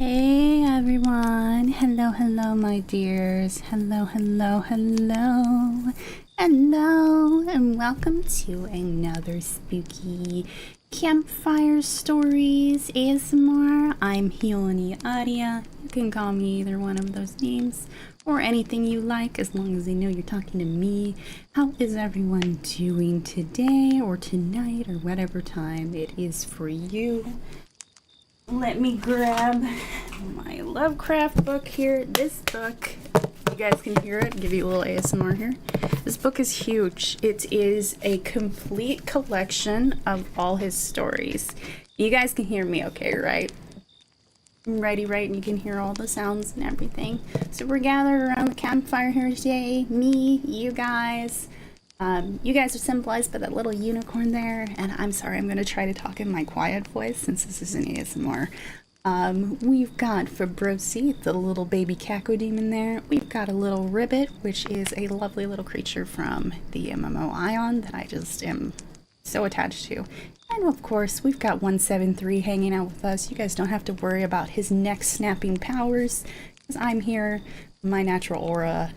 Hey everyone, hello my dears, hello, and welcome to another spooky Campfire Stories ASMR. I'm Khione Aria. You can call me either one of those names or anything you like as long as you know you're talking to me. How is everyone doing today or tonight or whatever time it is for you? Let me grab my Lovecraft book here. This book, you guys can hear it, give you a little ASMR here. This book is huge. It is a complete collection of all his stories. You guys can hear me okay, right? Ready, right? And you can hear all the sounds and everything. So we're gathered around the campfire here today. Me, you guys. You guys are symbolized by that little unicorn there, and I'm sorry, I'm going to try to talk in my quiet voice since this is an ASMR. We've got Fabrosi, the little baby cacodemon there. We've got a little ribbit, which is a lovely little creature from the MMO Ion that I just am so attached to. And of course, we've got 173 hanging out with us. You guys don't have to worry about his neck snapping powers, because I'm here. My natural aura,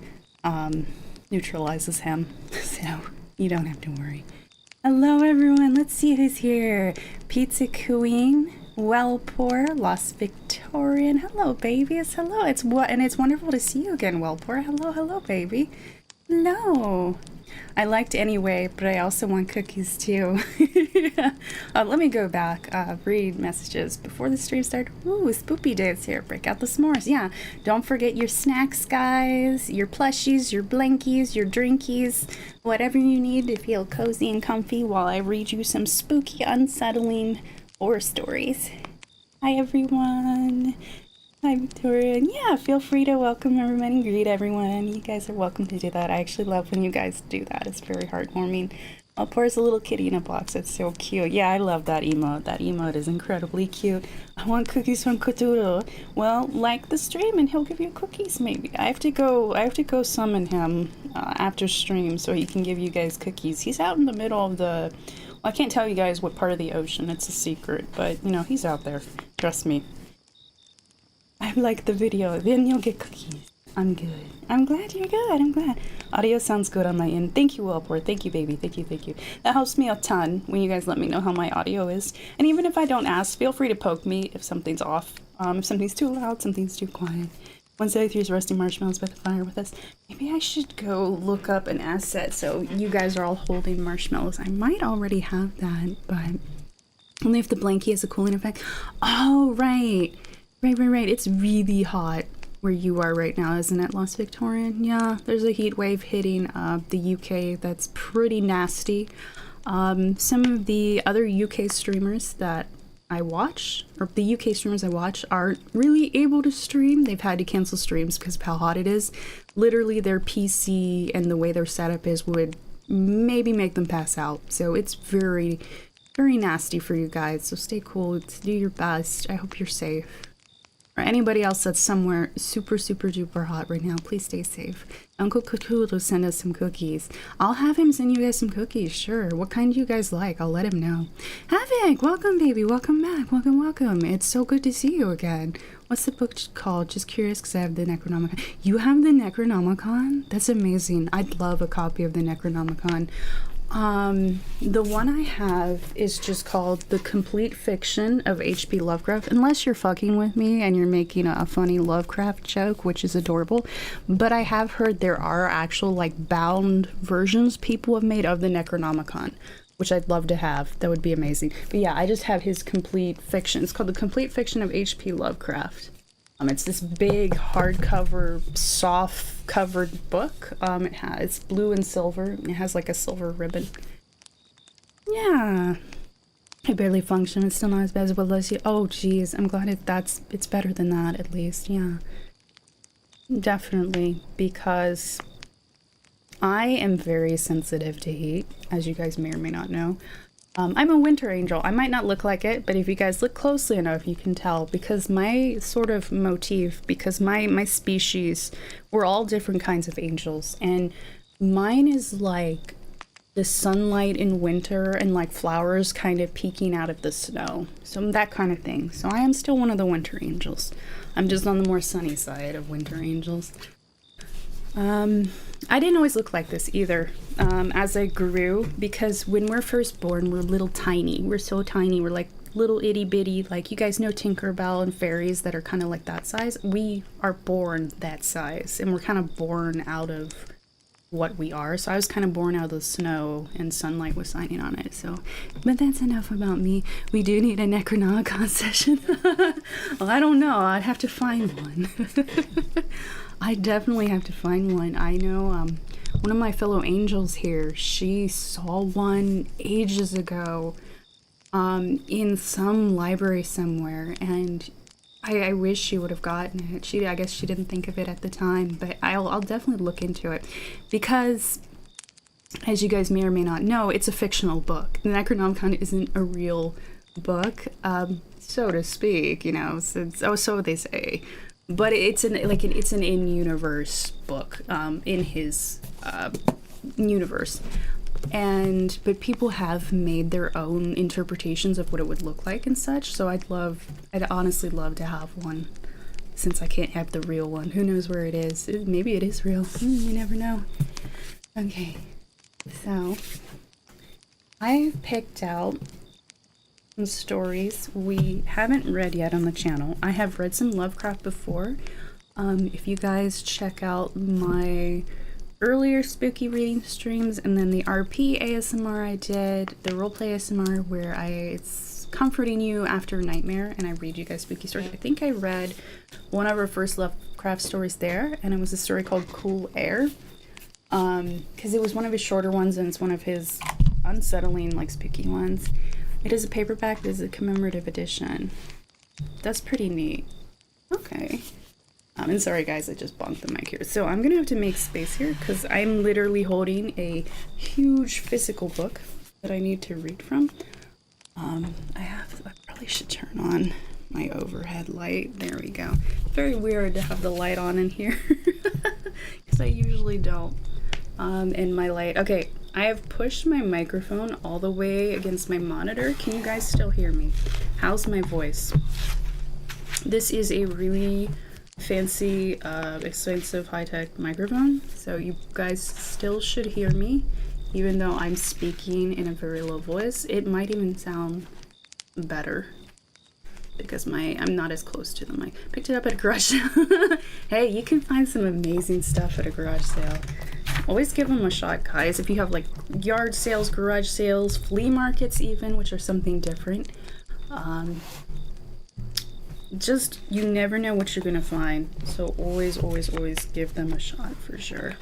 neutralizes him, so you don't have to worry. Hello everyone, let's see who's here. Pizza Queen, Wellpour, Lost Victorian. Hello babies, hello. It's wonderful to see you again, Wellpour. Hello baby. Hello. I liked anyway, but I also want cookies too. Let me go back, read messages before the stream started. Ooh, Spoopy Day's here. Break out the s'mores. Yeah, don't forget your snacks, guys, your plushies, your blankies, your drinkies, whatever you need to feel cozy and comfy while I read you some spooky, unsettling horror stories. Hi, everyone. Hi, Victoria. And yeah, feel free to welcome everyone and greet everyone. You guys are welcome to do that. I actually love when you guys do that. It's very heartwarming. Oh, poor's a little kitty in a box. It's so cute. Yeah, I love that emote. That emote is incredibly cute. I want cookies from Cthulhu. Well, like the stream and he'll give you cookies maybe. I have to go summon him after stream so he can give you guys cookies. He's out in the middle of the... Well, I can't tell you guys what part of the ocean. It's a secret, but you know, he's out there. Trust me. I like the video, then you'll get cookies. I'm good. I'm glad you're good. I'm glad. Audio sounds good on my end. Thank you, Wellport. Thank you, baby. Thank you. That helps me a ton when you guys let me know how my audio is. And even if I don't ask, feel free to poke me if something's off. If something's too loud, something's too quiet. 173's roasting marshmallows by the fire with us. Maybe I should go look up an asset so you guys are all holding marshmallows. I might already have that, but only if the blankie has a cooling effect. Oh, right. Right. It's really hot where you are right now, isn't it, Lost Victorian? Yeah, there's a heat wave hitting the UK that's pretty nasty. Some of the other UK streamers that I watch, or the UK streamers I watch, aren't really able to stream. They've had to cancel streams because of how hot it is. Literally, their PC and the way their setup is would maybe make them pass out. So it's very, very nasty for you guys. So stay cool. Do your best. I hope you're safe. Or anybody else that's somewhere super duper hot right now, please stay safe. Uncle Cthulhu send us some cookies. I'll have him send you guys some cookies, sure. What kind do you guys like? I'll let him know. Havoc, welcome baby, welcome back, welcome. It's so good to see you again. What's the book called? Just curious because I have the Necronomicon. You have the Necronomicon? That's amazing. I'd love a copy of the Necronomicon. The one I have is just called The Complete Fiction of H.P. Lovecraft, unless you're fucking with me and you're making a funny Lovecraft joke, which is adorable. But I have heard there are actual, like, bound versions people have made of the Necronomicon, which I'd love to have. That would be amazing. But yeah, I just have his complete fiction. It's called The Complete Fiction of H.P. Lovecraft. It's this big hardcover, soft covered book. It's blue and silver. It has like a silver ribbon. Yeah. I barely function. It's still not as bad as what loves you. Oh, geez. I'm glad it's better than that, at least. Yeah. Definitely. Because I am very sensitive to heat, as you guys may or may not know. I'm a winter angel. I might not look like it, but if you guys look closely enough, you can tell, because my sort of motif, because my species, we're all different kinds of angels, and mine is like the sunlight in winter and like flowers kind of peeking out of the snow. So that kind of thing. So I am still one of the winter angels. I'm just on the more sunny side of winter angels. I didn't always look like this either as I grew, because when we're first born, we're little tiny. We're so tiny. We're like little itty bitty, like you guys know Tinkerbell and fairies that are kind of like that size. We are born that size, and we're kind of born out of what we are. So I was kind of born out of the snow and sunlight was shining on it. So, but that's enough about me. We do need a Necronomicon session. Well, I don't know. I'd have to find one. I definitely have to find one. I know one of my fellow angels here, she saw one ages ago in some library somewhere, and I wish she would have gotten it. I guess she didn't think of it at the time, but I'll definitely look into it, because as you guys may or may not know, it's a fictional book. The Necronomicon isn't a real book, so to speak, you know. So they say. But it's an in-universe book, in his universe, but people have made their own interpretations of what it would look like and such. So I'd honestly love to have one, since I can't have the real one. Who knows where it is? Maybe it is real. You never know. Okay, so I've picked out some stories we haven't read yet on the channel. I have read some Lovecraft before. If you guys check out my earlier spooky reading streams, and then the RP ASMR I did, the roleplay ASMR where it's comforting you after a nightmare and I read you guys spooky stories. I think I read one of our first Lovecraft stories there, and it was a story called Cool Air, because it was one of his shorter ones and it's one of his unsettling, like, spooky ones. It is a paperback. It is a commemorative edition. That's pretty neat. Okay. And sorry guys, I just bonked the mic here. So I'm gonna have to make space here because I'm literally holding a huge physical book that I need to read from. I probably should turn on my overhead light. There we go. Very weird to have the light on in here because I usually don't. And my light. Okay, I have pushed my microphone all the way against my monitor. Can you guys still hear me? How's my voice? This is a really fancy, expensive, high-tech microphone, so you guys still should hear me, even though I'm speaking in a very low voice. It might even sound better because I'm not as close to the mic. Picked it up at a garage sale. Hey, you can find some amazing stuff at a garage sale. Always give them a shot, guys. If you have like yard sales, garage sales, flea markets even, which are something different, just, you never know what you're gonna find. So always give them a shot for sure.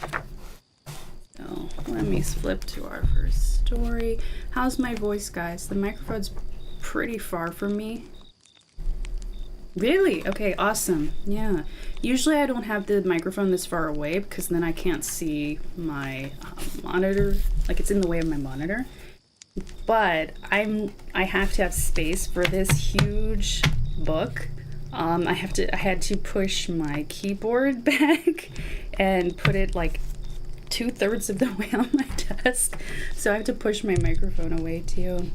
So let me flip to our first story. How's my voice, guys? The microphone's pretty far from me. Really? Okay, awesome. Yeah. Usually I don't have the microphone this far away because then I can't see my monitor. Like, it's in the way of my monitor. But I have to have space for this huge book. I had to push my keyboard back and put it like 2/3 of the way on my desk. So I have to push my microphone away too.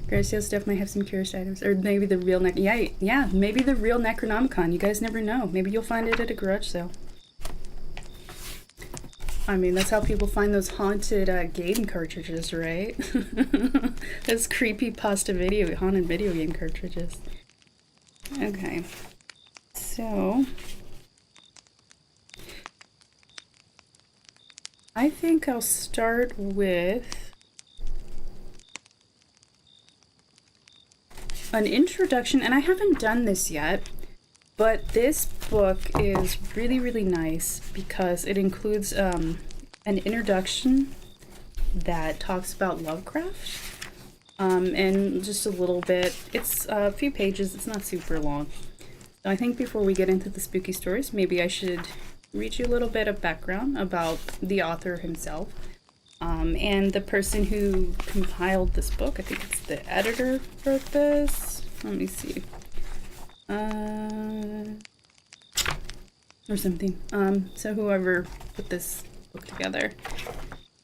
Garage sales definitely have some curious items, or maybe the real maybe the real Necronomicon. You guys never know. Maybe you'll find it at a garage sale. I mean, that's how people find those haunted game cartridges, right? Those creepypasta haunted video game cartridges. Okay, so I think I'll start with an introduction, and I haven't done this yet, but this book is really nice because it includes an introduction that talks about Lovecraft, and just a little bit. It's a few pages, it's not super long. So I think before we get into the spooky stories, maybe I should read you a little bit of background about the author himself. And the person who compiled this book. I think it's the editor wrote this. Let me see. Or something. So whoever put this book together.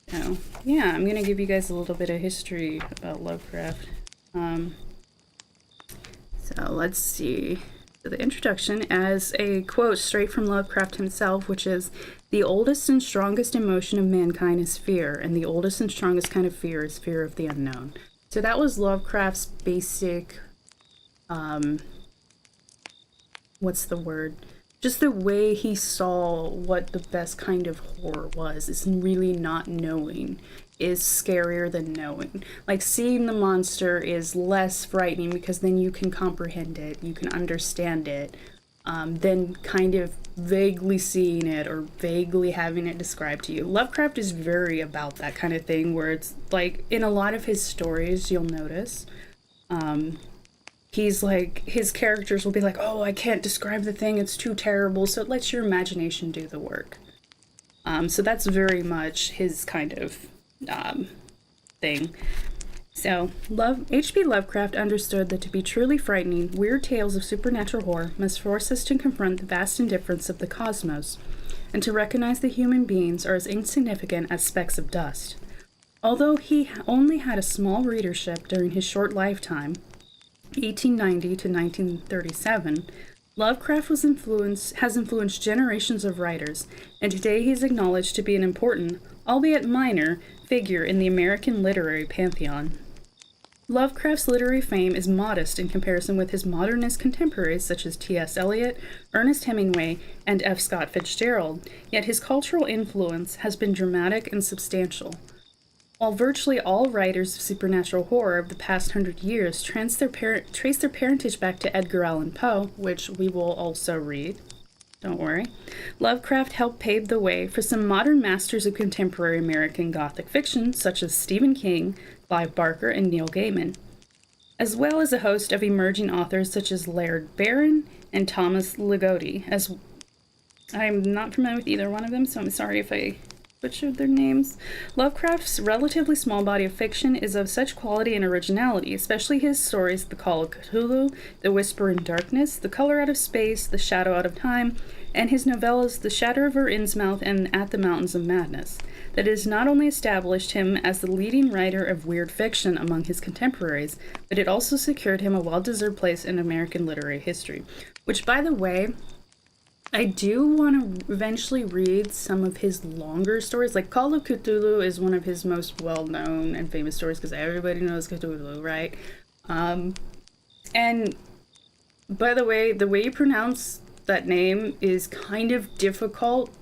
So, yeah, I'm going to give you guys a little bit of history about Lovecraft. So let's see. So the introduction as a quote straight from Lovecraft himself, which is, "The oldest and strongest emotion of mankind is fear, and the oldest and strongest kind of fear is fear of the unknown." So that was Lovecraft's basic, what's the word? Just the way he saw what the best kind of horror was, is really not knowing is scarier than knowing. Like, seeing the monster is less frightening because then you can comprehend it, you can understand it, than kind of vaguely seeing it or vaguely having it described to you. Lovecraft is very about that kind of thing, where it's like, in a lot of his stories, you'll notice, he's like, his characters will be like, oh, I can't describe the thing, it's too terrible, so it lets your imagination do the work. So that's very much his kind of thing. So, H.P. Lovecraft understood that to be truly frightening, weird tales of supernatural horror must force us to confront the vast indifference of the cosmos, and to recognize that human beings are as insignificant as specks of dust. Although he only had a small readership during his short lifetime, 1890 to 1937, Lovecraft has influenced generations of writers, and today he is acknowledged to be an important, albeit minor, figure in the American literary pantheon. Lovecraft's literary fame is modest in comparison with his modernist contemporaries such as T.S. Eliot, Ernest Hemingway, and F. Scott Fitzgerald, yet his cultural influence has been dramatic and substantial. While virtually all writers of supernatural horror of the past 100 years trace their parentage back to Edgar Allan Poe, which we will also read, don't worry, Lovecraft helped pave the way for some modern masters of contemporary American Gothic fiction, such as Stephen King, Clive Barker, and Neil Gaiman, as well as a host of emerging authors such as Laird Barron and Thomas Ligotti. I'm not familiar with either one of them, so I'm sorry if I butchered their names. Lovecraft's relatively small body of fiction is of such quality and originality, especially his stories The Call of Cthulhu, The Whisper in Darkness, The Color Out of Space, The Shadow Out of Time, and his novellas The Shadow over Innsmouth and At the Mountains of Madness, that it has not only established him as the leading writer of weird fiction among his contemporaries, but it also secured him a well-deserved place in American literary history. Which, by the way, I do want to eventually read some of his longer stories. Like, Call of Cthulhu is one of his most well-known and famous stories because everybody knows Cthulhu, right? And by the way you pronounce that name is kind of difficult.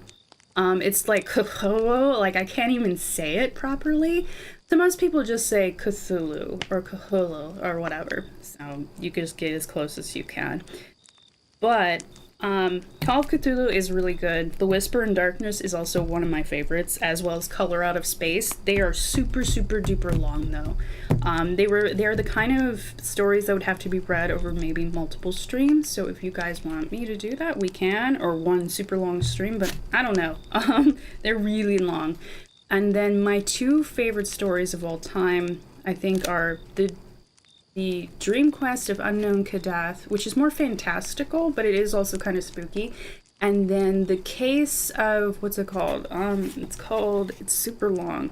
It's like Cthulhu, like I can't even say it properly. So most people just say Cthulhu or Cthulhu or whatever. So you can just get as close as you can. But Call of Cthulhu is really good. The Whisper in Darkness is also one of my favorites, as well as Color Out of Space. They are super, super duper long, though. They are the kind of stories that would have to be read over maybe multiple streams. So if you guys want me to do that, we can, or one super long stream, but I don't know. They're really long. And then my two favorite stories of all time, I think, are the Dream Quest of Unknown Kadath, which is more fantastical, but it is also kind of spooky. And then the case of, what's it called? It's super long.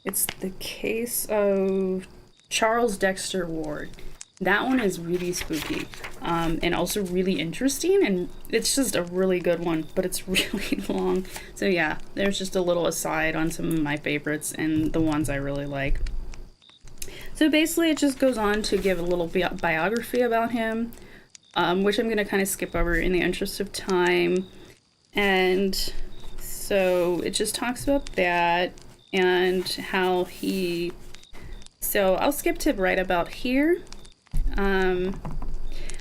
It's the case of Charles Dexter Ward. That one is really spooky, and also really interesting, and it's just a really good one, but it's really long. So yeah, there's just a little aside on some of my favorites and the ones I really like. So basically, it just goes on to give a little biography about him, which I'm going to kind of skip over in the interest of time. And so it just talks about that and how he... So I'll skip to right about here.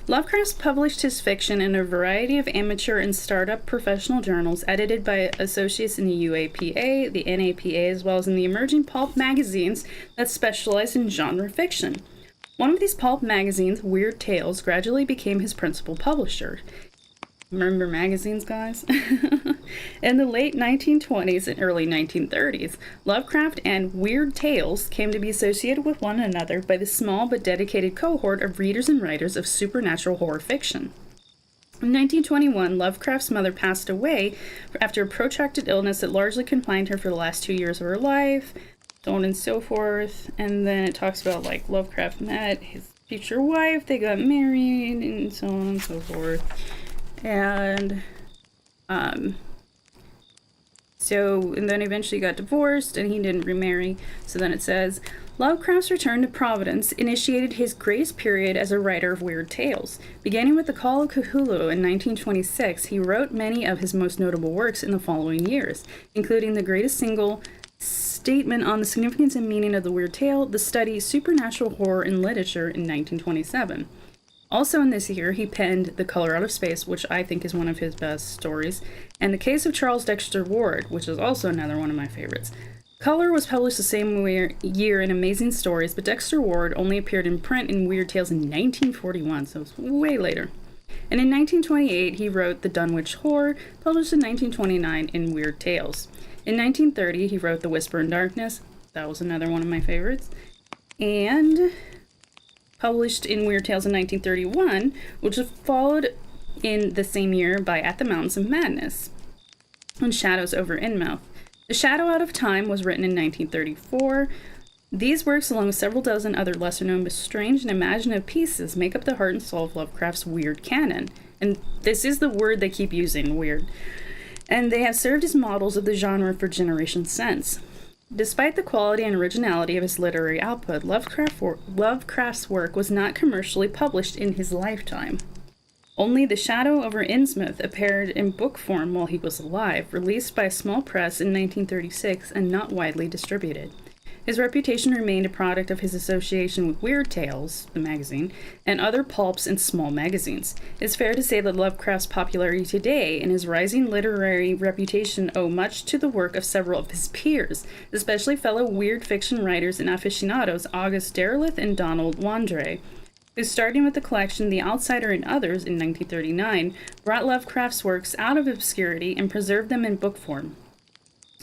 Lovecraft published his fiction in a variety of amateur and startup professional journals edited by associates in the UAPA, the NAPA, as well as in the emerging pulp magazines that specialize in genre fiction. One of these pulp magazines, Weird Tales, gradually became his principal publisher. Remember magazines, guys? In the late 1920s and early 1930s, Lovecraft and Weird Tales came to be associated with one another by the small but dedicated cohort of readers and writers of supernatural horror fiction. In 1921, Lovecraft's mother passed away after a protracted illness that largely confined her for the last 2 years of her life, so on and so forth. And then it talks about, like, Lovecraft met his future wife, they got married, and so on and so forth. And, and then eventually got divorced, and he didn't remarry. So then it says, Lovecraft's return to Providence initiated his greatest period as a writer of weird tales. Beginning with The Call of Cthulhu in 1926, he wrote many of his most notable works in the following years, including the greatest single statement on the significance and meaning of the weird tale, the study Supernatural Horror in Literature in 1927. Also in this year, he penned The Color Out of Space, which I think is one of his best stories, and The Case of Charles Dexter Ward, which is also another one of my favorites. Color was published the same year in Amazing Stories, but Dexter Ward only appeared in print in Weird Tales in 1941, so it's way later. And in 1928, he wrote The Dunwich Horror, published in 1929 in Weird Tales. In 1930, he wrote The Whisper in Darkness. That was another one of my favorites. And published in Weird Tales in 1931, which was followed in the same year by At the Mountains of Madness and Shadows over Inmouth. The Shadow Out of Time was written in 1934. These works, along with several dozen other lesser-known but strange and imaginative pieces, make up the heart and soul of Lovecraft's weird canon. And this is the word they keep using, weird. And they have served as models of the genre for generations since. Despite the quality and originality of his literary output, Lovecraft's work was not commercially published in his lifetime. Only The Shadow over Innsmouth appeared in book form while he was alive, released by a small press in 1936 and not widely distributed. His reputation remained a product of his association with Weird Tales, the magazine, and other pulps and small magazines. It's fair to say that Lovecraft's popularity today and his rising literary reputation owe much to the work of several of his peers, especially fellow weird fiction writers and aficionados August Derleth and Donald Wandrei, who, starting with the collection The Outsider and Others in 1939, brought Lovecraft's works out of obscurity and preserved them in book form.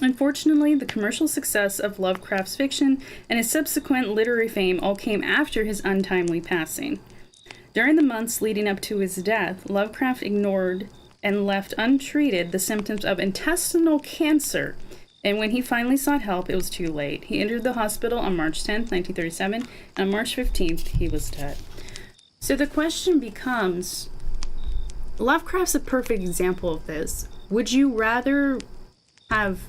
Unfortunately, the commercial success of Lovecraft's fiction and his subsequent literary fame all came after his untimely passing. During the months leading up to his death, Lovecraft ignored and left untreated the symptoms of intestinal cancer, and when he finally sought help, it was too late. He entered the hospital on March 10, 1937, and on March 15th, he was dead. So the question becomes, Lovecraft's a perfect example of this. Would you rather have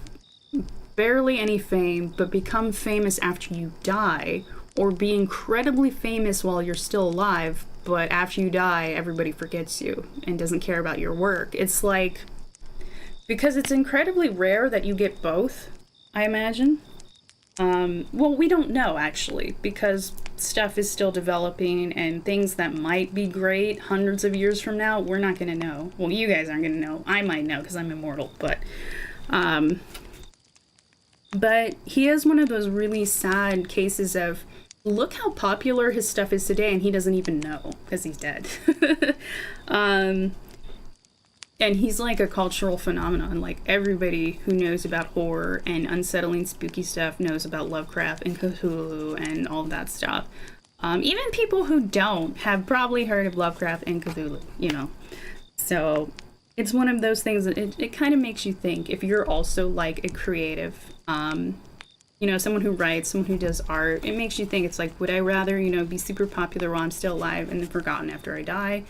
barely any fame, but become famous after you die, or be incredibly famous while you're still alive, but after you die, everybody forgets you and doesn't care about your work? It's like, because it's incredibly rare that you get both, I imagine. Well, we don't know, actually, because stuff is still developing, and things that might be great hundreds of years from now, we're not going to know. Well, you guys aren't going to know. I might know, because I'm immortal, but he is one of those really sad cases of, look how popular his stuff is today, and he doesn't even know, because he's dead. And he's like a cultural phenomenon. Like, everybody who knows about horror and unsettling spooky stuff knows about Lovecraft and Cthulhu and all that stuff. Even people who don't have probably heard of Lovecraft and Cthulhu, you know. So it's one of those things that it kind of makes you think, if you're also like a creative, you know, someone who writes, someone who does art, it makes you think, it's like, would I rather, you know, be super popular while I'm still alive and then forgotten after I die?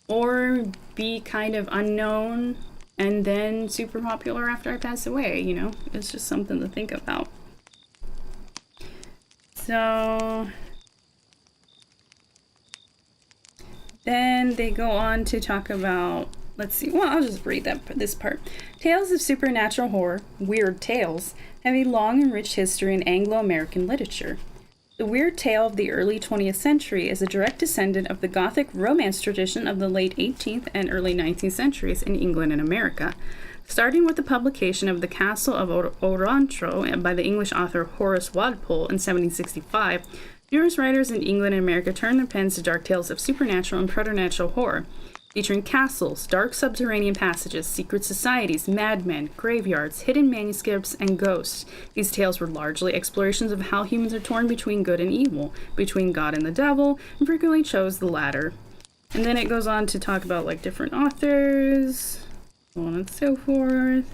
Or be kind of unknown and then super popular after I pass away, you know? It's just something to think about. So then they go on to talk about, let's see, well, I'll just read this part. Tales of supernatural horror, weird tales, have a long and rich history in Anglo-American literature. The weird tale of the early 20th century is a direct descendant of the Gothic romance tradition of the late 18th and early 19th centuries in England and America. Starting with the publication of The Castle of Otranto by the English author Horace Walpole in 1765, numerous writers in England and America turned their pens to dark tales of supernatural and preternatural horror, featuring castles, dark subterranean passages, secret societies, madmen, graveyards, hidden manuscripts, and ghosts. These tales were largely explorations of how humans are torn between good and evil, between God and the devil, and frequently chose the latter. And then it goes on to talk about like different authors, so on and so forth.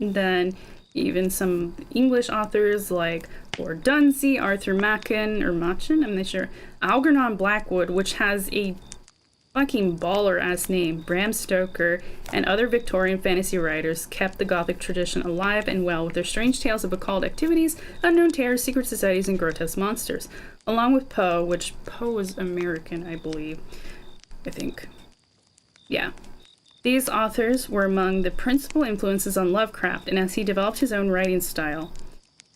And then even some English authors like Lord Dunsey, Arthur Machen, I'm not sure, Algernon Blackwood, which has a fucking baller-ass name, Bram Stoker, and other Victorian fantasy writers kept the Gothic tradition alive and well with their strange tales of occult activities, unknown terrors, secret societies, and grotesque monsters. Along with Poe, which Poe was American, I believe. I think. Yeah. These authors were among the principal influences on Lovecraft, and as he developed his own writing style,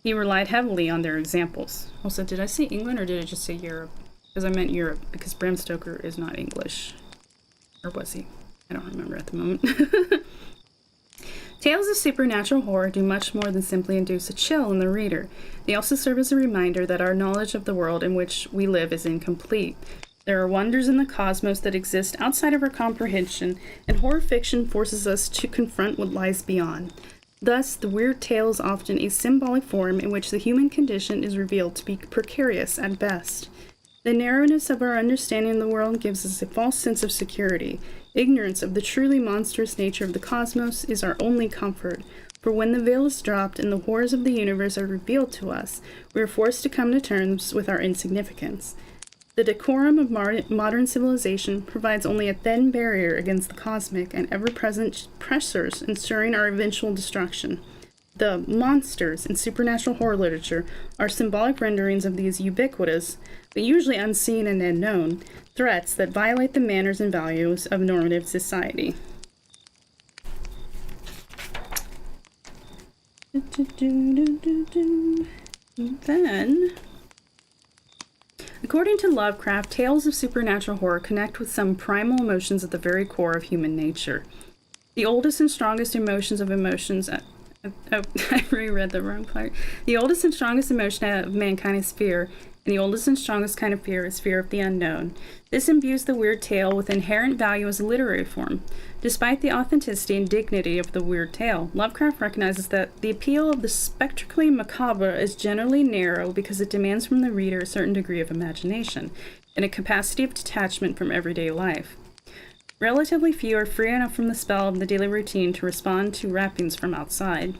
he relied heavily on their examples. Also, did I say England or did I just say Europe? Because I meant Europe, because Bram Stoker is not English. Or was he? I don't remember at the moment. Tales of supernatural horror do much more than simply induce a chill in the reader. They also serve as a reminder that our knowledge of the world in which we live is incomplete. There are wonders in the cosmos that exist outside of our comprehension, and horror fiction forces us to confront what lies beyond. Thus, the weird tale is often a symbolic form in which the human condition is revealed to be precarious at best. The narrowness of our understanding of the world gives us a false sense of security. Ignorance of the truly monstrous nature of the cosmos is our only comfort, for when the veil is dropped and the horrors of the universe are revealed to us, we are forced to come to terms with our insignificance. The decorum of modern civilization provides only a thin barrier against the cosmic and ever-present pressures ensuring our eventual destruction. The monsters in supernatural horror literature are symbolic renderings of these ubiquitous, but usually unseen and unknown, threats that violate the manners and values of normative society. Then, according to Lovecraft, tales of supernatural horror connect with some primal emotions at the very core of human nature. The oldest and strongest I reread the wrong part. The oldest and strongest emotion of mankind is fear, and the oldest and strongest kind of fear is fear of the unknown. This imbues the weird tale with inherent value as a literary form. Despite the authenticity and dignity of the weird tale, Lovecraft recognizes that the appeal of the spectrally macabre is generally narrow because it demands from the reader a certain degree of imagination and a capacity of detachment from everyday life. Relatively few are free enough from the spell of the daily routine to respond to rappings from outside.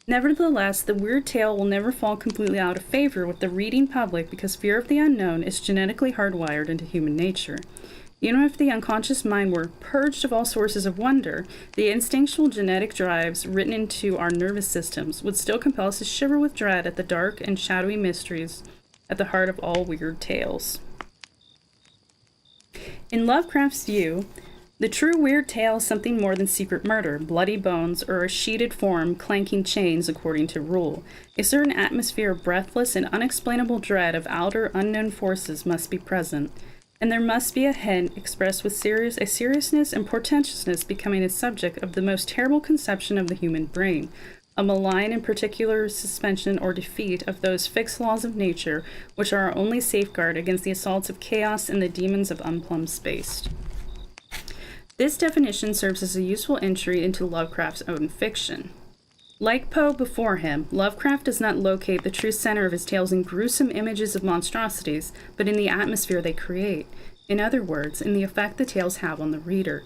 Nevertheless, the weird tale will never fall completely out of favor with the reading public because fear of the unknown is genetically hardwired into human nature. Even if the unconscious mind were purged of all sources of wonder, the instinctual genetic drives written into our nervous systems would still compel us to shiver with dread at the dark and shadowy mysteries at the heart of all weird tales. In Lovecraft's view, the true weird tale is something more than secret murder, bloody bones, or a sheeted form clanking chains according to rule. A certain atmosphere of breathless and unexplainable dread of outer unknown forces must be present, and there must be a hint expressed with a seriousness and portentousness becoming a subject of the most terrible conception of the human brain, a malign and particular suspension or defeat of those fixed laws of nature which are our only safeguard against the assaults of chaos and the demons of unplumbed space. This definition serves as a useful entry into Lovecraft's own fiction. Like Poe before him, Lovecraft does not locate the true center of his tales in gruesome images of monstrosities, but in the atmosphere they create. In other words, in the effect the tales have on the reader.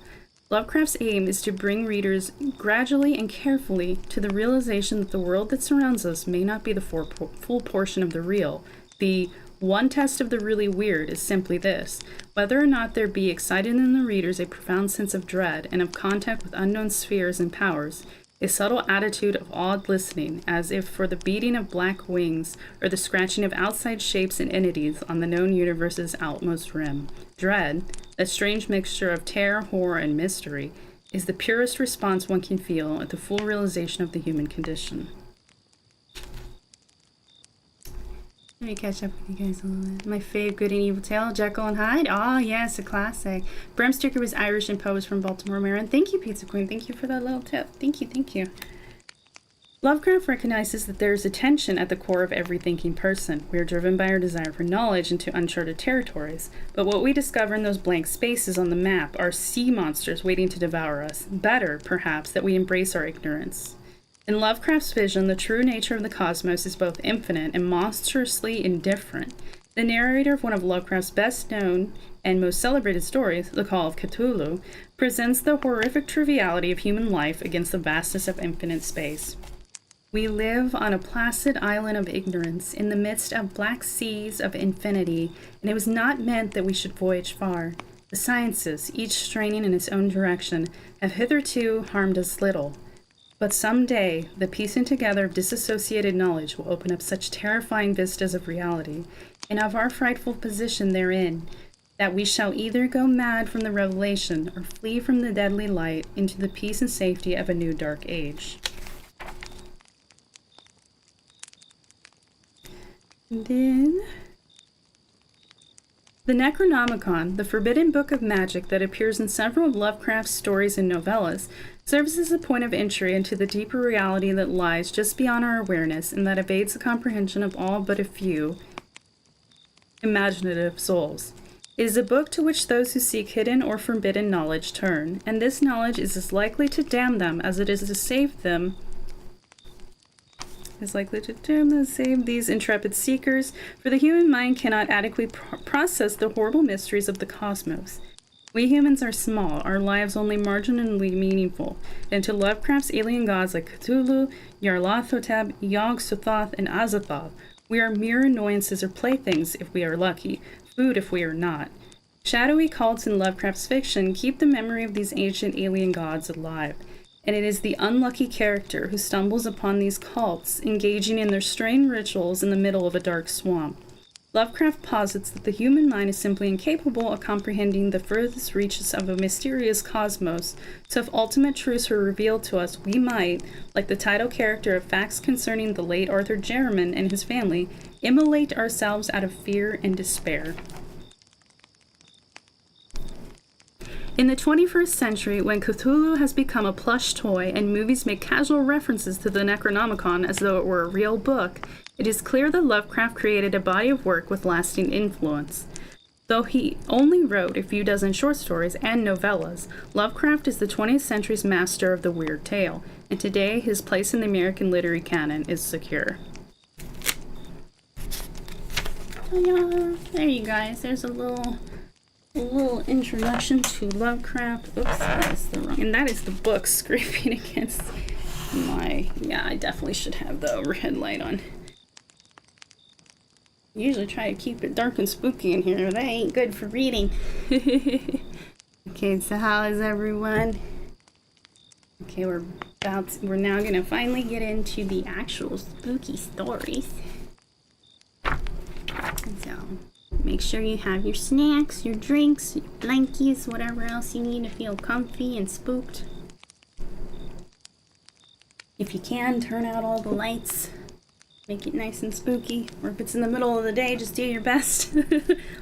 Lovecraft's aim is to bring readers gradually and carefully to the realization that the world that surrounds us may not be the full portion of the real. The one test of the really weird is simply this: whether or not there be excited in the readers a profound sense of dread and of contact with unknown spheres and powers, a subtle attitude of awed listening, as if for the beating of black wings or the scratching of outside shapes and entities on the known universe's outmost rim. Dread, a strange mixture of terror, horror, and mystery, is the purest response one can feel at the full realization of the human condition. Let me catch up with you guys a little bit. My fave good and evil tale, Jekyll and Hyde. Oh, yes, a classic. Bram Stoker was Irish and Poe was from Baltimore, Maryland. Thank you, Pizza Queen. Thank you for that little tip. Thank you. Lovecraft recognizes that there is a tension at the core of every thinking person. We are driven by our desire for knowledge into uncharted territories, but what we discover in those blank spaces on the map are sea monsters waiting to devour us. Better, perhaps, that we embrace our ignorance. In Lovecraft's vision, the true nature of the cosmos is both infinite and monstrously indifferent. The narrator of one of Lovecraft's best known and most celebrated stories, The Call of Cthulhu, presents the horrific triviality of human life against the vastness of infinite space. We live on a placid island of ignorance in the midst of black seas of infinity, and it was not meant that we should voyage far. The sciences, each straining in its own direction, have hitherto harmed us little. But some day, the piecing together of disassociated knowledge will open up such terrifying vistas of reality, and of our frightful position therein, that we shall either go mad from the revelation, or flee from the deadly light into the peace and safety of a new dark age. And then, the Necronomicon, the forbidden book of magic that appears in several of Lovecraft's stories and novellas, serves as a point of entry into the deeper reality that lies just beyond our awareness and that evades the comprehension of all but a few imaginative souls. It is a book to which those who seek hidden or forbidden knowledge turn, and this knowledge is as likely to damn them as it is to save them. Save these intrepid seekers, for the human mind cannot adequately process the horrible mysteries of the cosmos. We humans are small, our lives only marginally meaningful, and to Lovecraft's alien gods like Cthulhu, Nyarlathotep, Yog-Sothoth, and Azathoth, we are mere annoyances or playthings if we are lucky, food if we are not. Shadowy cults in Lovecraft's fiction keep the memory of these ancient alien gods alive, and it is the unlucky character who stumbles upon these cults engaging in their strange rituals in the middle of a dark swamp. Lovecraft posits that the human mind is simply incapable of comprehending the furthest reaches of a mysterious cosmos, so if ultimate truths were revealed to us, we might, like the title character of Facts Concerning the Late Arthur Jermyn and his family, immolate ourselves out of fear and despair. In the 21st century, when Cthulhu has become a plush toy and movies make casual references to the Necronomicon as though it were a real book, it is clear that Lovecraft created a body of work with lasting influence. Though he only wrote a few dozen short stories and novellas, Lovecraft is the 20th century's master of the weird tale, and today his place in the American literary canon is secure. Oh yeah, there you guys, there's a little introduction to Lovecraft. Oops, that is the wrong, and that is the book scraping against my, yeah, I definitely should have the overhead light on. Usually try to keep it dark and spooky in here, but that ain't good for reading. Okay, so how is everyone? Okay, we're now gonna finally get into the actual spooky stories. So, make sure you have your snacks, your drinks, your blankies, whatever else you need to feel comfy and spooked. If you can, turn out all the lights. Make it nice and spooky. Or if it's in the middle of the day, just do your best.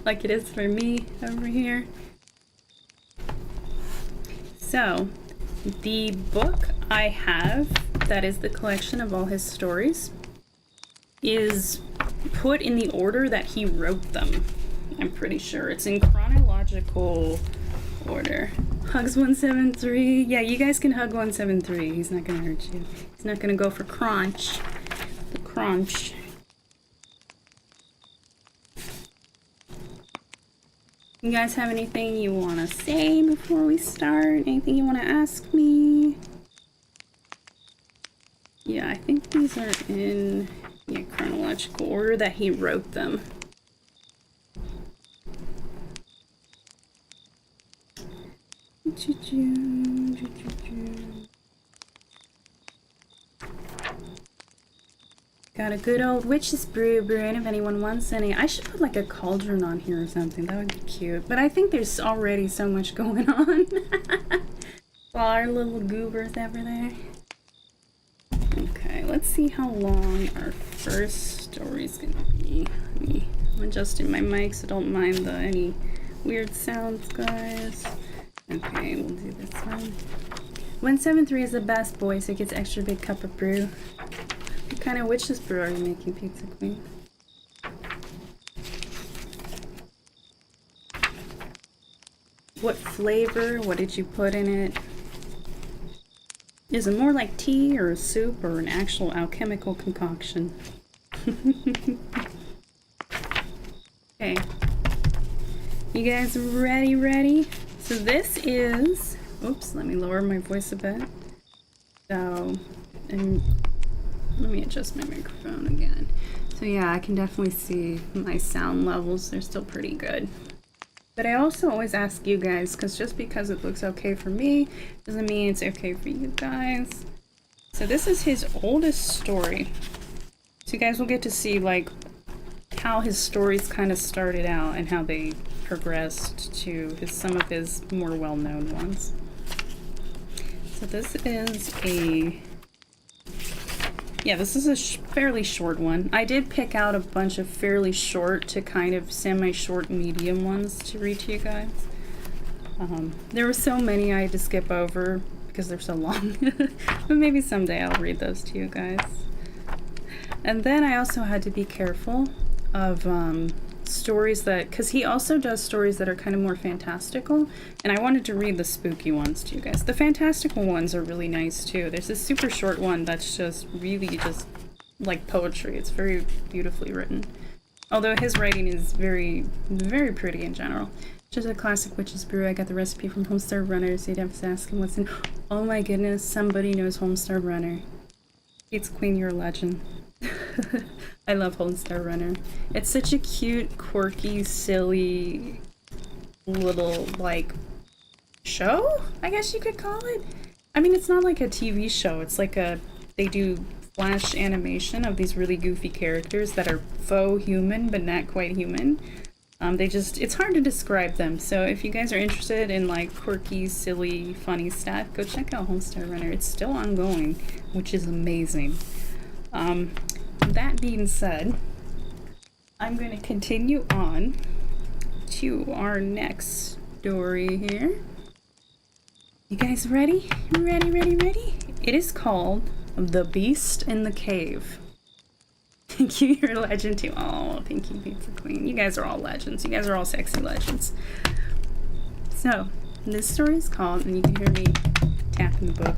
Like it is for me over here. So, the book I have, that is the collection of all his stories, is put in the order that he wrote them. I'm pretty sure it's in chronological order. Hugs 173. Yeah, you guys can hug 173. He's not gonna hurt you. He's not gonna go for crunch. The crunch. You guys have anything you want to say before we start? Anything you want to ask me? Yeah, I think these are in chronological order that he wrote them. Got a good old witch's brew brewing if anyone wants any. I should put like a cauldron on here or something. That would be cute. But I think there's already so much going on. All our little goobers over there. Okay, let's see how long our first story's gonna be. I'm adjusting my mic so don't mind any weird sounds, guys. Okay, we'll do this one. 173 is the best, boys. It gets extra big cup of brew. What kind of witch's brew are you making, Pizza Queen? What flavor? What did you put in it? Is it more like tea or a soup or an actual alchemical concoction? Okay. You guys ready? So this is, oops, let me lower my voice a bit. So, and let me adjust my microphone again. So yeah, I can definitely see my sound levels. They're still pretty good. But I also always ask you guys, because just because it looks okay for me doesn't mean it's okay for you guys. So this is his oldest story. So you guys will get to see like how his stories kind of started out and how they progressed to some of his more well-known ones. So this is this is a fairly short one. I did pick out a bunch of fairly short to kind of semi-short medium ones to read to you guys. There were so many I had to skip over because they're so long. But maybe someday I'll read those to you guys. And then I also had to be careful of stories that, because he also does stories that are kind of more fantastical, and I wanted to read the spooky ones to you guys. The fantastical ones are really nice too. There's this super short one that's just really just like poetry. It's very beautifully written. Although his writing is very, very pretty in general. Just a classic witch's brew. I got the recipe from Homestar Runner, so you'd have to ask him what's in. Oh my goodness, somebody knows Homestar Runner. It's Queen, you're a legend. I love Homestar Runner. It's such a cute, quirky, silly little, like, show? I guess you could call it. I mean, it's not like a TV show. It's like they do flash animation of these really goofy characters that are faux human, but not quite human. It's hard to describe them. So if you guys are interested in, like, quirky, silly, funny stuff, go check out Homestar Runner. It's still ongoing, which is amazing. That being said, I'm going to continue on to our next story here. You guys ready? Ready? It is called The Beast in the Cave. Thank you, you're a legend too. Oh, thank you, Pizza Queen. You guys are all legends. You guys are all sexy legends. So, this story is called, and you can hear me tapping the book.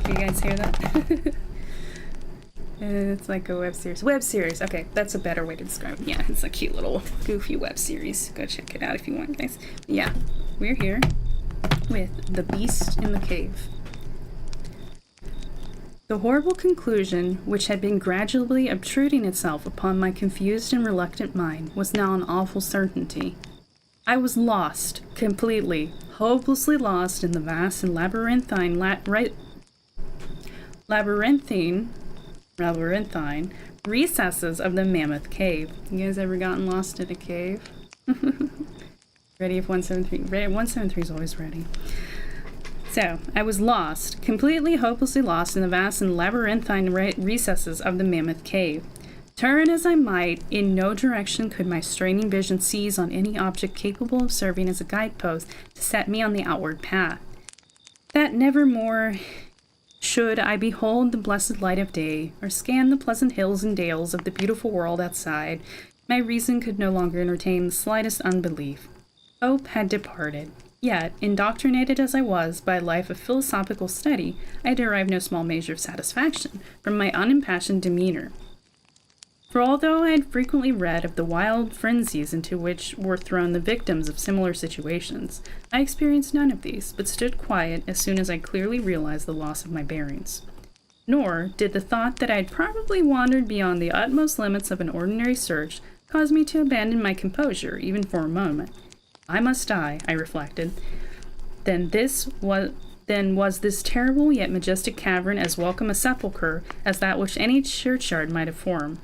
Can you guys hear that? It's like a web series. Web series. Okay, that's a better way to describe it. Yeah, it's a cute little goofy web series. Go check it out if you want, guys. Yeah, we're here with The Beast in the Cave. The horrible conclusion, which had been gradually obtruding itself upon my confused and reluctant mind, was now an awful certainty. I was lost, completely, hopelessly lost in the vast and labyrinthine recesses of the Mammoth Cave. You guys ever gotten lost in a cave? Ready if 173? 173 is always ready. So, I was lost, completely hopelessly lost in the vast and labyrinthine recesses of the Mammoth Cave. Turn as I might, in no direction could my straining vision seize on any object capable of serving as a guidepost to set me on the outward path. That nevermore should I behold the blessed light of day, or scan the pleasant hills and dales of the beautiful world outside, my reason could no longer entertain the slightest unbelief. Hope had departed. Yet, indoctrinated as I was by a life of philosophical study, I derived no small measure of satisfaction from my unimpassioned demeanor. For although I had frequently read of the wild frenzies into which were thrown the victims of similar situations, I experienced none of these, but stood quiet as soon as I clearly realized the loss of my bearings. Nor did the thought that I had probably wandered beyond the utmost limits of an ordinary search cause me to abandon my composure, even for a moment. I must die, I reflected. Then was this terrible yet majestic cavern as welcome a sepulchre as that which any churchyard might afford,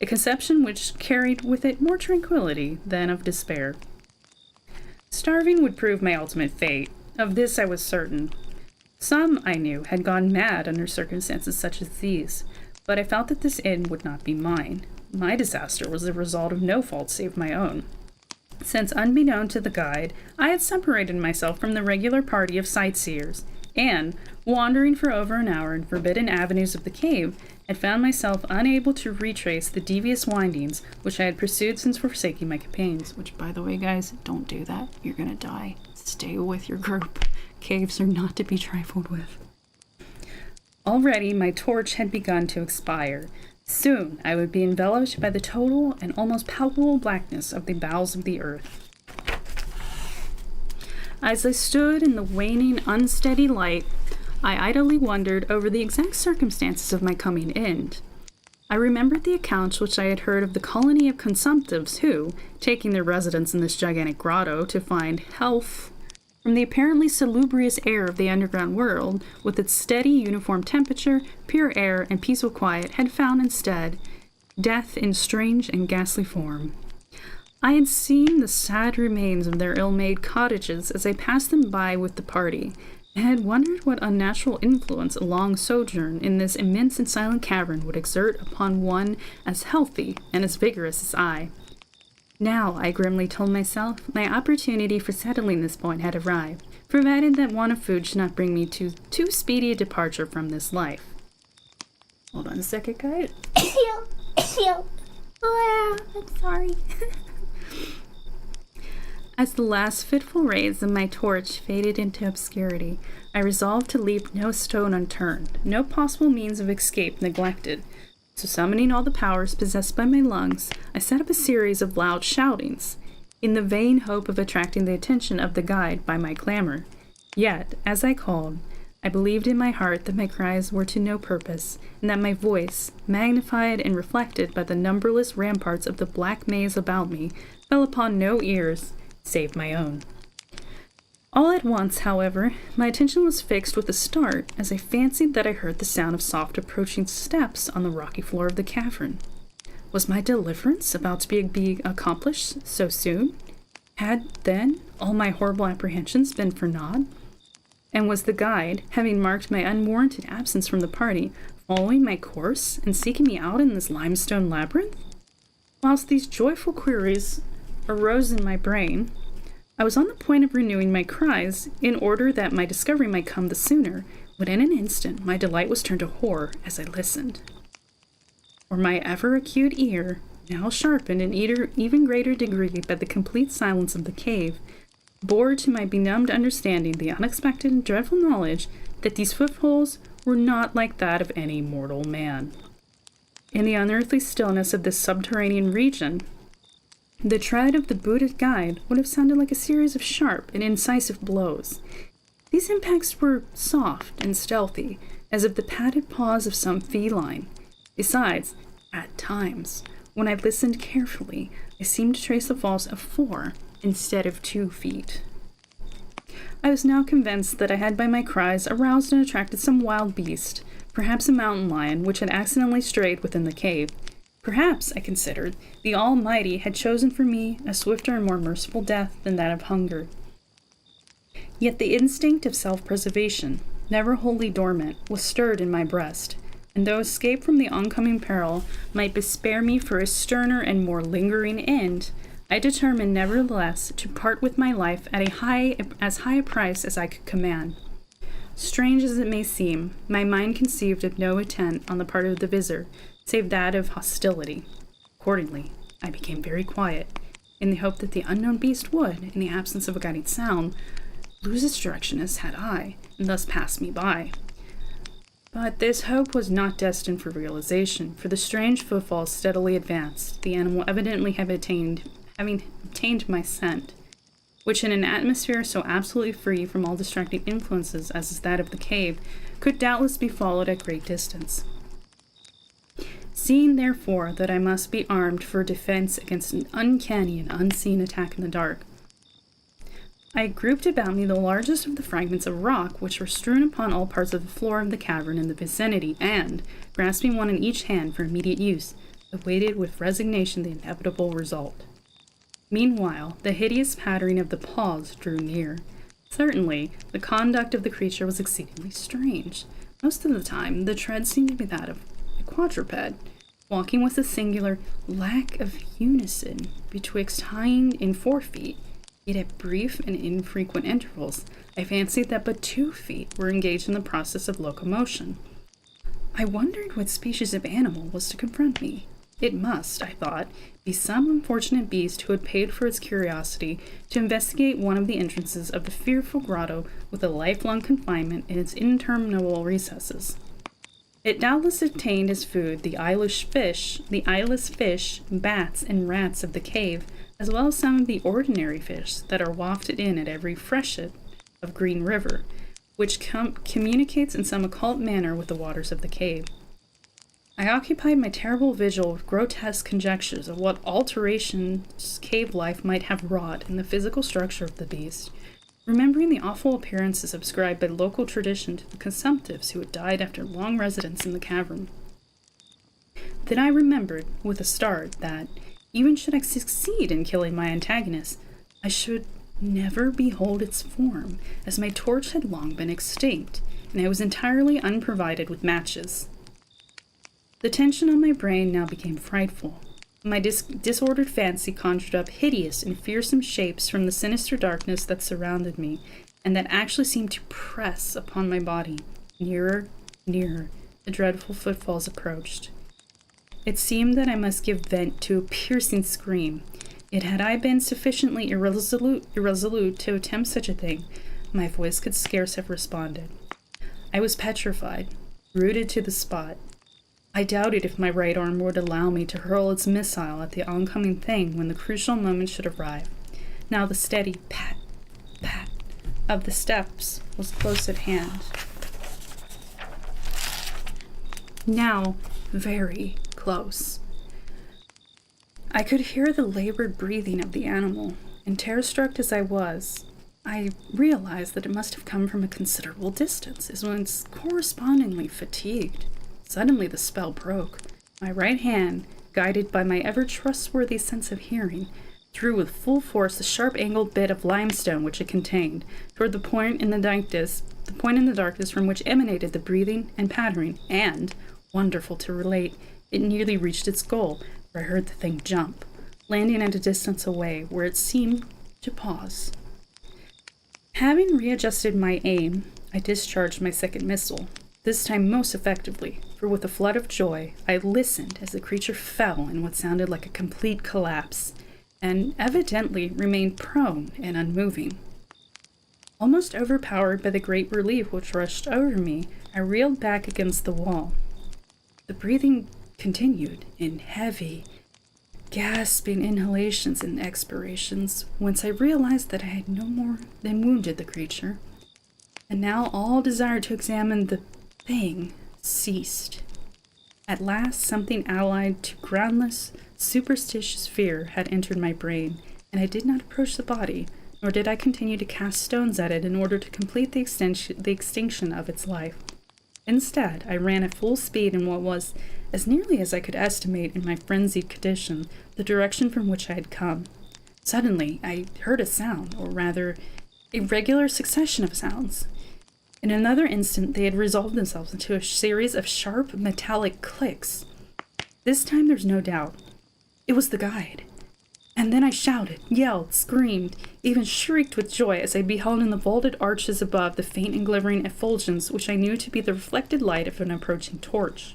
a conception which carried with it more tranquillity than of despair. Starving would prove my ultimate fate. Of this I was certain. Some, I knew, had gone mad under circumstances such as these, but I felt that this end would not be mine. My disaster was the result of no fault save my own. Since, unbeknown to the guide, I had separated myself from the regular party of sightseers, and, wandering for over an hour in forbidden avenues of the cave, had found myself unable to retrace the devious windings which I had pursued since forsaking my companions. Which, by the way, guys, don't do that. You're gonna die. Stay with your group. Caves are not to be trifled with. Already my torch had begun to expire. Soon I would be enveloped by the total and almost palpable blackness of the bowels of the earth. As I stood in the waning, unsteady light, I idly wondered over the exact circumstances of my coming end. I remembered the accounts which I had heard of the colony of consumptives who, taking their residence in this gigantic grotto to find health from the apparently salubrious air of the underground world, with its steady, uniform temperature, pure air, and peaceful quiet, had found instead death in strange and ghastly form. I had seen the sad remains of their ill-made cottages as I passed them by with the party, and had wondered what unnatural influence a long sojourn in this immense and silent cavern would exert upon one as healthy and as vigorous as I. Now, I grimly told myself, my opportunity for settling this point had arrived, provided that want of food should not bring me to too speedy a departure from this life. Hold on a second, guys. Oh, I'm sorry. As the last fitful rays of my torch faded into obscurity, I resolved to leave no stone unturned, no possible means of escape neglected. So summoning all the powers possessed by my lungs, I set up a series of loud shoutings, in the vain hope of attracting the attention of the guide by my clamor. Yet, as I called, I believed in my heart that my cries were to no purpose, and that my voice, magnified and reflected by the numberless ramparts of the black maze about me, fell upon no ears save my own. All at once, however, my attention was fixed with a start as I fancied that I heard the sound of soft approaching steps on the rocky floor of the cavern. Was my deliverance about to be accomplished so soon? Had, then, all my horrible apprehensions been for naught? And was the guide, having marked my unwarranted absence from the party, following my course and seeking me out in this limestone labyrinth? Whilst these joyful queries arose in my brain, I was on the point of renewing my cries in order that my discovery might come the sooner, when in an instant my delight was turned to horror as I listened. For my ever-acute ear, now sharpened in even greater degree by the complete silence of the cave, bore to my benumbed understanding the unexpected and dreadful knowledge that these footholds were not like that of any mortal man. In the unearthly stillness of this subterranean region, the tread of the booted guide would have sounded like a series of sharp and incisive blows. These impacts were soft and stealthy, as of the padded paws of some feline. Besides, at times, when I listened carefully, I seemed to trace the falls of 4 instead of 2 feet. I was now convinced that I had by my cries aroused and attracted some wild beast, perhaps a mountain lion, which had accidentally strayed within the cave. Perhaps, I considered, the Almighty had chosen for me a swifter and more merciful death than that of hunger. Yet the instinct of self-preservation, never wholly dormant, was stirred in my breast, and though escape from the oncoming peril might bespare me for a sterner and more lingering end, I determined nevertheless to part with my life at as high a price as I could command. Strange as it may seem, my mind conceived of no intent on the part of the visitor, save that of hostility. Accordingly, I became very quiet, in the hope that the unknown beast would, in the absence of a guiding sound, lose its direction as had I, and thus pass me by. But this hope was not destined for realization, for the strange footfalls steadily advanced, the animal evidently having obtained my scent, which in an atmosphere so absolutely free from all distracting influences as is that of the cave, could doubtless be followed at great distance. Seeing, therefore, that I must be armed for defense against an uncanny and unseen attack in the dark, I grouped about me the largest of the fragments of rock which were strewn upon all parts of the floor of the cavern in the vicinity, and, grasping one in each hand for immediate use, awaited with resignation the inevitable result. Meanwhile, the hideous pattering of the paws drew near. Certainly, the conduct of the creature was exceedingly strange. Most of the time, the tread seemed to be that of a quadruped, walking with a singular lack of unison betwixt hind and 4 feet, yet at brief and infrequent intervals, I fancied that but 2 feet were engaged in the process of locomotion. I wondered what species of animal was to confront me. It must, I thought, be some unfortunate beast who had paid for its curiosity to investigate one of the entrances of the fearful grotto with a lifelong confinement in its interminable recesses. It doubtless obtained as food the eyeless fish, bats, and rats of the cave, as well as some of the ordinary fish that are wafted in at every freshet of Green River, which communicates in some occult manner with the waters of the cave. I occupied my terrible vigil with grotesque conjectures of what alterations cave life might have wrought in the physical structure of the beast, remembering the awful appearances ascribed by local tradition to the consumptives who had died after long residence in the cavern. Then I remembered, with a start, that, even should I succeed in killing my antagonist, I should never behold its form, as my torch had long been extinct, and I was entirely unprovided with matches. The tension on my brain now became frightful. My disordered fancy conjured up hideous and fearsome shapes from the sinister darkness that surrounded me, and that actually seemed to press upon my body. Nearer, nearer, the dreadful footfalls approached. It seemed that I must give vent to a piercing scream, yet had I been sufficiently irresolute to attempt such a thing, my voice could scarce have responded. I was petrified, rooted to the spot. I doubted if my right arm would allow me to hurl its missile at the oncoming thing when the crucial moment should arrive. Now the steady pat, pat of the steps was close at hand. Now very close. I could hear the labored breathing of the animal, and terror-struck as I was, I realized that it must have come from a considerable distance, as once correspondingly fatigued. Suddenly the spell broke. My right hand, guided by my ever-trustworthy sense of hearing, threw with full force the sharp-angled bit of limestone which it contained, toward the point in the darkness from which emanated the breathing and pattering, and, wonderful to relate, it nearly reached its goal, for I heard the thing jump, landing at a distance away, where it seemed to pause. Having readjusted my aim, I discharged my second missile, this time most effectively, for with a flood of joy, I listened as the creature fell in what sounded like a complete collapse, and evidently remained prone and unmoving. Almost overpowered by the great relief which rushed over me, I reeled back against the wall. The breathing continued in heavy, gasping inhalations and expirations, whence I realized that I had no more than wounded the creature, and now all desire to examine the thing ceased. At last, something allied to groundless, superstitious fear had entered my brain, and I did not approach the body, nor did I continue to cast stones at it in order to complete the extinction of its life. Instead, I ran at full speed in what was, as nearly as I could estimate in my frenzied condition, the direction from which I had come. Suddenly, I heard a sound, or rather, a regular succession of sounds. In another instant, they had resolved themselves into a series of sharp, metallic clicks. This time, there's no doubt. It was the guide. And then I shouted, yelled, screamed, even shrieked with joy as I beheld in the vaulted arches above the faint and glimmering effulgence which I knew to be the reflected light of an approaching torch.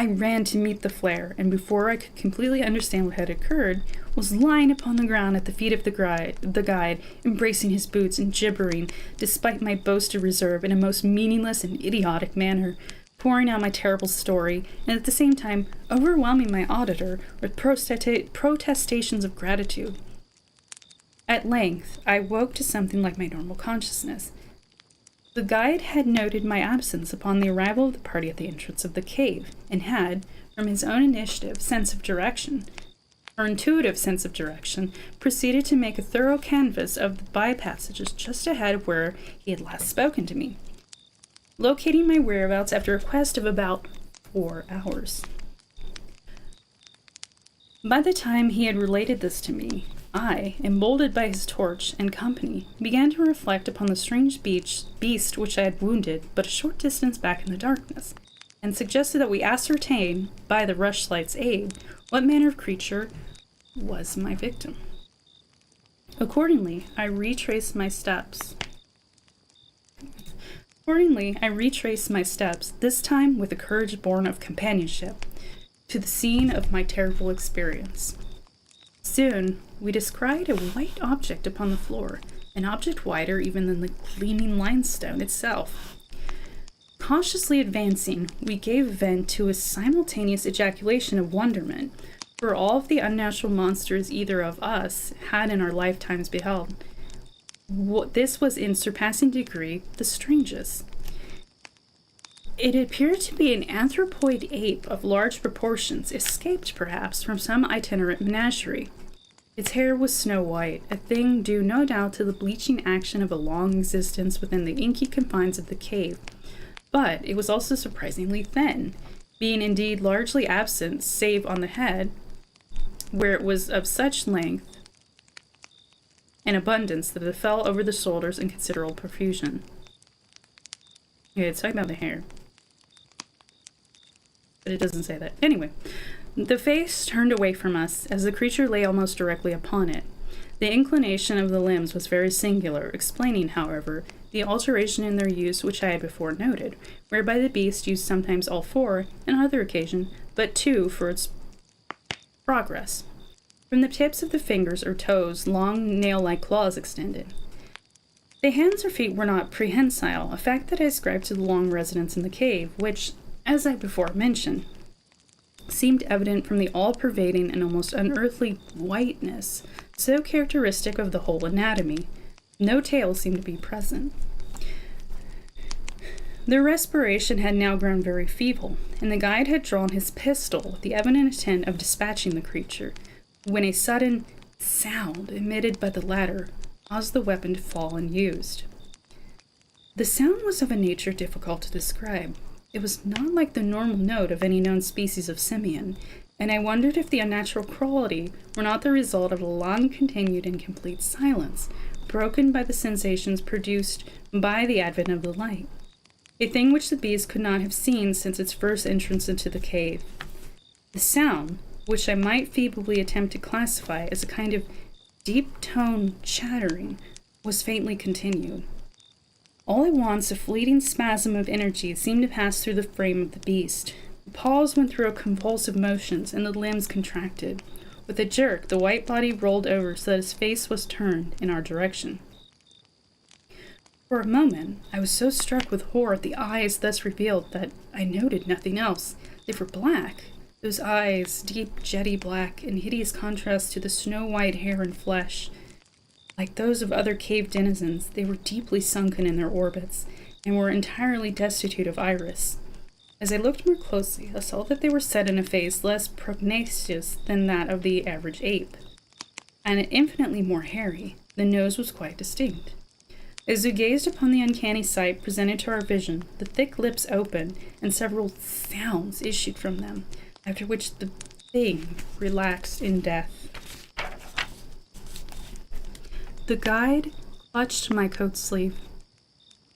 I ran to meet the flare, and before I could completely understand what had occurred, was lying upon the ground at the feet of the guide, embracing his boots and gibbering, despite my boasted reserve, in a most meaningless and idiotic manner, pouring out my terrible story, and at the same time overwhelming my auditor with protestations of gratitude. At length, I woke to something like my normal consciousness. The guide had noted my absence upon the arrival of the party at the entrance of the cave, and had, from his own intuitive sense of direction, proceeded to make a thorough canvass of the by-passages just ahead of where he had last spoken to me, locating my whereabouts after a quest of about 4 hours. By the time he had related this to me, I, emboldened by his torch and company, began to reflect upon the strange beast which I had wounded but a short distance back in the darkness, and suggested that we ascertain, by the rushlight's aid, what manner of creature was my victim. Accordingly, I retraced my steps, this time with the courage born of companionship, to the scene of my terrible experience. Soon, we descried a white object upon the floor, an object whiter even than the gleaming limestone itself. Cautiously advancing, we gave vent to a simultaneous ejaculation of wonderment, for all of the unnatural monsters either of us had in our lifetimes beheld. This was in surpassing degree the strangest. It appeared to be an anthropoid ape of large proportions, escaped perhaps from some itinerant menagerie. Its hair was snow white, a thing due no doubt to the bleaching action of a long existence within the inky confines of the cave, but it was also surprisingly thin, being indeed largely absent save on the head, where it was of such length and abundance that it fell over the shoulders in considerable profusion. Yeah, it's talking about the hair. But it doesn't say that. Anyway, the face turned away from us as the creature lay almost directly upon it. The inclination of the limbs was very singular, explaining, however, the alteration in their use which I had before noted, whereby the beast used sometimes all four, and on other occasion but two for its progress. From the tips of the fingers or toes, long nail-like claws extended. The hands or feet were not prehensile, a fact that I ascribed to the long residence in the cave, which, as I before mentioned, seemed evident from the all-pervading and almost unearthly whiteness, so characteristic of the whole anatomy. No tail seemed to be present. Their respiration had now grown very feeble, and the guide had drawn his pistol with the evident intent of dispatching the creature, when a sudden sound emitted by the latter caused the weapon to fall unused. The sound was of a nature difficult to describe. It was not like the normal note of any known species of simian, and I wondered if the unnatural quality were not the result of a long-continued and complete silence, broken by the sensations produced by the advent of the light, a thing which the beast could not have seen since its first entrance into the cave. The sound, which I might feebly attempt to classify as a kind of deep-toned chattering, was faintly continued. All at once, a fleeting spasm of energy seemed to pass through the frame of the beast. The paws went through convulsive motions, and the limbs contracted. With a jerk, the white body rolled over so that his face was turned in our direction. For a moment, I was so struck with horror at the eyes thus revealed that I noted nothing else. They were black. Those eyes, deep jetty black, in hideous contrast to the snow-white hair and flesh. Like those of other cave denizens, they were deeply sunken in their orbits, and were entirely destitute of iris. As I looked more closely, I saw that they were set in a face less pugnacious than that of the average ape, and infinitely more hairy. The nose was quite distinct. As we gazed upon the uncanny sight presented to our vision, the thick lips opened, and several sounds issued from them, after which the thing relaxed in death. The guide clutched my coat sleeve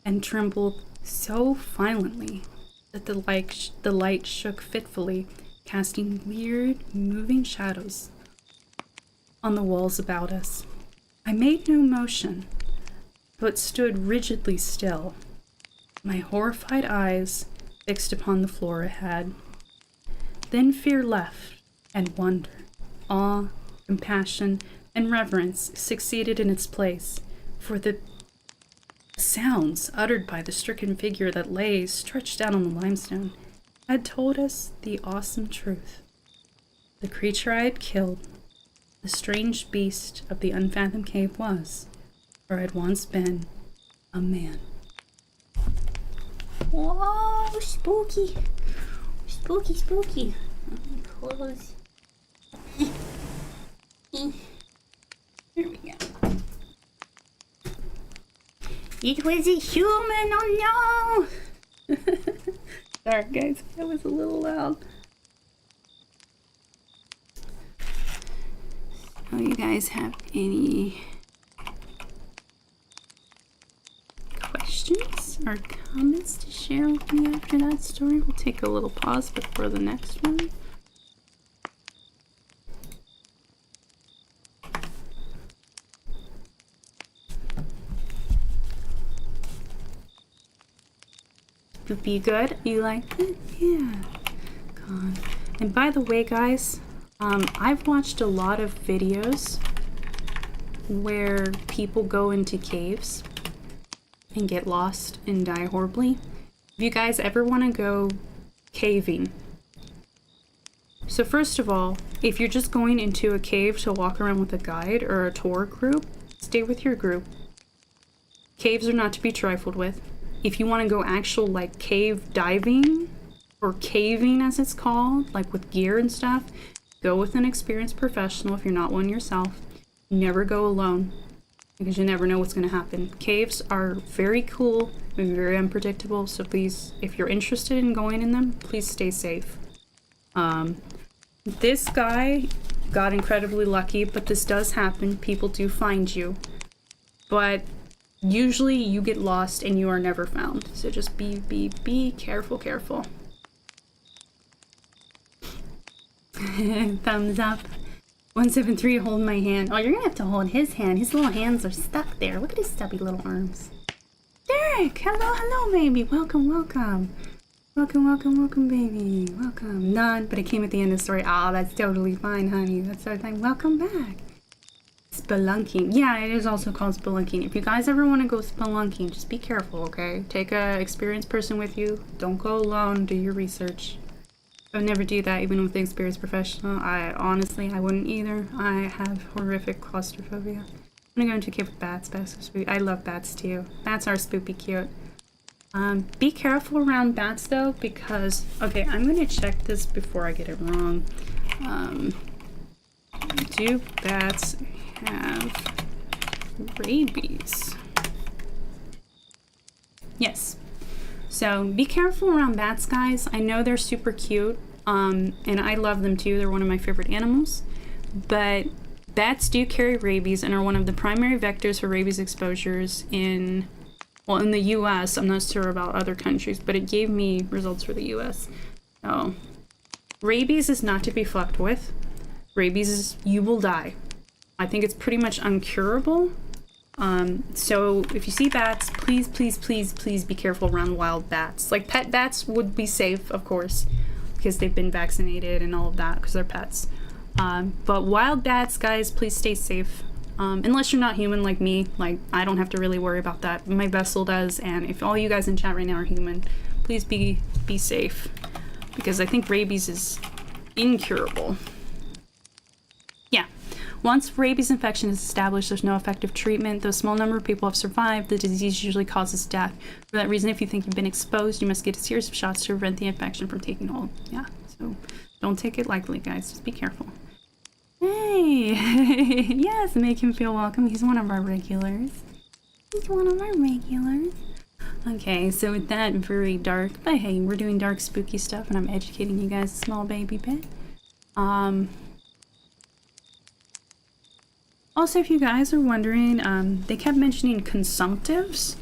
and trembled so violently that the light shook fitfully, casting weird, moving shadows on the walls about us. I made no motion, but stood rigidly still, my horrified eyes fixed upon the floor ahead. Then fear left, and wonder, awe, compassion, and reverence succeeded in its place, for the sounds uttered by the stricken figure that lay stretched out on the limestone had told us the awesome truth. The creature I had killed, the strange beast of the unfathomed cave was, or had once been, a man. Whoa, spooky. Spooky, spooky. Close. There we go. It was a human, oh no! Sorry guys, that was a little loud. Oh, you guys have any questions or comments to share with me after that story? We'll take a little pause before the next one. Be good? You like it? Yeah. God. And by the way, guys, I've watched a lot of videos where people go into caves and get lost and die horribly. you guys ever want to go caving. So first of all, if you're just going into a cave to walk around with a guide or a tour group, stay with your group. Caves are not to be trifled with. If you want to go actual like cave diving or caving as it's called, like with gear and stuff, go with an experienced professional if you're not one yourself. Never go alone because you never know what's going to happen. Caves are very cool and very unpredictable, so please, if you're interested in going in them, please stay safe. This guy got incredibly lucky, but this does happen. People do find you. But usually you get lost and you are never found. So just be careful. Thumbs up. 173, hold my hand. Oh, you're gonna have to hold his hand. His little hands are stuck there. Look at his stubby little arms. Derek, hello, baby. Welcome, baby. Welcome. None, but it came at the end of the story. Ah, that's totally fine, honey. That's totally fine. Welcome back. Spelunking. Yeah, it is also called spelunking. If you guys ever want to go spelunking, just be careful, okay? Take a experienced person with you. Don't go alone. Do your research. I would never do that, even with an experienced professional. I wouldn't either. I have horrific claustrophobia. I'm gonna go into a cave with bats. Bats are spooky. I love bats too. Bats are spooky cute. Be careful around bats though, because, okay, I'm gonna check this before I get it wrong. Do bats have rabies? Yes. So be careful around bats, guys. I know they're super cute, and I love them too. They're one of my favorite animals. But bats do carry rabies and are one of the primary vectors for rabies exposures in the U.S. I'm not sure about other countries, but it gave me results for the U.S. So rabies is not to be fucked with. Rabies is you will die. I think it's pretty much uncurable. So if you see bats, please be careful around wild bats. Like pet bats would be safe, of course, because they've been vaccinated and all of that because they're pets. But wild bats, guys, please stay safe. Unless you're not human like me, like I don't have to really worry about that. My vessel does, and if all you guys in chat right now are human, please be safe, because I think rabies is incurable. Yeah. Once rabies infection is established, there's no effective treatment. Though a small number of people have survived, the disease usually causes death. For that reason, if you think you've been exposed, you must get a series of shots to prevent the infection from taking hold. Yeah, so don't take it lightly, guys. Just be careful. Hey! Yes, make him feel welcome. He's one of our regulars. Okay, so with that very dark, but hey, we're doing dark, spooky stuff, and I'm educating you guys a small baby bit. Also, if you guys are wondering, they kept mentioning consumptives,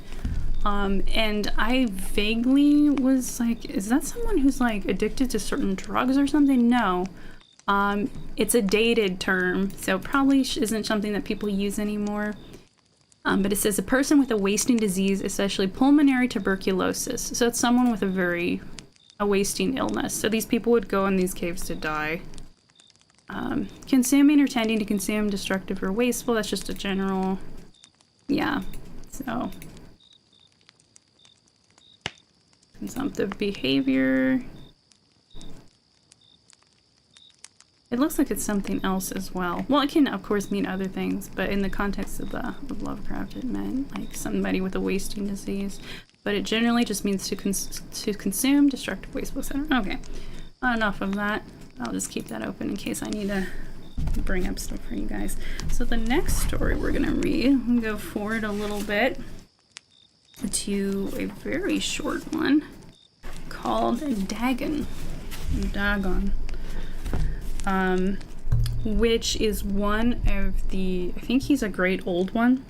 and I vaguely was like, is that someone who's like addicted to certain drugs or something? No. It's a dated term, so probably isn't something that people use anymore. But it says a person with a wasting disease, especially pulmonary tuberculosis. So it's someone with a wasting illness. So these people would go in these caves to die. Consuming or tending to consume destructive or wasteful, that's just a general, yeah, so. Consumptive behavior. It looks like it's something else as well. Well, it can, of course, mean other things, but in the context of Lovecraft, it meant like somebody with a wasting disease. But it generally just means to consume destructive, wasteful, etc. Okay, enough of that. I'll just keep that open in case I need to bring up stuff for you guys. So the next story we're gonna read, we'll go forward a little bit to a very short one called Dagon. Which is one of the, I think he's a great old one,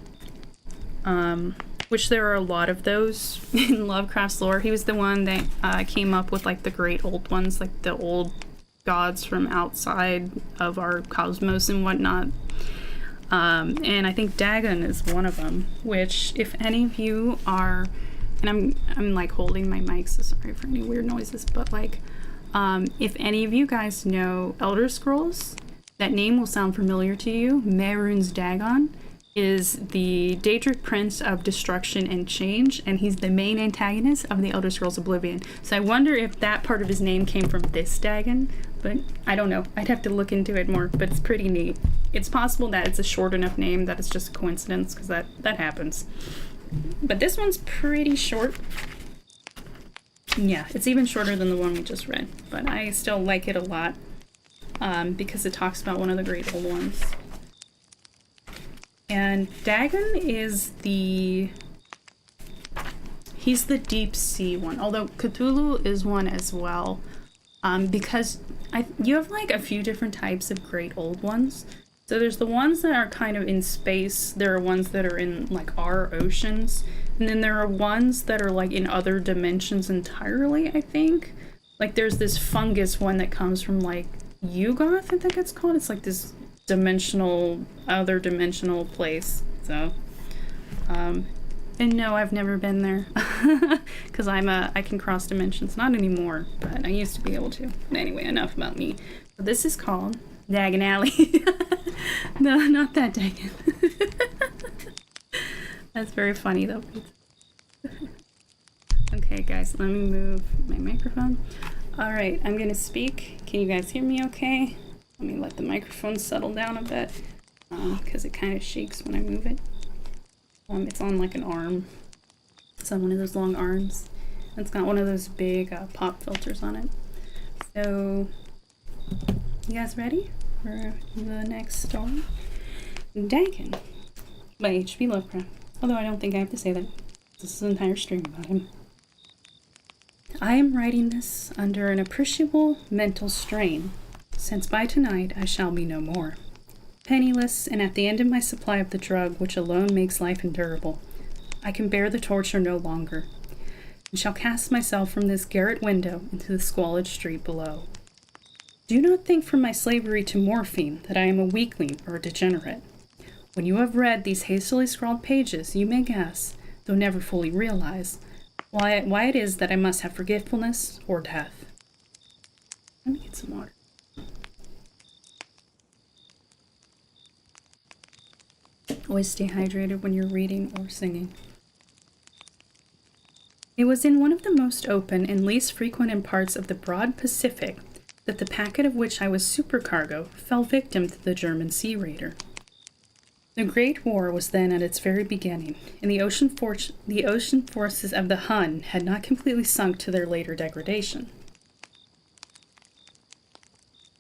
which there are a lot of those in Lovecraft's lore. He was the one that came up with like the great old ones, like the old gods from outside of our cosmos and whatnot. And I think Dagon is one of them, which if any of you are, and I'm like holding my mic, so sorry for any weird noises, but like, if any of you guys know Elder Scrolls, that name will sound familiar to you. Mehrunes Dagon is the Daedric Prince of Destruction and Change, and he's the main antagonist of the Elder Scrolls Oblivion. So I wonder if that part of his name came from this Dagon, but I don't know. I'd have to look into it more, but it's pretty neat. It's possible that it's a short enough name that it's just a coincidence, because that happens. But this one's pretty short. Yeah, it's even shorter than the one we just read, but I still like it a lot because it talks about one of the great old ones. And Dagon is he's the deep sea one, although Cthulhu is one as well, because you have like a few different types of great old ones. So there's the ones that are kind of in space, there are ones that are in like our oceans, and then there are ones that are like in other dimensions entirely, I think. Like there's this fungus one that comes from like Yugoth, I think it's called. It's like this other dimensional place. So, and no, I've never been there because I can cross dimensions. Not anymore, but I used to be able to. But anyway, enough about me. So this is called Dagon Alley. No, not that Dagon. That's very funny though. Okay, guys, let me move my microphone. All right, I'm gonna speak. Can you guys hear me okay? Let me let the microphone settle down a bit because it kind of shakes when I move it. It's on like an arm. It's on one of those long arms. It's got one of those big pop filters on it. So, you guys ready for the next story? Dagon by H.P. Lovecraft. Although I don't think I have to say that. This is an entire stream about him. I am writing this under an appreciable mental strain, since by tonight I shall be no more. Penniless, and at the end of my supply of the drug which alone makes life endurable, I can bear the torture no longer, and shall cast myself from this garret window into the squalid street below. Do not think from my slavery to morphine that I am a weakling or a degenerate. When you have read these hastily scrawled pages, you may guess, though never fully realize, why it is that I must have forgetfulness or death. Let me get some water. Always stay hydrated when you're reading or singing. It was in one of the most open and least frequented parts of the broad Pacific that the packet of which I was supercargo fell victim to the German sea raider. The Great War was then at its very beginning, and the ocean forces of the Hun had not completely sunk to their later degradation,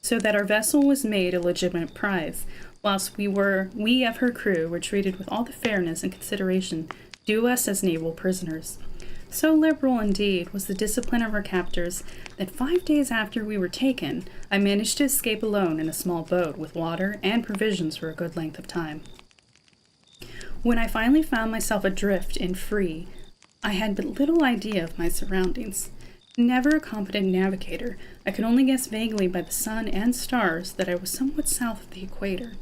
so that our vessel was made a legitimate prize, whilst we of her crew were treated with all the fairness and consideration due us as naval prisoners. So liberal, indeed, was the discipline of our captors that 5 days after we were taken, I managed to escape alone in a small boat with water and provisions for a good length of time. When I finally found myself adrift and free, I had but little idea of my surroundings. Never a competent navigator, I could only guess vaguely by the sun and stars that I was somewhat south of the equator.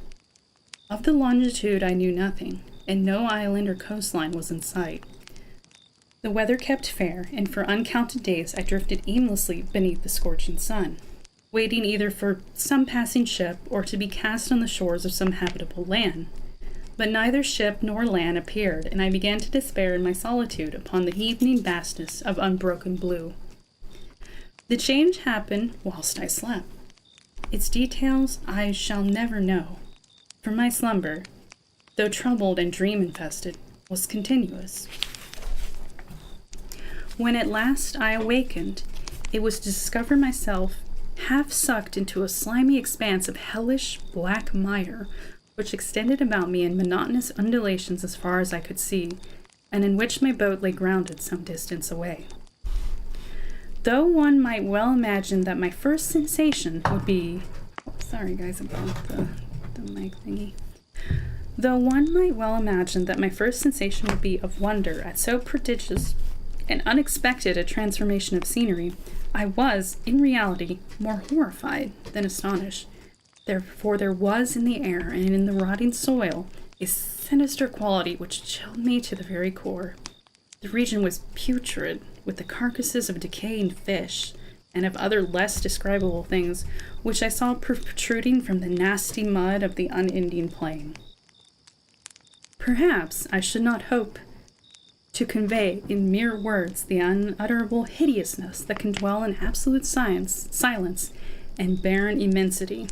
Of the longitude I knew nothing, and no island or coastline was in sight. The weather kept fair, and for uncounted days I drifted aimlessly beneath the scorching sun, waiting either for some passing ship or to be cast on the shores of some habitable land. But neither ship nor land appeared, and I began to despair in my solitude upon the evening vastness of unbroken blue. The change happened whilst I slept. Its details I shall never know, for my slumber, though troubled and dream-infested, was continuous. When at last I awakened, it was to discover myself half sucked into a slimy expanse of hellish black mire, which extended about me in monotonous undulations as far as I could see, and in which my boat lay grounded some distance away. Though one might well imagine that my first sensation would be... Sorry guys about the mic thingy. Though one might well imagine that my first sensation would be of wonder at so prodigious and unexpected a transformation of scenery, I was, in reality, more horrified than astonished. Therefore there was in the air and in the rotting soil a sinister quality which chilled me to the very core. The region was putrid, with the carcasses of decaying fish, and of other less describable things, which I saw protruding from the nasty mud of the unending plain. Perhaps I should not hope to convey in mere words the unutterable hideousness that can dwell in absolute silence and barren immensity.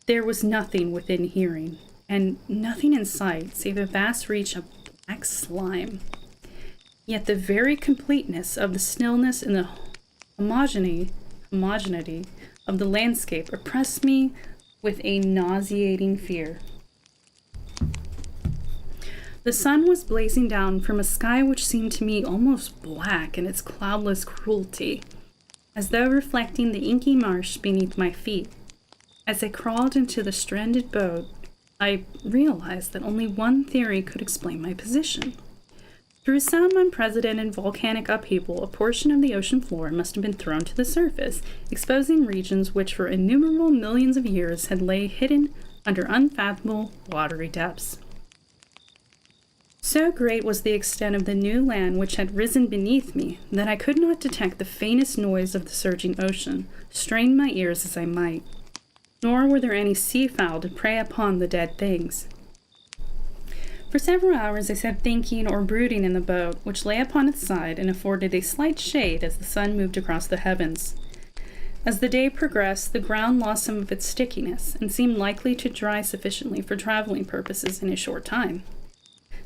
There was nothing within hearing, and nothing in sight save a vast reach of black slime. Yet the very completeness of the stillness and the homogeneity of the landscape oppressed me with a nauseating fear. The sun was blazing down from a sky which seemed to me almost black in its cloudless cruelty, as though reflecting the inky marsh beneath my feet. As I crawled into the stranded boat, I realized that only one theory could explain my position. Through some unprecedented volcanic upheaval, a portion of the ocean floor must have been thrown to the surface, exposing regions which for innumerable millions of years had lay hidden under unfathomable watery depths. So great was the extent of the new land which had risen beneath me that I could not detect the faintest noise of the surging ocean, strain my ears as I might. Nor were there any seafowl to prey upon the dead things. For several hours I sat thinking or brooding in the boat, which lay upon its side and afforded a slight shade as the sun moved across the heavens. As the day progressed, the ground lost some of its stickiness and seemed likely to dry sufficiently for traveling purposes in a short time.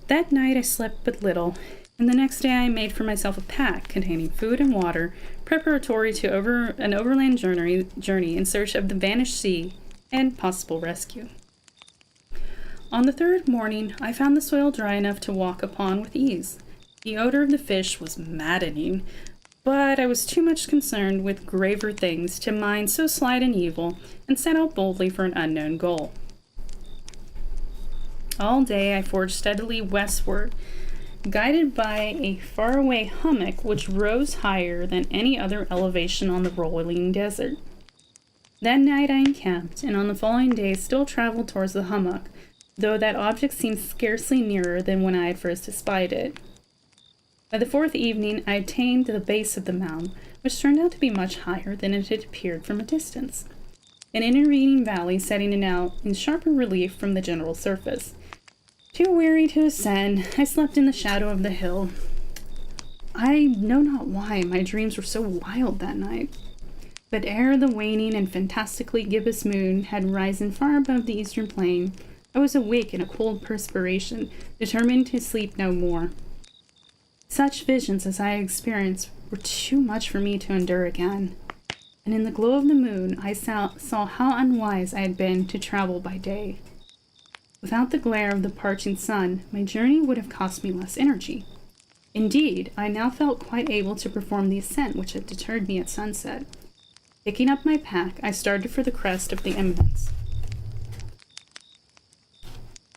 That night I slept but little, and the next day I made for myself a pack containing food and water, preparatory to an overland journey in search of the vanished sea and possible rescue. On the third morning, I found the soil dry enough to walk upon with ease. The odor of the fish was maddening, but I was too much concerned with graver things to mind so slight an evil, and set out boldly for an unknown goal. All day I forged steadily westward, guided by a faraway hummock which rose higher than any other elevation on the rolling desert. That night I encamped, and on the following day still traveled towards the hummock, though that object seemed scarcely nearer than when I had first espied it. By the fourth evening I attained the base of the mound, which turned out to be much higher than it had appeared from a distance, an intervening valley setting it out in sharper relief from the general surface. Too weary to ascend, I slept in the shadow of the hill. I know not why my dreams were so wild that night, but ere the waning and fantastically gibbous moon had risen far above the eastern plain, I was awake in a cold perspiration, determined to sleep no more. Such visions as I experienced were too much for me to endure again, and in the glow of the moon I saw how unwise I had been to travel by day. Without the glare of the parching sun, my journey would have cost me less energy. Indeed, I now felt quite able to perform the ascent which had deterred me at sunset. Picking up my pack, I started for the crest of the eminence.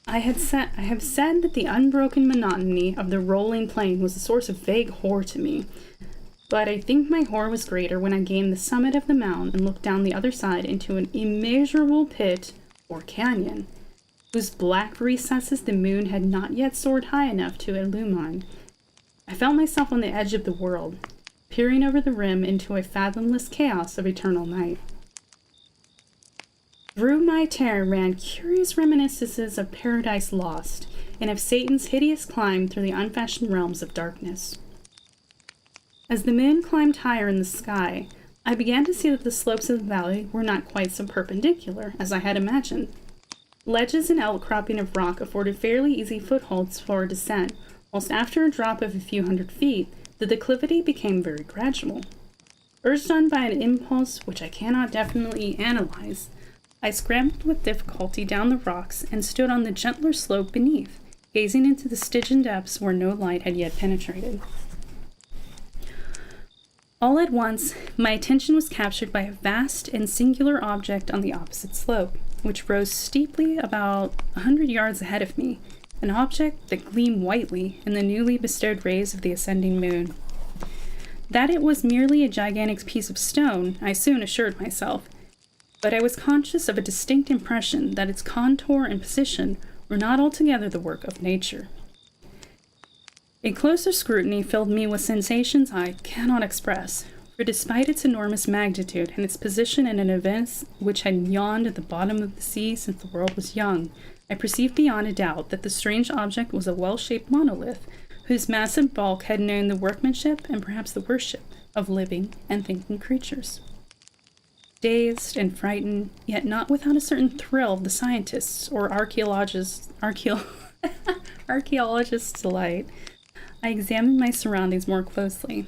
I have said that the unbroken monotony of the rolling plain was a source of vague horror to me, but I think my horror was greater when I gained the summit of the mound and looked down the other side into an immeasurable pit or canyon, whose black recesses the moon had not yet soared high enough to illumine. I felt myself on the edge of the world, peering over the rim into a fathomless chaos of eternal night. Through my terror ran curious reminiscences of Paradise Lost, and of Satan's hideous climb through the unfashioned realms of darkness. As the moon climbed higher in the sky, I began to see that the slopes of the valley were not quite so perpendicular as I had imagined. Ledges and outcropping of rock afforded fairly easy footholds for a descent, whilst after a drop of a few hundred feet, the declivity became very gradual. Urged on by an impulse which I cannot definitely analyze, I scrambled with difficulty down the rocks and stood on the gentler slope beneath, gazing into the Stygian depths where no light had yet penetrated. All at once, my attention was captured by a vast and singular object on the opposite slope, which rose steeply about 100 yards ahead of me, an object that gleamed whitely in the newly bestowed rays of the ascending moon. That it was merely a gigantic piece of stone, I soon assured myself, but I was conscious of a distinct impression that its contour and position were not altogether the work of nature. A closer scrutiny filled me with sensations I cannot express, for despite its enormous magnitude and its position in an abyss which had yawned at the bottom of the sea since the world was young, I perceived beyond a doubt that the strange object was a well-shaped monolith, whose massive bulk had known the workmanship and perhaps the worship of living and thinking creatures. Dazed and frightened, yet not without a certain thrill of the scientists' or archaeologists' delight, I examined my surroundings more closely.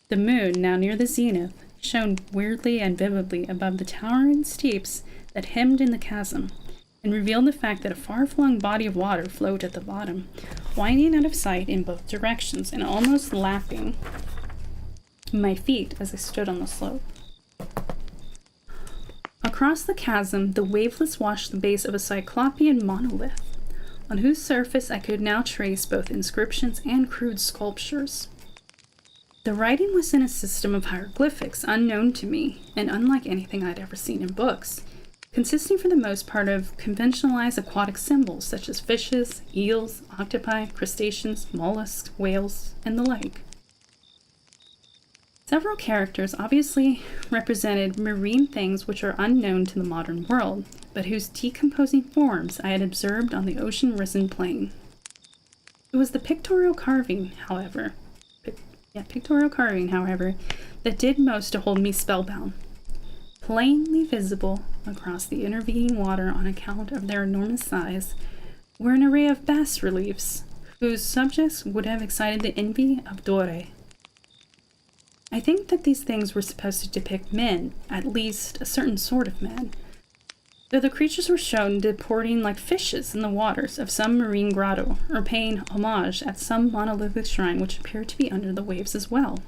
The moon, now near the zenith, shone weirdly and vividly above the towering steeps that hemmed in the chasm, and revealed the fact that a far-flung body of water flowed at the bottom, winding out of sight in both directions and almost lapping my feet as I stood on the slope. Across the chasm, the wavelets washed the base of a cyclopean monolith, on whose surface I could now trace both inscriptions and crude sculptures. The writing was in a system of hieroglyphics unknown to me, and unlike anything I'd ever seen in books, consisting for the most part of conventionalized aquatic symbols such as fishes, eels, octopi, crustaceans, mollusks, whales, and the like. Several characters obviously represented marine things which are unknown to the modern world, but whose decomposing forms I had observed on the ocean-risen plain. It was the pictorial carving, however, that did most to hold me spellbound. Plainly visible across the intervening water on account of their enormous size were an array of bas-reliefs, whose subjects would have excited the envy of Dore. I think that these things were supposed to depict men, at least a certain sort of men, though the creatures were shown disporting like fishes in the waters of some marine grotto, or paying homage at some monolithic shrine which appeared to be under the waves as well.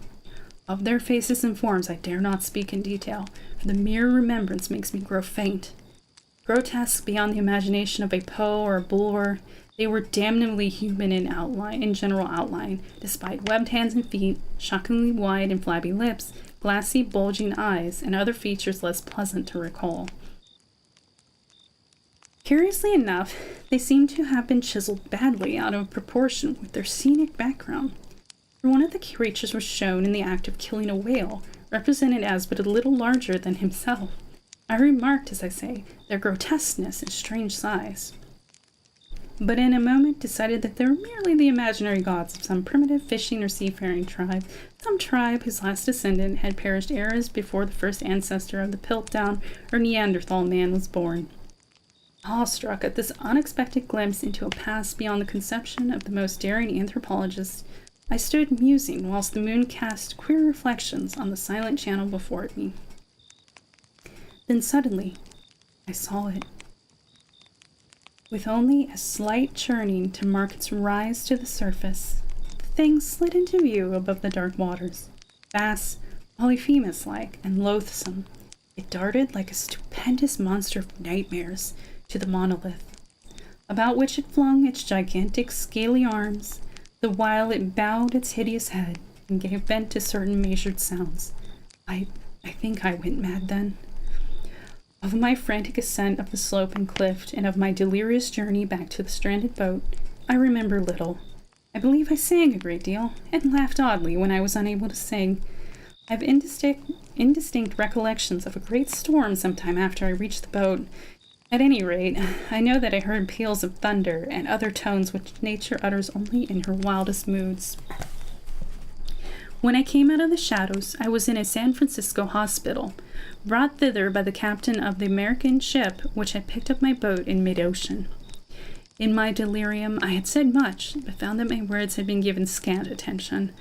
Of their faces and forms I dare not speak in detail, for the mere remembrance makes me grow faint. Grotesque beyond the imagination of a Poe or a Bulwer, they were damnably human in general outline, despite webbed hands and feet, shockingly wide and flabby lips, glassy, bulging eyes, and other features less pleasant to recall. Curiously enough, they seem to have been chiseled badly out of proportion with their scenic background. For one of the creatures was shown in the act of killing a whale, represented as but a little larger than himself. I remarked, as I say, their grotesqueness and strange size, but in a moment decided that they were merely the imaginary gods of some primitive fishing or seafaring tribe, some tribe whose last descendant had perished eras before the first ancestor of the Piltdown or Neanderthal man was born. Awestruck at this unexpected glimpse into a past beyond the conception of the most daring anthropologist, I stood musing whilst the moon cast queer reflections on the silent channel before me. Then suddenly, I saw it. With only a slight churning to mark its rise to the surface, the thing slid into view above the dark waters. Vast, Polyphemus-like, and loathsome, it darted like a stupendous monster of nightmares to the monolith, about which it flung its gigantic scaly arms, the while it bowed its hideous head and gave vent to certain measured sounds. I think I went mad then. Of my frantic ascent of the slope and cliff, and of my delirious journey back to the stranded boat, I remember little. I believe I sang a great deal, and laughed oddly when I was unable to sing. I have indistinct recollections of a great storm some time after I reached the boat. At any rate, I know that I heard peals of thunder and other tones which nature utters only in her wildest moods. When I came out of the shadows, I was in a San Francisco hospital, brought thither by the captain of the American ship which had picked up my boat in mid-ocean. In my delirium, I had said much, but found that my words had been given scant attention.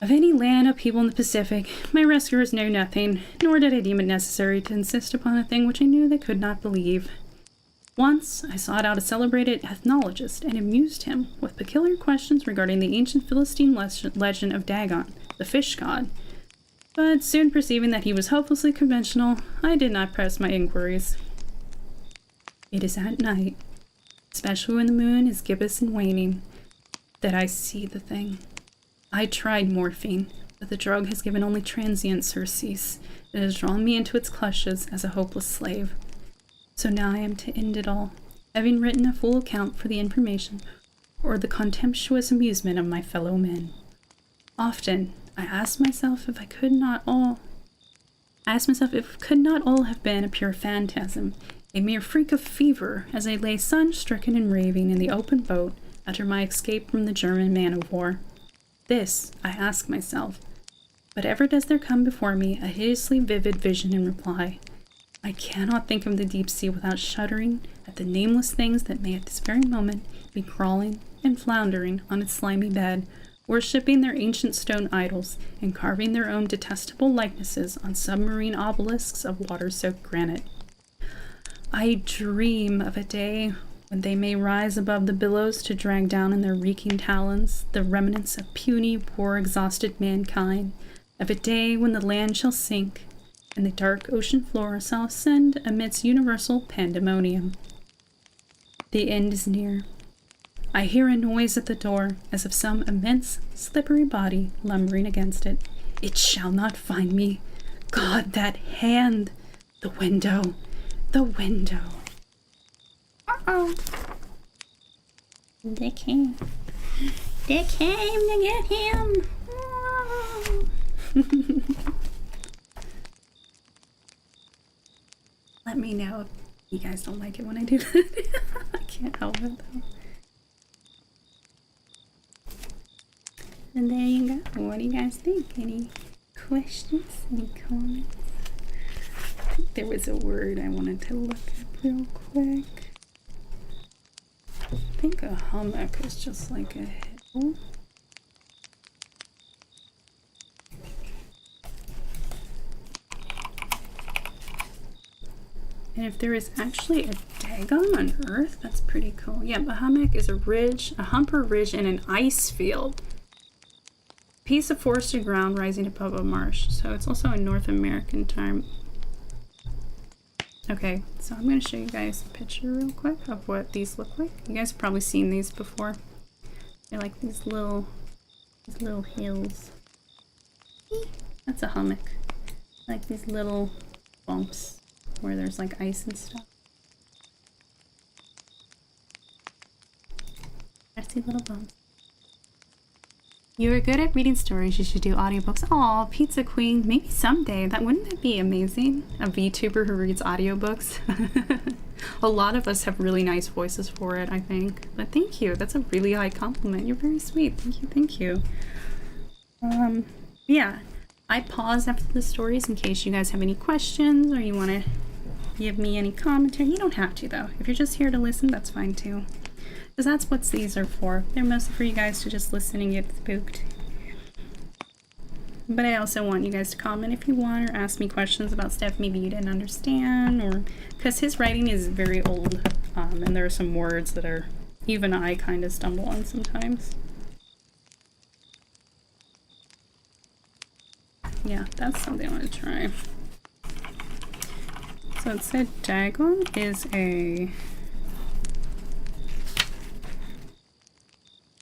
Of any land of people in the Pacific, my rescuers knew nothing, nor did I deem it necessary to insist upon a thing which I knew they could not believe. Once, I sought out a celebrated ethnologist and amused him with peculiar questions regarding the ancient Philistine legend of Dagon, the fish god. But soon perceiving that he was hopelessly conventional, I did not press my inquiries. It is at night, especially when the moon is gibbous and waning, that I see the thing. I tried morphine, but the drug has given only transient surcease. It has drawn me into its clutches as a hopeless slave. So now I am to end it all, having written a full account for the information or the contemptuous amusement of my fellow men. Often I ask myself if it could not all have been a pure phantasm, A mere freak of fever, as I lay sun-stricken and raving in the open boat after my escape from the German man-of-war. This, I ask myself, but ever does there come before me a hideously vivid vision in reply. I cannot think of the deep sea without shuddering at the nameless things that may at this very moment be crawling and floundering on its slimy bed, worshipping their ancient stone idols and carving their own detestable likenesses on submarine obelisks of water-soaked granite. I dream of a day when they may rise above the billows to drag down in their reeking talons the remnants of puny, war-exhausted mankind, of a day when the land shall sink and the dark ocean floor shall ascend amidst universal pandemonium. The end is near. I hear a noise at the door, as of some immense, slippery body lumbering against it. It shall not find me. God, that hand! The window! The window! Uh-oh. They came. They came to get him. Oh. Let me know if you guys don't like it when I do that. I can't help it though. And there you go. What do you guys think? Any questions? Any comments? I think there was a word I wanted to look up real quick. I think a hummock is just like a hill. And if there is actually a Dagon on Earth, that's pretty cool. Yeah, a hummock is a ridge, a hump or ridge in an ice field. Piece of forested ground rising above a marsh. So it's also a North American term. Okay, so I'm going to show you guys a picture real quick of what these look like. You guys have probably seen these before. They're like these little hills. That's a hummock. Like these little bumps where there's like ice and stuff. I see little bumps. You are good at reading stories. You should do audiobooks. Aw, Pizza Queen. Maybe someday. Wouldn't that be amazing? A VTuber who reads audiobooks. A lot of us have really nice voices for it, I think. But thank you. That's a really high compliment. You're very sweet. Thank you. Thank you. Yeah. I pause after the stories in case you guys have any questions or you want to give me any commentary. You don't have to, though. If you're just here to listen, that's fine, too. Because that's what these are for. They're mostly for you guys to just listen and get spooked. But I also want you guys to comment if you want or ask me questions about stuff maybe you didn't understand, or because his writing is very old and there are some words that are even I kind of stumble on sometimes. Yeah, that's something I want to try. So it said Dagon is a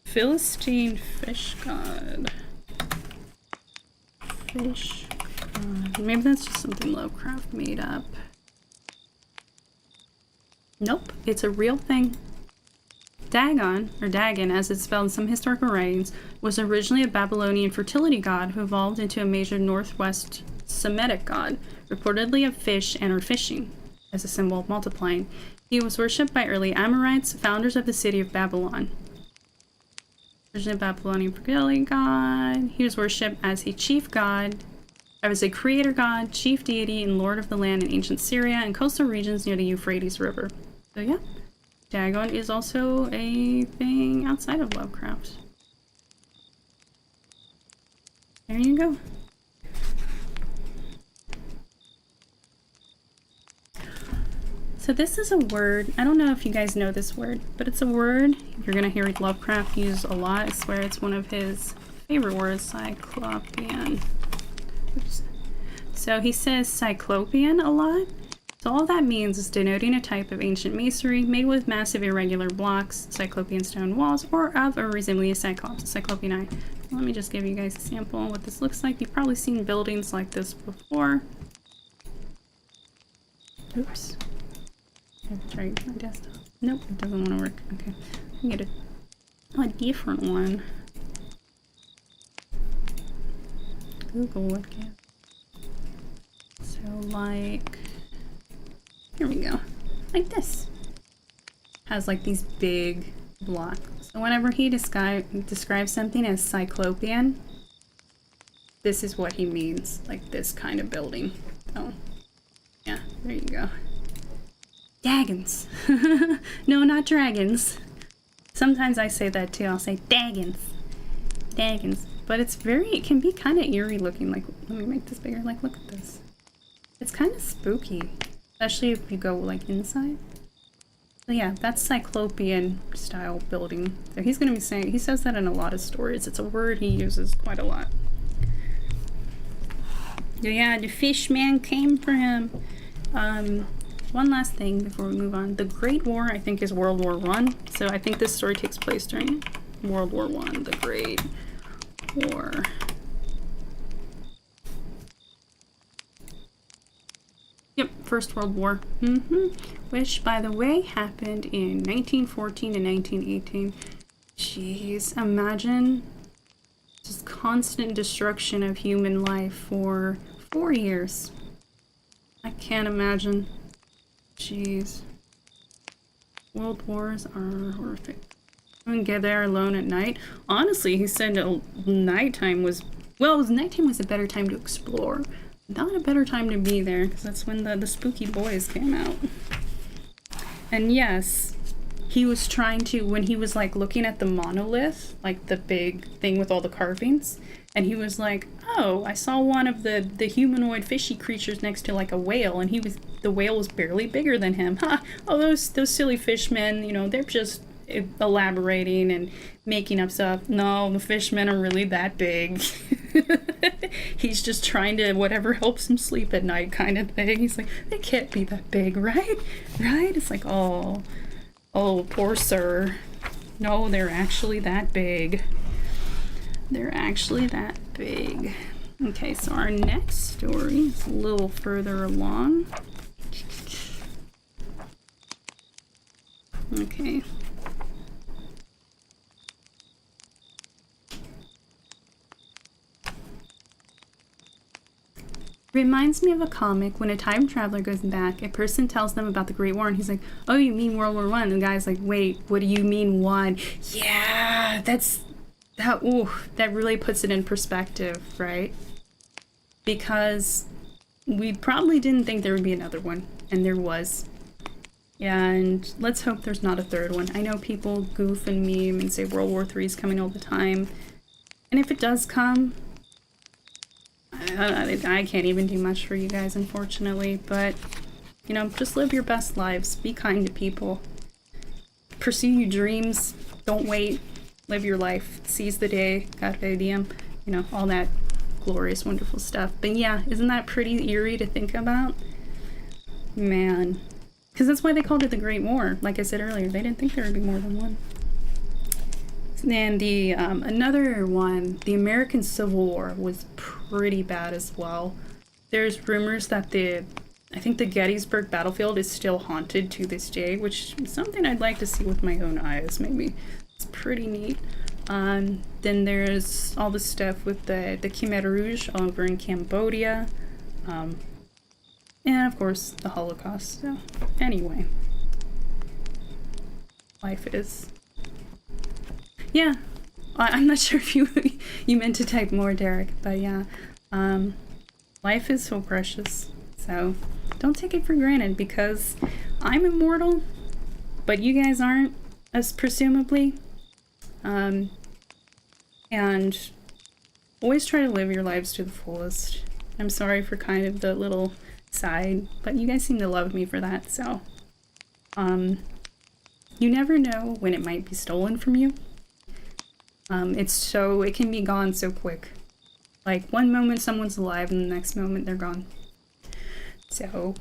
Philistine fish god. Fish god. Maybe that's just something Lovecraft made up. Nope, it's a real thing. Dagon, or Dagon as it's spelled in some historical writings, was originally a Babylonian fertility god who evolved into a major northwest Semitic god, reportedly of fish and or fishing, as a symbol of multiplying. He was worshipped by early Amorites, founders of the city of Babylon. Originally a Babylonian fertility god, he was worshipped as a chief god, as a creator god, chief deity, and lord of the land in ancient Syria and coastal regions near the Euphrates River. So yeah, Dagon is also a thing outside of Lovecraft. There you go. So this is a word, I don't know if you guys know this word, but it's a word you're going to hear Lovecraft use a lot. I swear it's one of his favorite words, cyclopean. Oops. So he says cyclopean a lot. So all that means is denoting a type of ancient masonry made with massive irregular blocks, cyclopean stone walls, or of or resembling a cyclops, a cyclopean eye. Let me just give you guys a sample of what this looks like. You've probably seen buildings like this before. Oops. I have to try my desktop. Nope, it doesn't want to work. Okay, I can get a different one. Google again. So like, here we go. like this. Has like these big blocks. So whenever he describes something as cyclopean, this is what he means, like this kind of building. So yeah, there you go. Dagons. No, not dragons. Sometimes I say that too. I'll say dagons. Dagons. But it's it can be kind of eerie looking. Like, let me make this bigger. Like, look at this. It's kind of spooky. Especially if you go, like, inside. So yeah, that's cyclopean style building. So he's going to be saying, he says that in a lot of stories. It's a word he uses quite a lot. Yeah, the fish man came for him. One last thing before we move on. The Great War, I think, is World War I. So I think this story takes place during World War I, the Great War. Yep, First World War. Which, by the way, happened in 1914 and 1918. Jeez, imagine just constant destruction of human life for 4 years. I can't imagine. Jeez. World wars are horrific. And get there alone at night. Honestly, he said nighttime was, well, nighttime was a better time to explore. Not a better time to be there, because that's when the spooky boys came out. And yes, he was trying to, when he was like looking at the monolith, like the big thing with all the carvings, and he was like, oh, I saw one of the humanoid fishy creatures next to like a whale, and the whale was barely bigger than him. Ha! Oh, those silly fishmen, you know, they're just elaborating and making up stuff. No, the fishmen are really that big. He's just trying to whatever helps him sleep at night kind of thing. He's like, they can't be that big, right? Right? It's like, oh, poor sir. No, they're actually that big. They're actually that big. Okay, so our next story is a little further along. Okay. Reminds me of a comic when a time traveler goes back, a person tells them about the Great War, and he's like, oh, you mean World War I? And the guy's like, wait, what do you mean one? Yeah, that really puts it in perspective, right? Because we probably didn't think there would be another one, and there was. And let's hope there's not a third one. I know people goof and meme and say World War III is coming all the time. And if it does come, I can't even do much for you guys, unfortunately, but, you know, just live your best lives. Be kind to people. Pursue your dreams. Don't wait. Live your life. Seize the day. Carpe diem. You know, all that glorious, wonderful stuff. But yeah, isn't that pretty eerie to think about? Man. Because that's why they called it the Great War. Like I said earlier, they didn't think there would be more than one. And the another one, the American Civil War, was pretty bad as well. There's rumors that I think the Gettysburg battlefield is still haunted to this day, which is something I'd like to see with my own eyes, maybe. It's pretty neat. Then there's all the stuff with the Khmer Rouge over in Cambodia. And of course, the Holocaust. So, anyway. Life is... Yeah, I'm not sure if you meant to type more, Derek, but yeah, life is so precious, so don't take it for granted, because I'm immortal, but you guys aren't, as presumably, and always try to live your lives to the fullest. I'm sorry for kind of the little side, but you guys seem to love me for that, so, you never know when it might be stolen from you. It can be gone so quick. Like, one moment someone's alive and the next moment they're gone. So,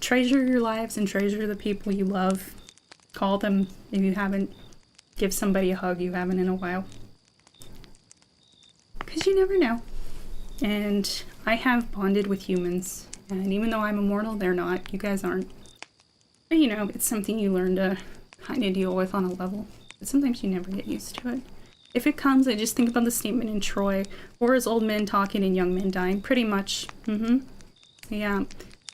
treasure your lives and treasure the people you love. Call them if you haven't. Give somebody a hug you haven't in a while. Because you never know. And I have bonded with humans. And even though I'm immortal, they're not. You guys aren't. But you know, it's something you learn to kind of deal with on a level. But sometimes you never get used to it. If it comes, I just think about the statement in Troy, or as old men talking and young men dying. Pretty much. Yeah.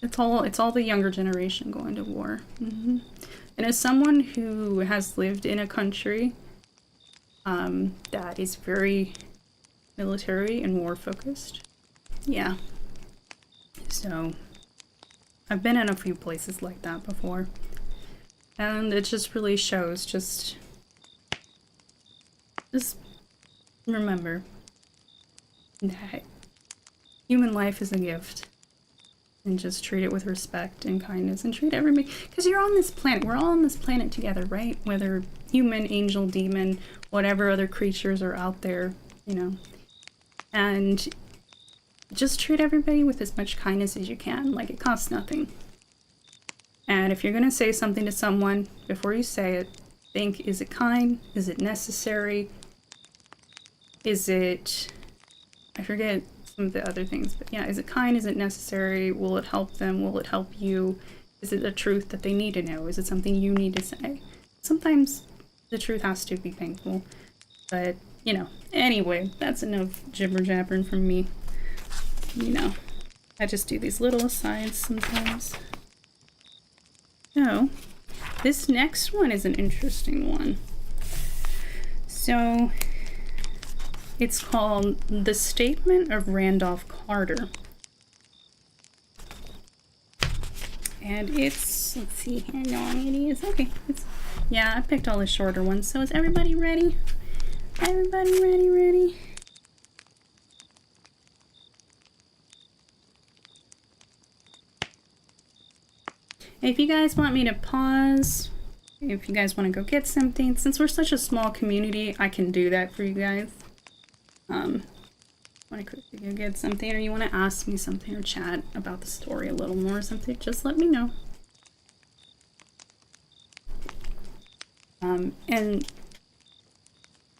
It's all the younger generation going to war. And as someone who has lived in a country that is very military and war focused, yeah. So I've been in a few places like that before, and it just really shows. Just remember that human life is a gift, and just treat it with respect and kindness, and treat everybody, because you're on this planet. We're all on this planet together, right? Whether human, angel, demon, whatever other creatures are out there, you know. And just treat everybody with as much kindness as you can. Like, it costs nothing. And if you're going to say something to someone, before you say it, think, is it kind? Is it necessary? Is it... I forget some of the other things, but yeah, is it kind? Is it necessary? Will it help them? Will it help you? Is it a truth that they need to know? Is it something you need to say? Sometimes the truth has to be painful, but, you know. Anyway, that's enough jibber-jabbering from me. You know, I just do these little asides sometimes. So, this next one is an interesting one. So, it's called The Statement of Randolph Carter. And it's, let's see here, how long it is. Okay, yeah, I picked all the shorter ones. So is everybody ready? Everybody ready? If you guys want me to pause, if you guys want to go get something, since we're such a small community, I can do that for you guys. Want to quickly go get something, or you want to ask me something or chat about the story a little more or something, just let me know. And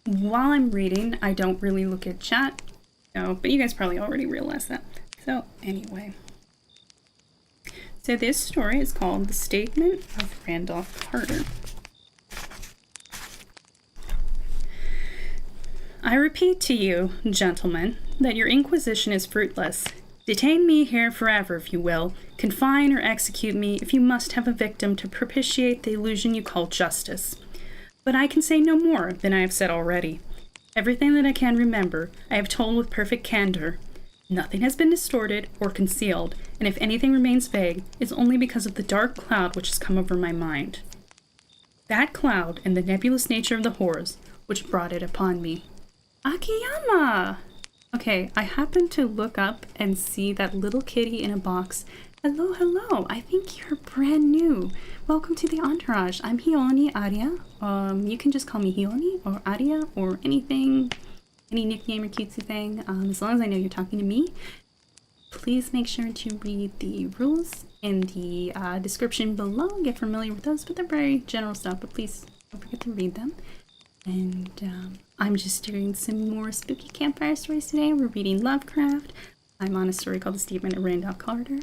while I'm reading, I don't really look at chat, but you guys probably already realized that. So anyway. So this story is called The Statement of Randolph Carter. I repeat to you, gentlemen, that your inquisition is fruitless. Detain me here forever, if you will. Confine or execute me if you must have a victim to propitiate the illusion you call justice. But I can say no more than I have said already. Everything that I can remember, I have told with perfect candor. Nothing has been distorted or concealed, and if anything remains vague, it's only because of the dark cloud which has come over my mind. That cloud and the nebulous nature of the horrors which brought it upon me. Akiyama! Okay, I happened to look up and see that little kitty in a box. Hello, I think you're brand new. Welcome to the Entourage. I'm Khione Aria. You can just call me Khione or Aria or anything, any nickname or cutesy thing, as long as I know you're talking to me. Please make sure to read the rules in the description below. Get familiar with those, but they're very general stuff, but please don't forget to read them. And I'm just doing some more spooky campfire stories today. We're reading Lovecraft. I'm on a story called The Statement of Randolph Carter.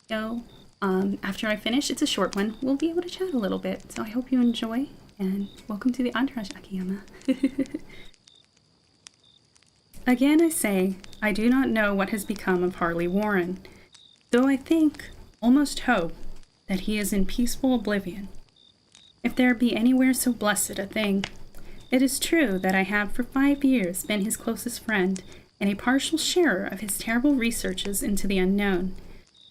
So after I finish, it's a short one, we'll be able to chat a little bit. So I hope you enjoy, and welcome to the Entourage, Akiyama. Again I say, I do not know what has become of Harley Warren, though I think, almost hope, that he is in peaceful oblivion. If there be anywhere so blessed a thing. It is true that I have for 5 years been his closest friend, and a partial sharer of his terrible researches into the unknown.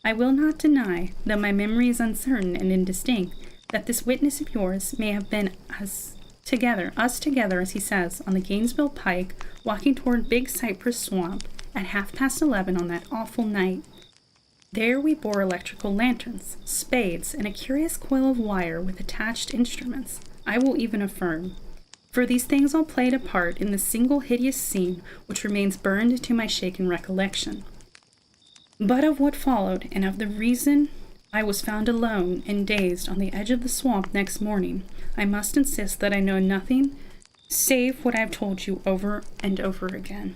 I will not deny, though my memory is uncertain and indistinct, that this witness of yours may have been us together, as he says, on the Gainesville Pike, walking toward Big Cypress Swamp at 11:30 on that awful night. There we bore electrical lanterns, spades, and a curious coil of wire with attached instruments, I will even affirm. For these things all played a part in the single hideous scene which remains burned into my shaken recollection. But of what followed, and of the reason I was found alone and dazed on the edge of the swamp next morning, I must insist that I know nothing save what I have told you over and over again.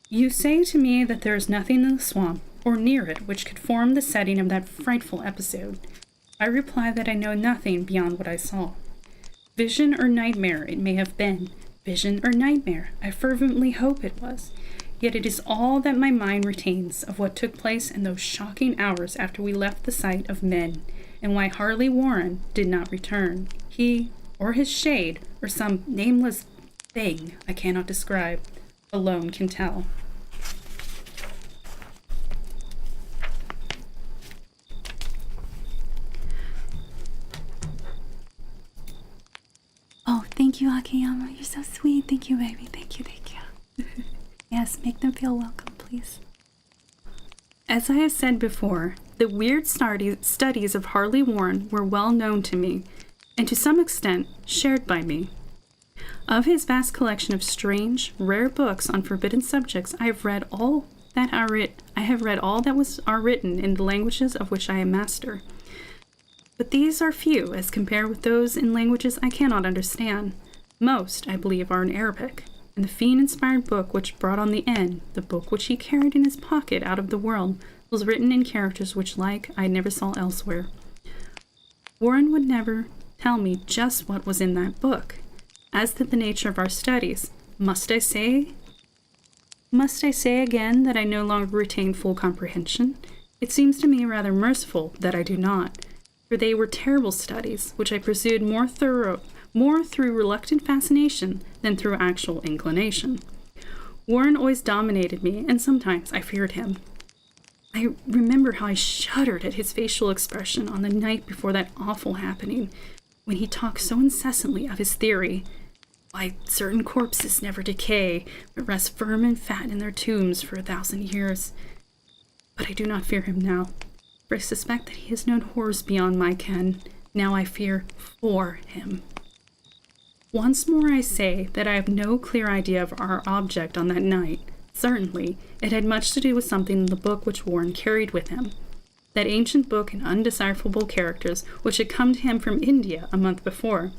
You say to me that there is nothing in the swamp, or near it, which could form the setting of that frightful episode. I reply that I know nothing beyond what I saw. Vision or nightmare it may have been. Vision or nightmare, I fervently hope it was. yet it is all that my mind retains of what took place in those shocking hours after we left the sight of men, and why Harley Warren did not return. He, or his shade, or some nameless thing I cannot describe, alone can tell. Oh, thank you, Akiyama. You're so sweet. Thank you, baby. Thank you, thank you. Yes, make them feel welcome, please. As I have said before, the weird studies of Harley Warren were well known to me, and to some extent shared by me. Of his vast collection of strange, rare books on forbidden subjects, I have read all that are written in the languages of which I am master. But these are few as compared with those in languages I cannot understand. Most, I believe, are in Arabic, and the fiend-inspired book which brought on the end, the book which he carried in his pocket out of the world, was written in characters which, like, I never saw elsewhere. Warren would never tell me just what was in that book. As to the nature of our studies, must I say again that I no longer retain full comprehension? It seems to me rather merciful that I do not, for they were terrible studies, which I pursued more through reluctant fascination than through actual inclination. Warren always dominated me, and sometimes I feared him. I remember how I shuddered at his facial expression on the night before that awful happening, when he talked so incessantly of his theory, why certain corpses never decay, but rest firm and fat in their tombs for 1,000 years. But I do not fear him now, for I suspect that he has known horrors beyond my ken. Now I fear for him. Once more I say that I have no clear idea of our object on that night. Certainly, it had much to do with something in the book which Warren carried with him. That ancient book in undecipherable characters which had come to him from India a month before.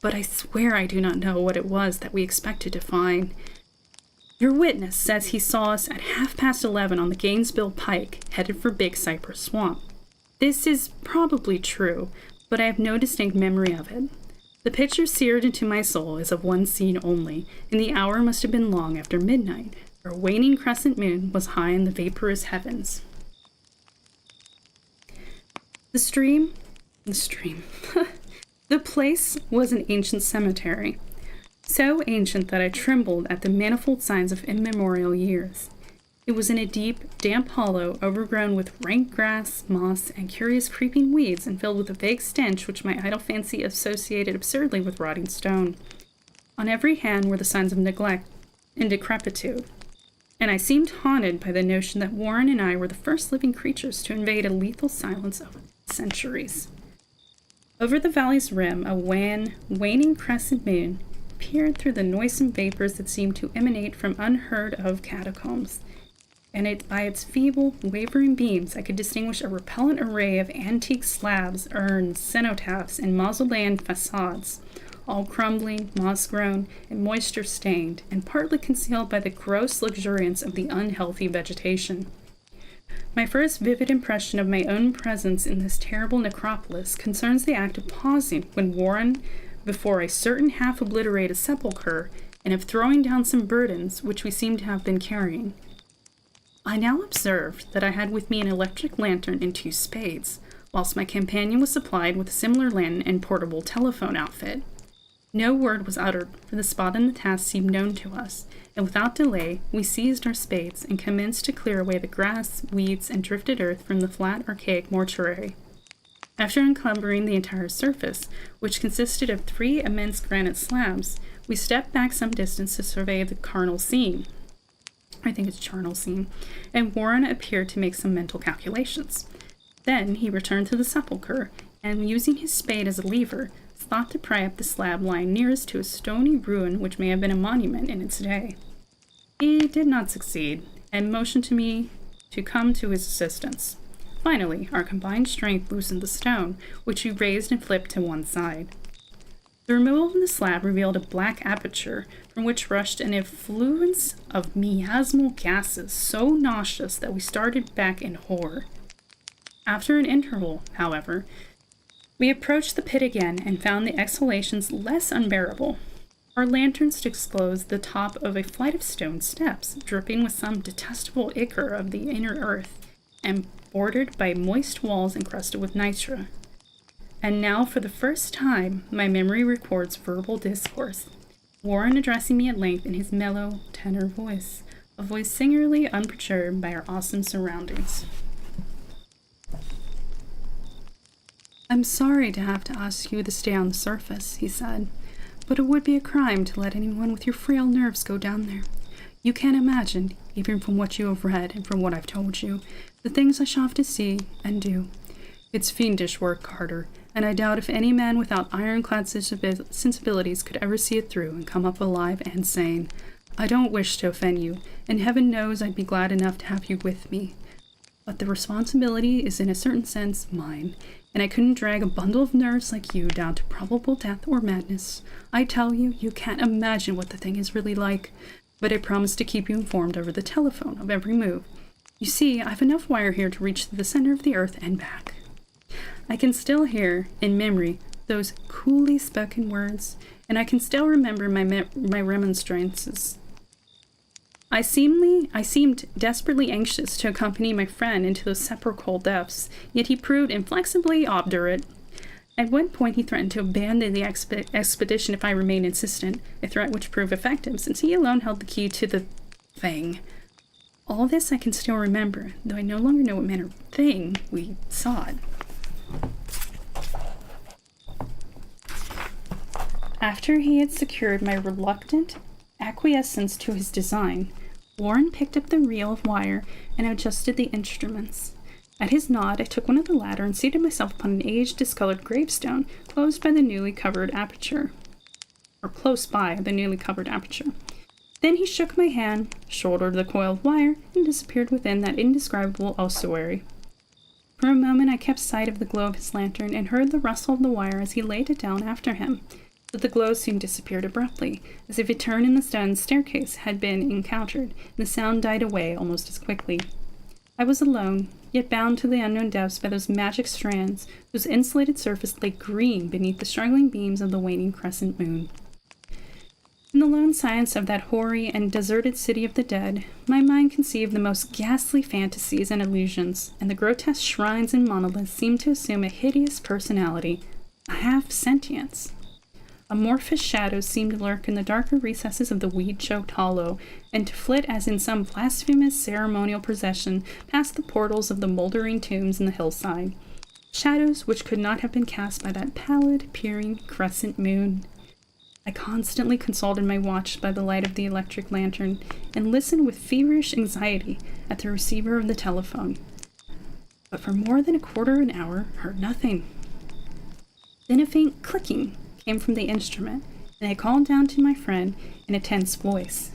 But I swear I do not know what it was that we expected to find. Your witness says he saw us at 11:30 on the Gainesville Pike, headed for Big Cypress Swamp. This is probably true, but I have no distinct memory of it. The picture seared into my soul is of one scene only, and the hour must have been long after midnight, for a waning crescent moon was high in the vaporous heavens. The place was an ancient cemetery, so ancient that I trembled at the manifold signs of immemorial years. It was in a deep, damp hollow, overgrown with rank grass, moss, and curious creeping weeds, and filled with a vague stench which my idle fancy associated absurdly with rotting stone. On every hand were the signs of neglect and decrepitude, and I seemed haunted by the notion that Warren and I were the first living creatures to invade a lethal silence of centuries. Over the valley's rim, a waning crescent moon peered through the noisome vapors that seemed to emanate from unheard-of catacombs, and by its feeble, wavering beams I could distinguish a repellent array of antique slabs, urns, cenotaphs, and mausolean facades, all crumbling, moss-grown, and moisture-stained, and partly concealed by the gross luxuriance of the unhealthy vegetation. My first vivid impression of my own presence in this terrible necropolis concerns the act of pausing when Warren, before a certain half-obliterated sepulchre, and of throwing down some burdens which we seemed to have been carrying. I now observed that I had with me an electric lantern and 2 spades, whilst my companion was supplied with a similar lantern and portable telephone outfit. No word was uttered, for the spot and the task seemed known to us, and without delay we seized our spades and commenced to clear away the grass, weeds, and drifted earth from the flat, archaic mortuary. After encumbering the entire surface, which consisted of 3 immense granite slabs, we stepped back some distance to survey the charnel scene, and Warren appeared to make some mental calculations. Then he returned to the sepulchre, and using his spade as a lever, thought to pry up the slab lying nearest to a stony ruin which may have been a monument in its day. He did not succeed, and motioned to me to come to his assistance. Finally, our combined strength loosened the stone, which we raised and flipped to one side. The removal of the slab revealed a black aperture, from which rushed an effluence of miasmal gases so nauseous that we started back in horror. After an interval, however, we approached the pit again and found the exhalations less unbearable. Our lanterns disclosed the top of a flight of stone steps, dripping with some detestable ichor of the inner earth, and bordered by moist walls encrusted with nitra. And now, for the first time, my memory records verbal discourse. Warren addressing me at length in his mellow, tenor voice, a voice singularly unperturbed by our awesome surroundings. "I'm sorry to have to ask you to stay on the surface," he said, "but it would be a crime to let anyone with your frail nerves go down there. You can't imagine, even from what you have read and from what I've told you, the things I shall have to see and do. It's fiendish work, Carter, and I doubt if any man without ironclad sensibilities could ever see it through and come up alive and sane. I don't wish to offend you, and heaven knows I'd be glad enough to have you with me. But the responsibility is in a certain sense mine, and I couldn't drag a bundle of nerves like you down to probable death or madness. I tell you, you can't imagine what the thing is really like, but I promise to keep you informed over the telephone of every move. You see, I've enough wire here to reach to the center of the earth and back." I can still hear, in memory, those coolly spoken words, and I can still remember my remonstrances. I seemed desperately anxious to accompany my friend into those sepulchral depths, yet he proved inflexibly obdurate. At one point he threatened to abandon the expedition if I remained insistent, a threat which proved effective, since he alone held the key to the thing. All this I can still remember, though I no longer know what manner of thing we sought. After he had secured my reluctant acquiescence to his design, Warren picked up the reel of wire and adjusted the instruments. At his nod, I took one of the latter and seated myself upon an aged, discolored gravestone close by the newly covered aperture. Then he shook my hand, shouldered the coil of wire, and disappeared within that indescribable ossuary. For a moment I kept sight of the glow of his lantern and heard the rustle of the wire as he laid it down after him, but the glow soon disappeared abruptly, as if a turn in the stone staircase had been encountered, and the sound died away almost as quickly. I was alone, yet bound to the unknown depths by those magic strands whose insulated surface lay green beneath the struggling beams of the waning crescent moon. In the lone silence of that hoary and deserted city of the dead, my mind conceived the most ghastly fantasies and illusions, and the grotesque shrines and monoliths seemed to assume a hideous personality, a half-sentience. Amorphous shadows seemed to lurk in the darker recesses of the weed-choked hollow, and to flit as in some blasphemous ceremonial procession past the portals of the moldering tombs in the hillside. Shadows which could not have been cast by that pallid, peering crescent moon. I constantly consulted my watch by the light of the electric lantern, and listened with feverish anxiety at the receiver of the telephone. But for more than a quarter of an hour, heard nothing. Then a faint clicking came from the instrument, and I called down to my friend in a tense voice.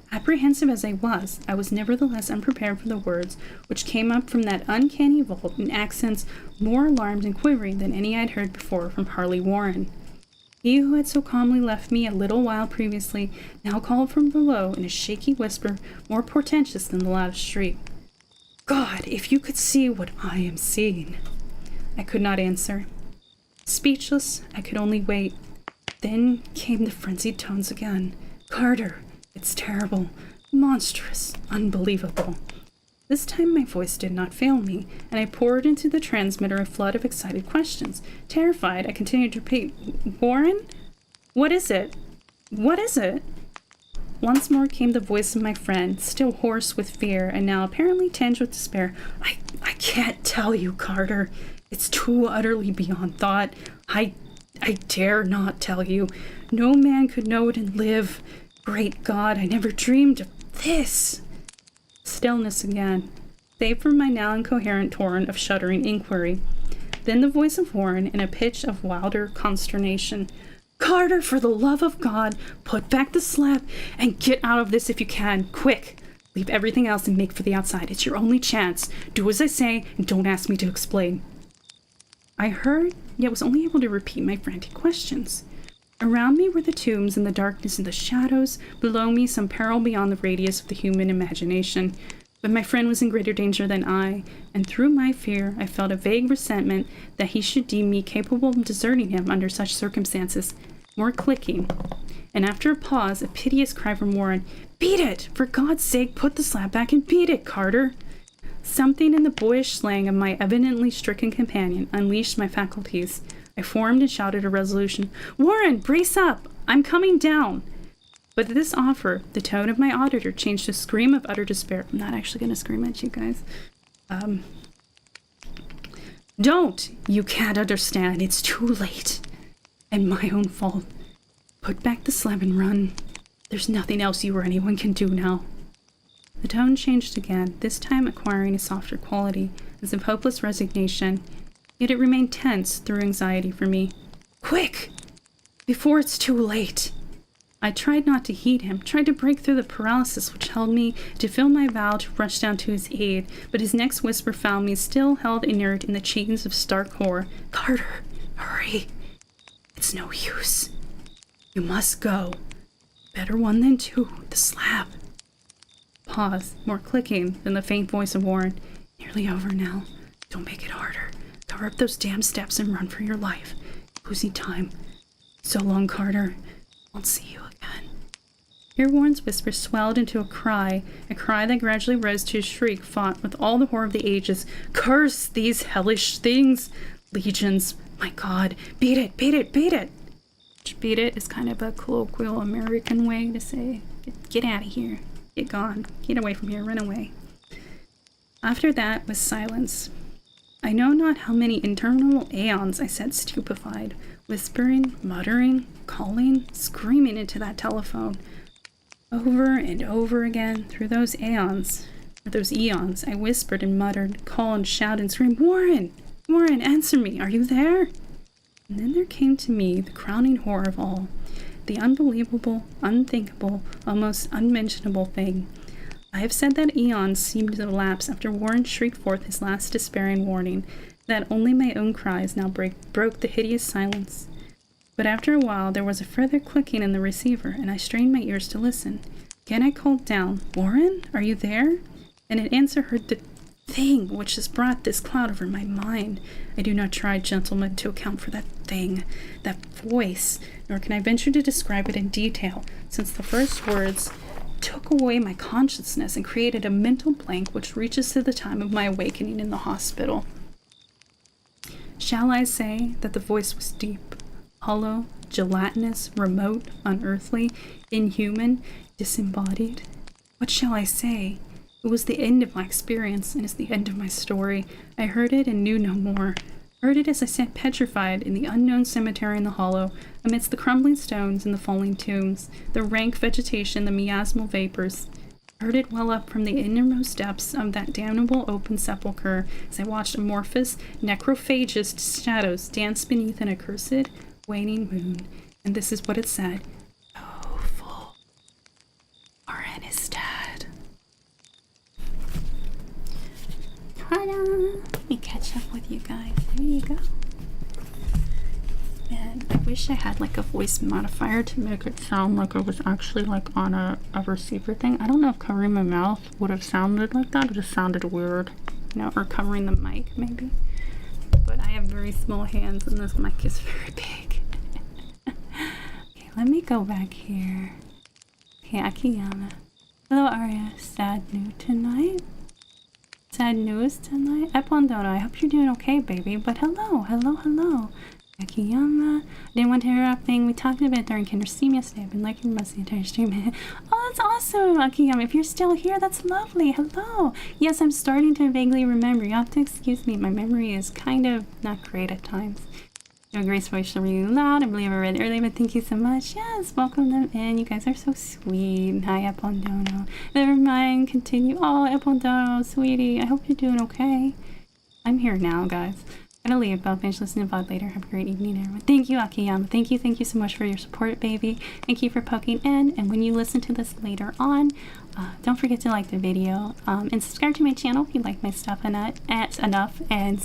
Apprehensive as I was nevertheless unprepared for the words which came up from that uncanny vault in accents more alarmed and quivering than any I had heard before from Harley Warren. He who had so calmly left me a little while previously now called from below in a shaky whisper more portentous than the loudest shriek. "God, if you could see what I am seeing!" I could not answer. Speechless, I could only wait. Then came the frenzied tones again. "Carter, it's terrible, monstrous, unbelievable." This time my voice did not fail me, and I poured into the transmitter a flood of excited questions. Terrified, I continued to repeat, "Warren? What is it? What is it?" Once more came the voice of my friend, still hoarse with fear, and now apparently tinged with despair. I can't tell you, Carter. It's too utterly beyond thought. I dare not tell you. No man could know it and live. Great God, I never dreamed of this." Stillness again, save for my now incoherent torrent of shuddering inquiry. Then the voice of Warren in a pitch of wilder consternation. "Carter, for the love of God, put back the slab and get out of this if you can. Quick! Leave everything else and make for the outside. It's your only chance. Do as I say and don't ask me to explain." I heard, yet was only able to repeat my frantic questions. Around me were the tombs and the darkness and the shadows, below me some peril beyond the radius of the human imagination. But my friend was in greater danger than I, and through my fear I felt a vague resentment that he should deem me capable of deserting him under such circumstances. More clicking. and after a pause, a piteous cry from Warren. "Beat it! For God's sake, put the slab back and beat it, Carter!" Something in the boyish slang of my evidently stricken companion unleashed my faculties. I formed and shouted a resolution. "Warren, brace up! I'm coming down!" But at this offer, the tone of my auditor changed to a scream of utter despair. I'm not actually going to scream at you guys. "Don't! You can't understand. It's too late. And my own fault. Put back the slab and run. There's nothing else you or anyone can do now." The tone changed again, this time acquiring a softer quality, as of hopeless resignation, yet it remained tense through anxiety for me. "Quick! Before it's too late!" I tried not to heed him, tried to break through the paralysis which held me, to fill my vow to rush down to his aid, but his next whisper found me still held inert in the chains of stark horror. "Carter, hurry! It's no use. You must go. Better one than two. The slab." Pause, more clicking than the faint voice of Warren. "Nearly over now. Don't make it harder. Cover up those damn steps and run for your life. Losing time. So long, Carter. I'll see you again." Here Warren's whisper swelled into a cry that gradually rose to a shriek fought with all the horror of the ages. "Curse these hellish things! Legions! My God! Beat it! Beat it! Beat it!" Beat it is kind of a colloquial American way to say, get out of here. Get gone. Get away from here. Run away. After that was silence. I know not how many interminable aeons I sat stupefied, whispering, muttering, calling, screaming into that telephone. Over and over again, through those aeons, or those eons, I whispered and muttered, called, shouted, and screamed, "Warren! Warren, answer me! Are you there?" And then there came to me the crowning horror of all. The unbelievable, unthinkable, almost unmentionable thing. I have said that eons seemed to elapse after Warren shrieked forth his last despairing warning, that only my own cries now broke the hideous silence. But after a while there was a further clicking in the receiver, and I strained my ears to listen. Again I called down, "Warren, are you there?" And in answer heard the thing which has brought this cloud over my mind. I do not try, gentlemen, to account for that thing, that voice, nor can I venture to describe it in detail, since the first words took away my consciousness and created a mental blank which reaches to the time of my awakening in the hospital. Shall I say that the voice was deep, hollow, gelatinous, remote, unearthly, inhuman, disembodied? What shall I say? It was the end of my experience, and is the end of my story. I heard it and knew no more. Heard it as I sat petrified in the unknown cemetery in the hollow, amidst the crumbling stones and the falling tombs, the rank vegetation, the miasmal vapors. Heard it well up from the innermost depths of that damnable open sepulchre, as I watched amorphous, necrophagist shadows dance beneath an accursed, waning moon. And this is what it said. "Oh, full. Warren is dead." Ta-da! Let me catch up with you guys. There you go. Man, I wish I had like a voice modifier to make it sound like I was actually like on a receiver thing. I don't know if covering my mouth would have sounded like that. It just sounded weird. You know, or covering the mic maybe. But I have very small hands and this mic is very big. Okay, let me go back here. Okay, Akiyama. Hello, Aria. Sad news tonight? Sad news tonight? Epondono, I hope you're doing okay, baby. But hello. Akiyama. I didn't want to interrupt thing. We talked about it during Kinder Steam yesterday. I've been liking most of the entire stream. Oh, that's awesome, Akiyama. If you're still here, that's lovely. Hello. Yes, I'm starting to vaguely remember. You have to excuse me. My memory is kind of not great at times. Your Grace voice is really loud. I believe I read it earlier, but thank you so much. Yes, welcome them in. You guys are so sweet. Hi, Epondono. Never mind. Continue. Oh, Epondono, sweetie. I hope you're doing okay. I'm here now, guys. Gotta leave, but I'll finish listening to VOD later. Have a great evening, everyone. Thank you, Akiyama. Thank you so much for your support, baby. Thank you for poking in. And when you listen to this later on, don't forget to like the video and subscribe to my channel if you like my stuff enough, and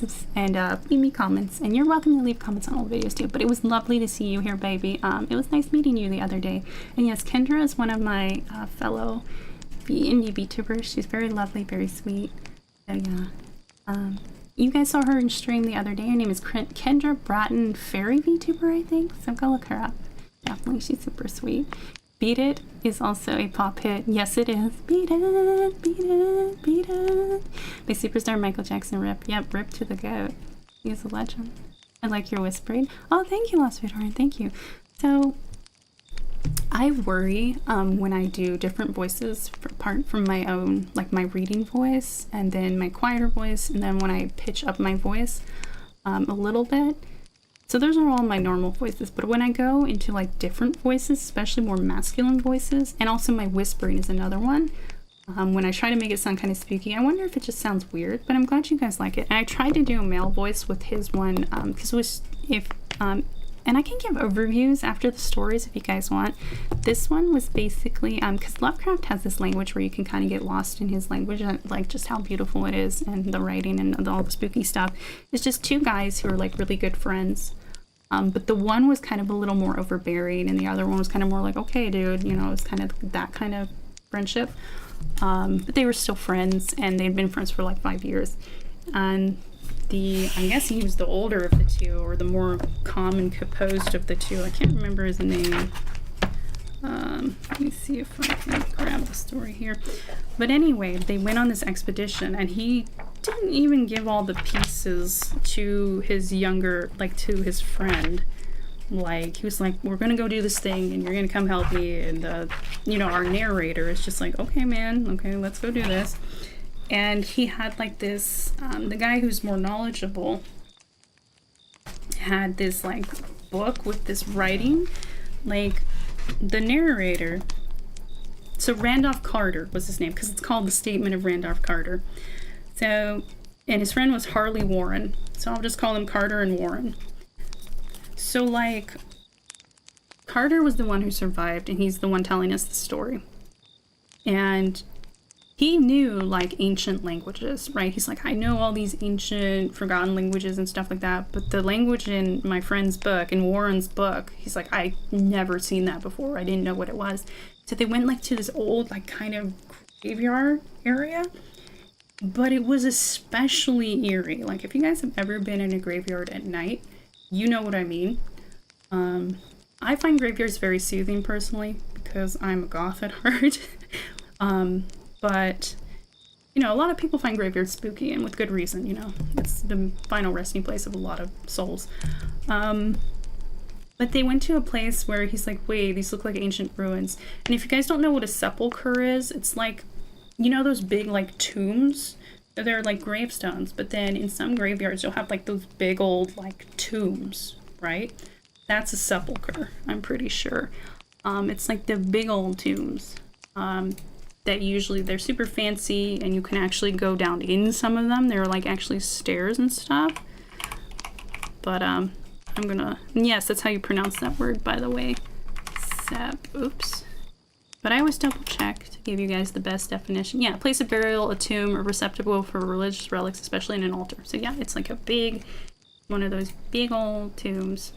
leave me comments. And you're welcome to leave comments on all the videos too. But it was lovely to see you here, baby. It was nice meeting you the other day. And yes, Kendra is one of my fellow indie VTubers. She's very lovely, very sweet. So yeah. You guys saw her in stream the other day. Her name is Kendra Bratton Fairy VTuber, I think. So go look her up. Definitely, she's super sweet. Beat It is also a pop hit. Yes, it is. Beat it, beat it, beat it. By superstar Michael Jackson. Rip. Yep, rip to the goat. He's a legend. I like your whispering. Oh, thank you, Lost Sweetheart. Thank you. So, I worry when I do different voices apart from my own, like my reading voice and then my quieter voice, and then when I pitch up my voice a little bit. So those are all my normal voices, but when I go into like different voices, especially more masculine voices, and also my whispering is another one, when I try to make it sound kind of spooky, I wonder if it just sounds weird, but I'm glad you guys like it. And I tried to do a male voice with his one, because it was, and I can give overviews after the stories if you guys want. This one was basically, because Lovecraft has this language where you can kind of get lost in his language, and like just how beautiful it is, and the writing and all the spooky stuff. It's just two guys who are like really good friends. But the one was kind of a little more overbearing, and the other one was kind of more like, okay, dude, you know, it's kind of that kind of friendship. But they were still friends, and they'd been friends for like 5 years. And I guess he was the older of the two, or the more calm and composed of the two. I can't remember his name. Let me see if I can grab the story here. But anyway, they went on this expedition, and he didn't even give all the pieces to his younger, like to his friend. Like, he was like, we're gonna go do this thing, and you're gonna come help me. And, you know, our narrator is just like, okay, man, okay, let's go do this. And he had like this, the guy who's more knowledgeable had this like book with this writing, like the narrator. So Randolph Carter was his name, because it's called The Statement of Randolph Carter. So, and his friend was Harley Warren. So I'll just call him Carter and Warren. So like, Carter was the one who survived, and he's the one telling us the story. And he knew like ancient languages, right? He's like, I know all these ancient forgotten languages and stuff like that, but the language in my friend's book, in Warren's book, he's like, I never seen that before. I didn't know what it was. So they went like to this old like kind of graveyard area, but it was especially eerie. Like if you guys have ever been in a graveyard at night, you know what I mean. I find graveyards very soothing personally, because I'm a goth at heart. But, you know, a lot of people find graveyards spooky, and with good reason, you know. It's the final resting place of a lot of souls. But they went to a place where he's like, wait, these look like ancient ruins. And if you guys don't know what a sepulcher is, it's like, you know those big, like, tombs? They're like gravestones, but then in some graveyards you'll have, like, those big old, like, tombs, right? That's a sepulcher, I'm pretty sure. It's like the big old tombs. That usually they're super fancy, and you can actually go down in some of them. There are like actually stairs and stuff. But I'm gonna, yes, that's how you pronounce that word, by the way. Oops. But I always double check to give you guys the best definition. Yeah, place of burial, a tomb, a receptacle for religious relics, especially in an altar. So yeah, it's like a big, one of those big old tombs.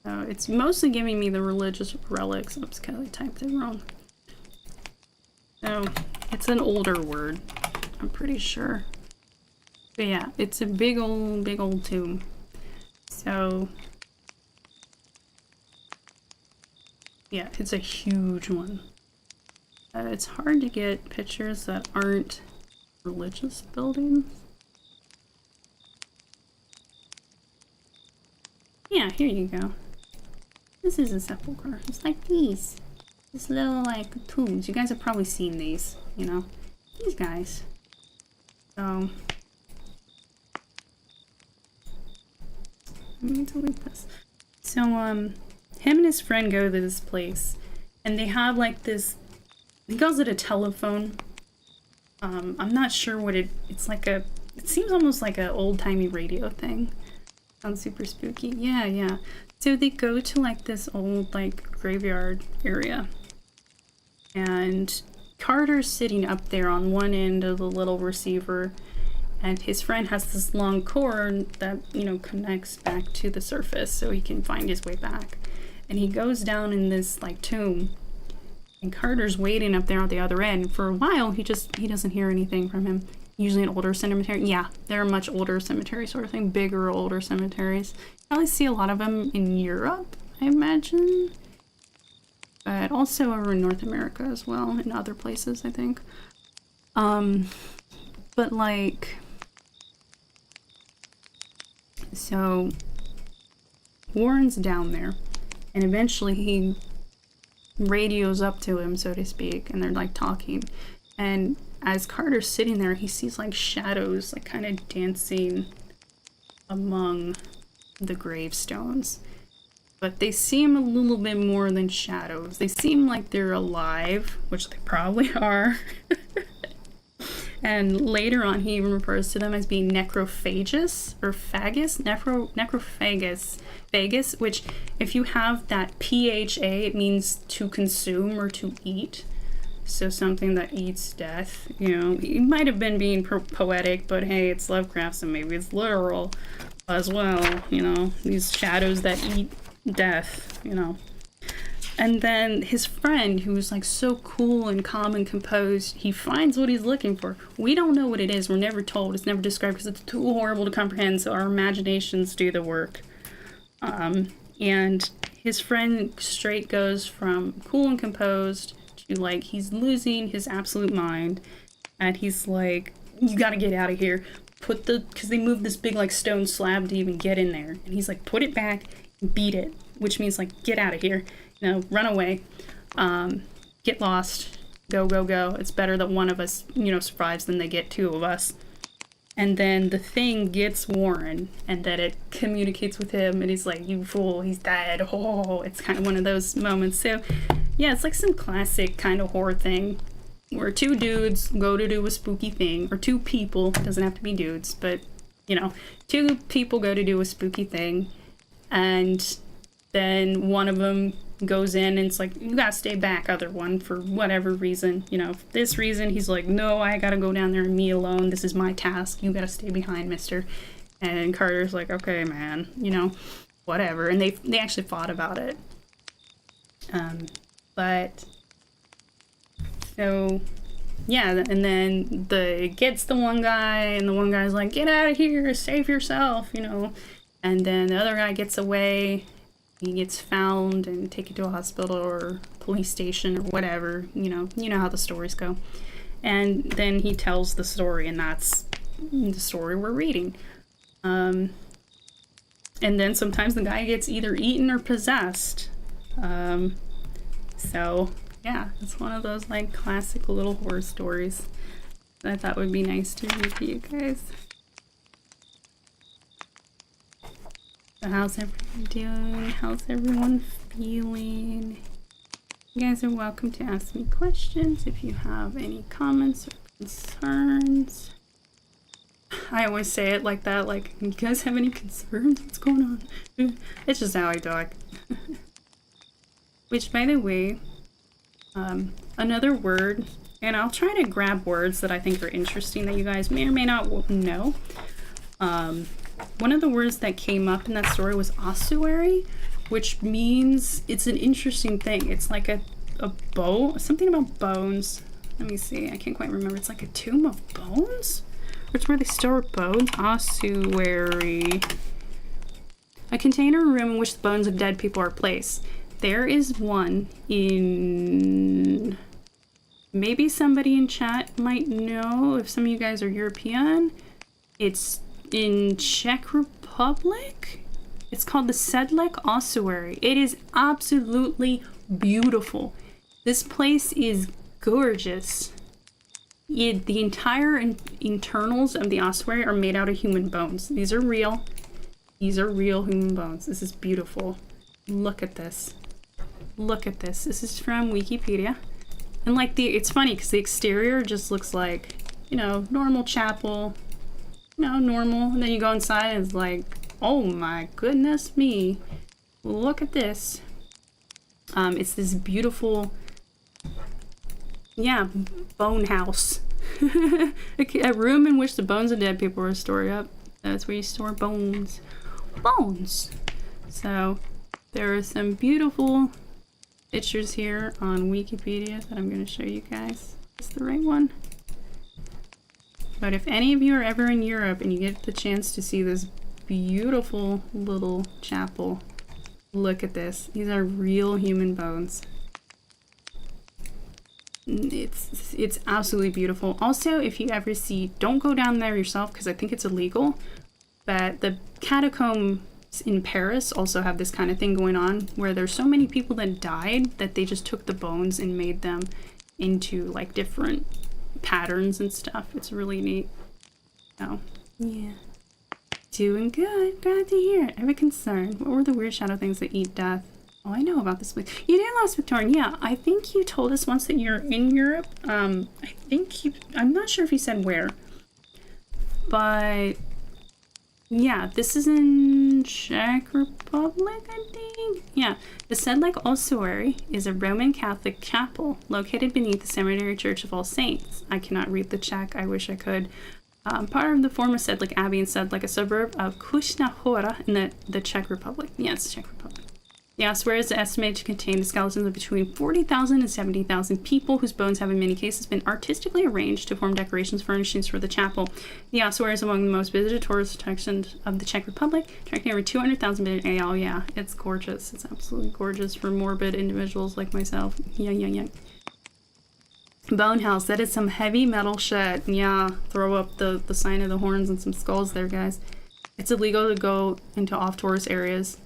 So it's mostly giving me the religious relics. Oops, Kelly typed it wrong. So it's an older word, I'm pretty sure. But yeah, it's a big old tomb. So yeah, it's a huge one. It's hard to get pictures that aren't religious buildings. Yeah, here you go. This is a sepulcher. It's like these little like tombs. You guys have probably seen these, you know, these guys. So let me delete this. So him and his friend go to this place, and they have like this, he calls it a telephone. I'm not sure what it's like it seems almost like an old-timey radio thing. Sounds super spooky. Yeah. So they go to like this old like graveyard area, and Carter's sitting up there on one end of the little receiver, and his friend has this long cord that, you know, connects back to the surface so he can find his way back. And he goes down in this like tomb, and Carter's waiting up there at the other end. For a while he doesn't hear anything from him. usually an older cemetery. Yeah, they're a much older cemetery sort of thing, bigger, older cemeteries. Probably see a lot of them in Europe, I imagine, but also over in North America as well, in other places, I think. But like, so Warren's down there, and eventually he radios up to him, so to speak, and they're like talking, and as Carter's sitting there, he sees like shadows like kind of dancing among the gravestones, but they seem a little bit more than shadows. They seem like they're alive, which they probably are. And later on, he even refers to them as being necrophagous or phagus, necrophagus, which if you have that PHA, it means to consume or to eat. So something that eats death, you know. He might have been being poetic, but hey, it's Lovecraft, so maybe it's literal as well, you know. These shadows that eat death, you know. And then his friend, who's like so cool and calm and composed, he finds what he's looking for. We don't know what it is. We're never told. It's never described because it's too horrible to comprehend, so our imaginations do the work. And his friend straight goes from cool and composed to like he's losing his absolute mind. And he's like, you gotta get out of here. Because they moved this big like stone slab to even get in there. And he's like, put it back, beat it. Which means like, get out of here. You know, run away, get lost, go, go, go. It's better that one of us, you know, survives than they get two of us. And then the thing gets Warren, and that it communicates with him, and he's like, you fool, he's dead. Oh, it's kind of one of those moments. So, yeah, it's like some classic kind of horror thing where two dudes go to do a spooky thing, or two people, it doesn't have to be dudes, but, you know, two people go to do a spooky thing, and then one of them goes in and it's like, you gotta stay back, other one, for whatever reason. You know, for this reason, he's like, no, I gotta go down there and me alone. This is my task. You gotta stay behind, mister. And Carter's like, okay, man, you know, whatever. And they actually fought about it. But, so, yeah, and then it gets the one guy, and the one guy's like, get out of here, save yourself, you know. And then the other guy gets away. He gets found and taken to a hospital or police station or whatever, you know how the stories go. And then he tells the story, and that's the story we're reading. And then sometimes the guy gets either eaten or possessed. So, yeah, it's one of those like classic little horror stories that I thought would be nice to read to you guys. So how's everyone doing? How's everyone feeling? You guys are welcome to ask me questions if you have any comments or concerns. I always say it like that, like, you guys have any concerns? What's going on? It's just how I talk. Which, by the way, another word, and I'll try to grab words that I think are interesting that you guys may or may not know. One of the words that came up in that story was ossuary, which means it's an interesting thing. It's like a something about bones. Let me see, I can't quite remember. It's like a tomb of bones? Or it's where they store bones? Ossuary. A container or room in which the bones of dead people are placed. There is one in... Maybe somebody in chat might know if some of you guys are European. It's in Czech Republic. It's called the Sedlec Ossuary. It is absolutely beautiful. This place is gorgeous. The entire internals of the ossuary are made out of human bones. These are real. These are real human bones. This is beautiful. Look at this. Look at this. This is from Wikipedia. And like it's funny because the exterior just looks like, you know, normal chapel. No, normal. And then you go inside and it's like, oh my goodness me. Look at this. It's this beautiful, yeah, bone house. A room in which the bones of dead people are stored up. That's where you store bones. Bones. So there are some beautiful pictures here on Wikipedia that I'm going to show you guys. Is the right one? But if any of you are ever in Europe and you get the chance to see this beautiful little chapel, look at this. These are real human bones. It's absolutely beautiful. Also, if you ever see, don't go down there yourself because I think it's illegal, but the catacombs in Paris also have this kind of thing going on where there's so many people that died that they just took the bones and made them into like different patterns and stuff. It's really neat. Oh, yeah. Doing good. Glad to hear it. Ever concerned? What were the weird shadow things that eat death? Oh, I know about this place. You did Lost Victorian. Yeah, I think you told us once that you're in Europe. I think you, I'm not sure if you said where. But yeah, this is in Czech Republic, I think. Yeah, the Sedlec Ossuary is a Roman Catholic chapel located beneath the Seminary Church of All Saints. I cannot read the Czech. I wish I could. Part of the former Sedlec Abbey and Sedlec, a suburb of Khione Aria in the Czech Republic. Yes, Czech Republic. The ossuary is estimated to contain the skeletons of between 40,000 and 70,000 people whose bones have in many cases been artistically arranged to form decorations furnishings for the chapel. The ossuary is among the most visited tourist attractions of the Czech Republic, attracting over 200,000 visitors. Oh yeah, it's gorgeous. It's absolutely gorgeous for morbid individuals like myself. Yeah. Bone house, that is some heavy metal shit. Yeah, throw up the sign of the horns and some skulls there, guys. It's illegal to go into off-tourist areas.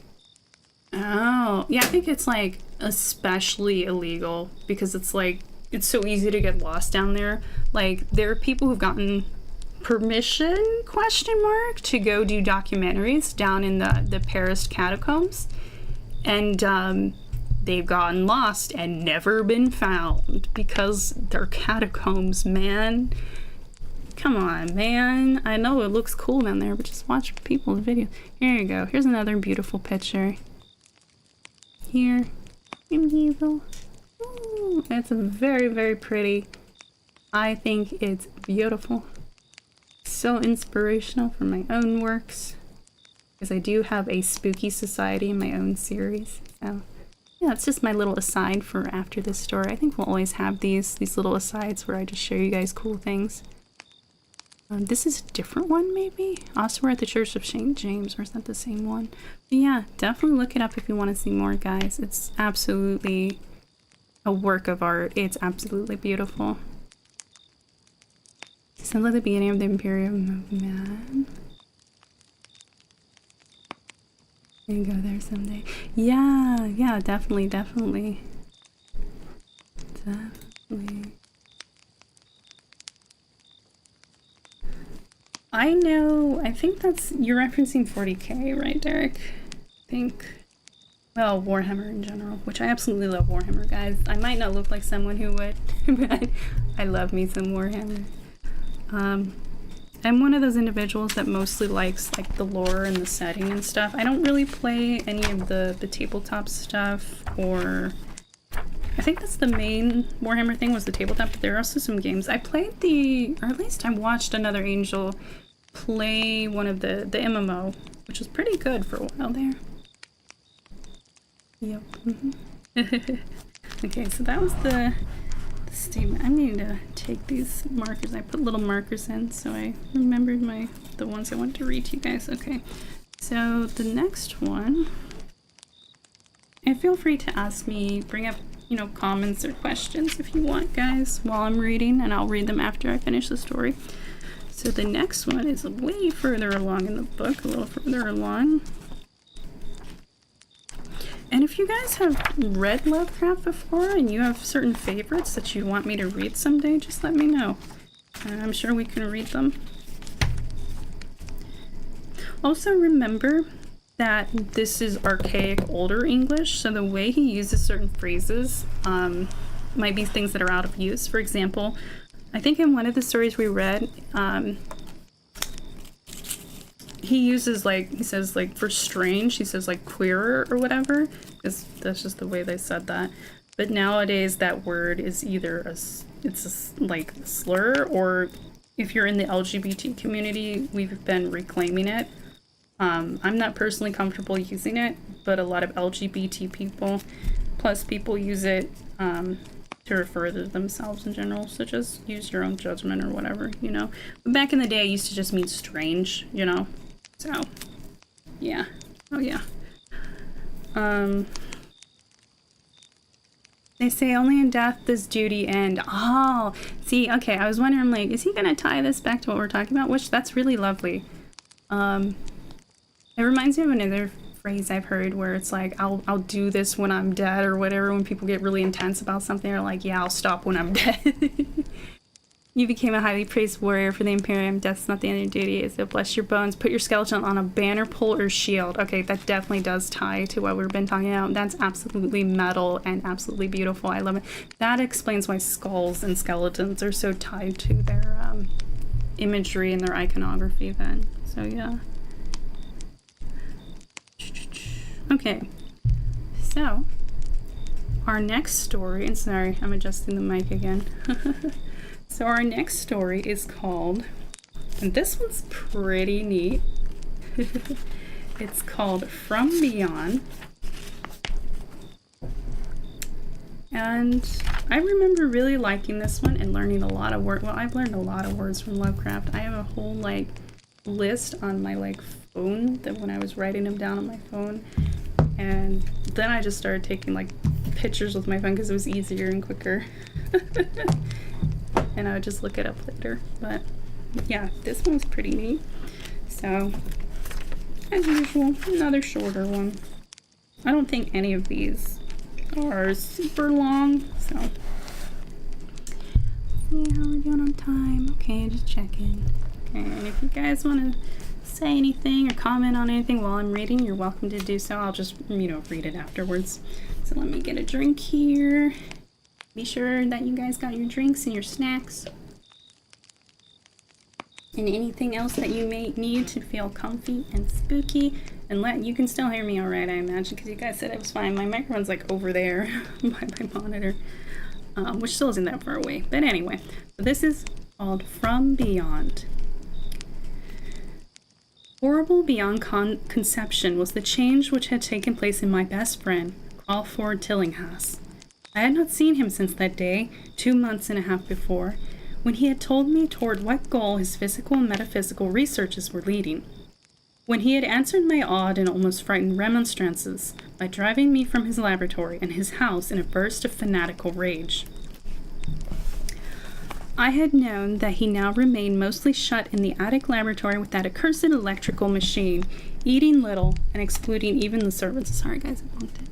Oh, yeah, I think it's like especially illegal because it's like, it's so easy to get lost down there. Like, there are people who've gotten permission, to go do documentaries down in the Paris catacombs. And they've gotten lost and never been found because they're catacombs, man. Come on, man. I know it looks cool down there, but just watch people's videos. Here you go. Here's another beautiful picture. Here. Ooh, it's very, very pretty. I think it's beautiful. So inspirational for my own works. Because I do have a spooky society in my own series. So yeah, it's just my little aside for after this story. I think we'll always have these little asides where I just show you guys cool things. This is a different one, maybe? Also, we're at the Church of St. James, or is that the same one? But yeah, definitely look it up if you want to see more, guys. It's absolutely a work of art. It's absolutely beautiful. Sounds like the beginning of the Imperial movement. You go there someday. Yeah, definitely. I think that's, you're referencing 40k, right, Derek? I think, well, Warhammer in general, which I absolutely love Warhammer, guys. I might not look like someone who would, but I love me some Warhammer. I'm one of those individuals that mostly likes like the lore and the setting and stuff. I don't really play any of the tabletop stuff, or I think that's the main Warhammer thing was the tabletop, but there are also some games. I played or at least I watched another angel play one of the MMO, which was pretty good for a while there. Yep. Okay, so that was the statement. I need to take these markers. I put little markers in so I remembered the ones I wanted to read to you guys. Okay, so the next one, and feel free to ask me, bring up comments or questions if you want, guys, while I'm reading, and I'll read them after I finish the story. So the next one is way further along in the book, a little further along. And if you guys have read Lovecraft before and you have certain favorites that you want me to read someday, just let me know. And I'm sure we can read them. Also remember that this is archaic, older English, so the way he uses certain phrases might be things that are out of use. For example, I think in one of the stories we read, he uses he says for strange, he says queerer or whatever, because that's just the way they said that. But nowadays that word is either a slur, or if you're in the LGBT community, we've been reclaiming it. I'm not personally comfortable using it, but a lot of LGBT people plus people use it to refer to themselves in general, so just use your own judgment or whatever, you know. But back in the day, it used to just mean strange, you know. So, yeah. Oh, yeah. They say only in death does duty end. Oh, see, okay, I was wondering, like, is he gonna tie this back to what we're talking about? Which, that's really lovely. It reminds me of another phrase I've heard where it's like, I'll do this when I'm dead or whatever, when people get really intense about something, they're like, yeah, I'll stop when I'm dead. You became a highly praised warrior for the Imperium. Death's not the end of your duty. Is to bless your bones. Put your skeleton on a banner pole or shield. Okay, that definitely does tie to what we've been talking about. That's absolutely metal and absolutely beautiful. I love it. That explains why skulls and skeletons are so tied to their imagery and their iconography then. So, yeah. Okay. So, our next story, and sorry, I'm adjusting the mic again. So our next story is called, and this one's pretty neat. It's called From Beyond. And I remember really liking this one and learning a lot of words. Well, I've learned a lot of words from Lovecraft. I have a whole like list on my like phone that when I was writing them down on my phone. And then I just started taking like pictures with my phone because it was easier and quicker. And I would just look it up later. But yeah, this one's pretty neat. So, as usual, another shorter one. I don't think any of these are super long, so. See how we're doing on time. Okay, just checking. Okay, and if you guys want to say anything or comment on anything while I'm reading, you're welcome to do so. I'll just, read it afterwards. So let me get a drink here. Be sure that you guys got your drinks and your snacks. And anything else that you may need to feel comfy and spooky. And you can still hear me alright, I imagine, because you guys said it was fine. My microphone's like over there by my monitor, which still isn't that far away. But anyway, so this is called From Beyond. Horrible beyond conception was the change which had taken place in my best friend, Crawford Tillinghast. I had not seen him since that day, 2 months and a half before, when he had told me toward what goal his physical and metaphysical researches were leading. When he had answered my awed and almost frightened remonstrances by driving me from his laboratory and his house in a burst of fanatical rage. I had known that he now remained mostly shut in the attic laboratory with that accursed electrical machine, eating little and excluding even the servants. Sorry guys, I bumped it.